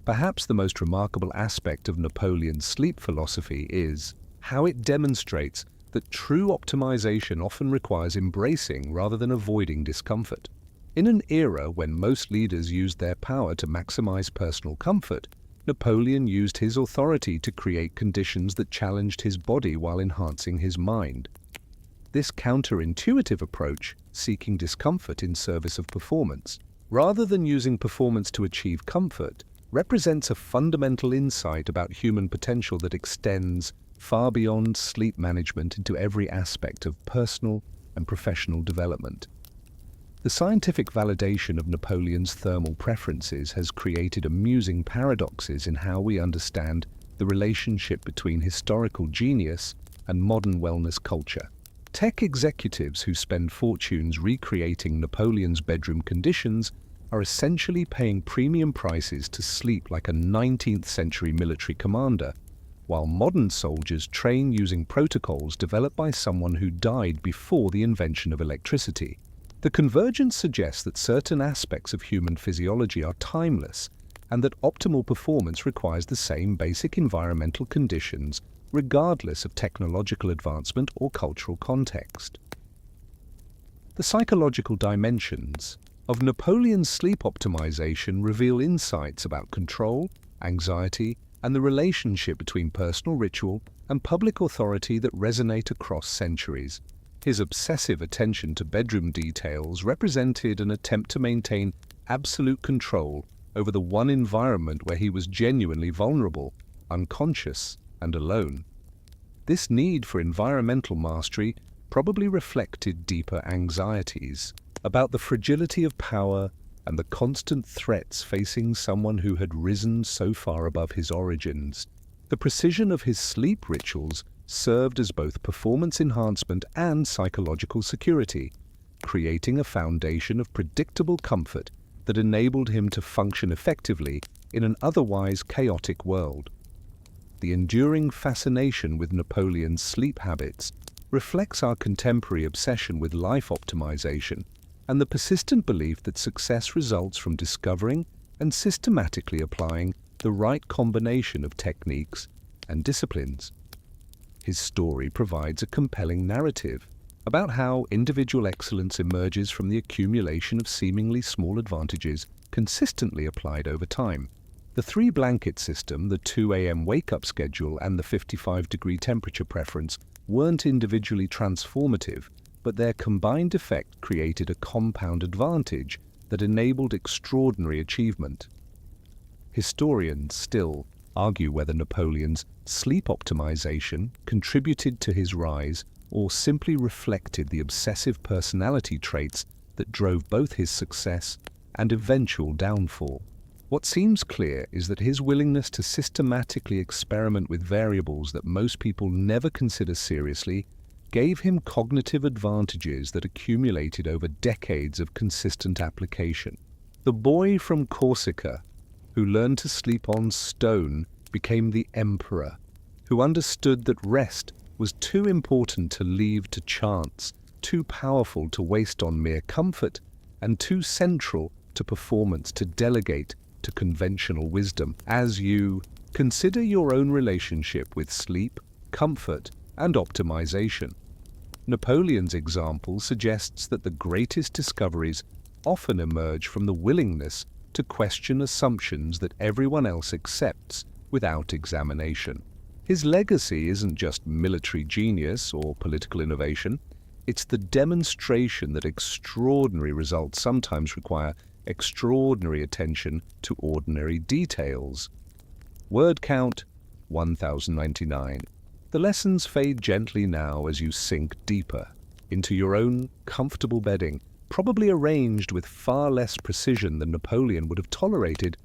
Perhaps the most remarkable aspect of Napoleon's sleep philosophy is how it demonstrates that true optimization often requires embracing rather than avoiding discomfort. In an era when most leaders used their power to maximize personal comfort, Napoleon used his authority to create conditions that challenged his body while enhancing his mind. This counterintuitive approach, seeking discomfort in service of performance, rather than using performance to achieve comfort, represents a fundamental insight about human potential that extends far beyond sleep management into every aspect of personal and professional development. The scientific validation of Napoleon's thermal preferences has created amusing paradoxes in how we understand the relationship between historical genius and modern wellness culture. Tech executives who spend fortunes recreating Napoleon's bedroom conditions are essentially paying premium prices to sleep like a 19th century military commander, while modern soldiers train using protocols developed by someone who died before the invention of electricity. The convergence suggests that certain aspects of human physiology are timeless and that optimal performance requires the same basic environmental conditions regardless of technological advancement or cultural context. The psychological dimensions of Napoleon's sleep optimization reveal insights about control, anxiety, and the relationship between personal ritual and public authority that resonate across centuries. His obsessive attention to bedroom details represented an attempt to maintain absolute control over the one environment where he was genuinely vulnerable, unconscious, and alone. This need for environmental mastery probably reflected deeper anxieties about the fragility of power and the constant threats facing someone who had risen so far above his origins. The precision of his sleep rituals served as both performance enhancement and psychological security, creating a foundation of predictable comfort that enabled him to function effectively in an otherwise chaotic world. The enduring fascination with Napoleon's sleep habits reflects our contemporary obsession with life optimization and the persistent belief that success results from discovering and systematically applying the right combination of techniques and disciplines. His story provides a compelling narrative about how individual excellence emerges from the accumulation of seemingly small advantages consistently applied over time. The three-blanket system, the 2 a.m. wake-up schedule, and the 55-degree temperature preference weren't individually transformative, but their combined effect created a compound advantage that enabled extraordinary achievement. Historians still argue whether Napoleon's sleep optimization contributed to his rise or simply reflected the obsessive personality traits that drove both his success and eventual downfall. What seems clear is that his willingness to systematically experiment with variables that most people never consider seriously gave him cognitive advantages that accumulated over decades of consistent application. The boy from Corsica, who learned to sleep on stone, became the emperor, who understood that rest was too important to leave to chance, too powerful to waste on mere comfort, and too central to performance to delegate to conventional wisdom. As you consider your own relationship with sleep, comfort, and optimization, Napoleon's example suggests that the greatest discoveries often emerge from the willingness to question assumptions that everyone else accepts without examination. His legacy isn't just military genius or political innovation, it's the demonstration that extraordinary results sometimes require extraordinary attention to ordinary details. Word count 1099. The lessons fade gently now as you sink deeper into your own comfortable bedding, probably arranged with far less precision than Napoleon would have tolerated,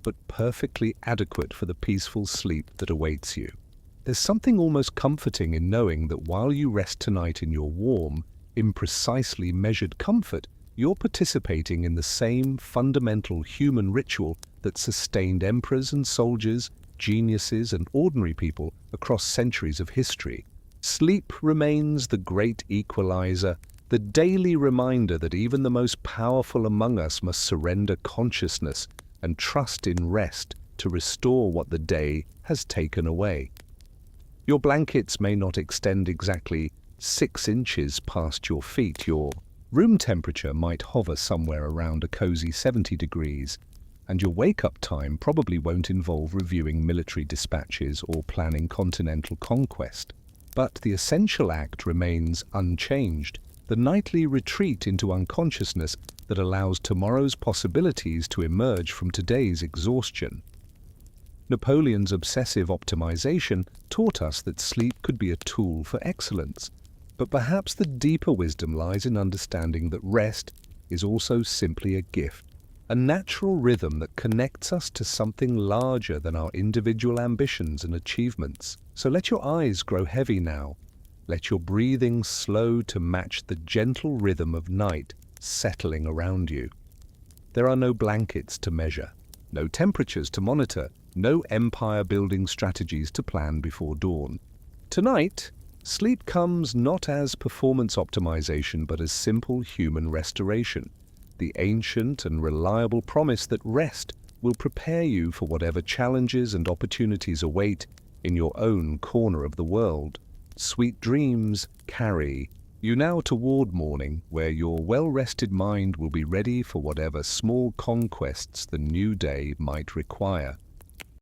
but perfectly adequate for the peaceful sleep that awaits you. There's something almost comforting in knowing that while you rest tonight in your warm, imprecisely measured comfort, you're participating in the same fundamental human ritual that sustained emperors and soldiers, geniuses and ordinary people across centuries of history. Sleep remains the great equalizer, the daily reminder that even the most powerful among us must surrender consciousness and trust in rest to restore what the day has taken away. Your blankets may not extend exactly 6 inches past your feet. Your room temperature might hover somewhere around a cozy 70 degrees, and your wake-up time probably won't involve reviewing military dispatches or planning continental conquest. But the essential act remains unchanged, the nightly retreat into unconsciousness that allows tomorrow's possibilities to emerge from today's exhaustion. Napoleon's obsessive optimization taught us that sleep could be a tool for excellence, but perhaps the deeper wisdom lies in understanding that rest is also simply a gift, a natural rhythm that connects us to something larger than our individual ambitions and achievements. So let your eyes grow heavy now. Let your breathing slow to match the gentle rhythm of night settling around you. There are no blankets to measure, no temperatures to monitor, no empire-building strategies to plan before dawn. Tonight, sleep comes not as performance optimization but as simple human restoration, the ancient and reliable promise that rest will prepare you for whatever challenges and opportunities await in your own corner of the world. Sweet dreams carry you now toward morning, where your well-rested mind will be ready for whatever small conquests the new day might require.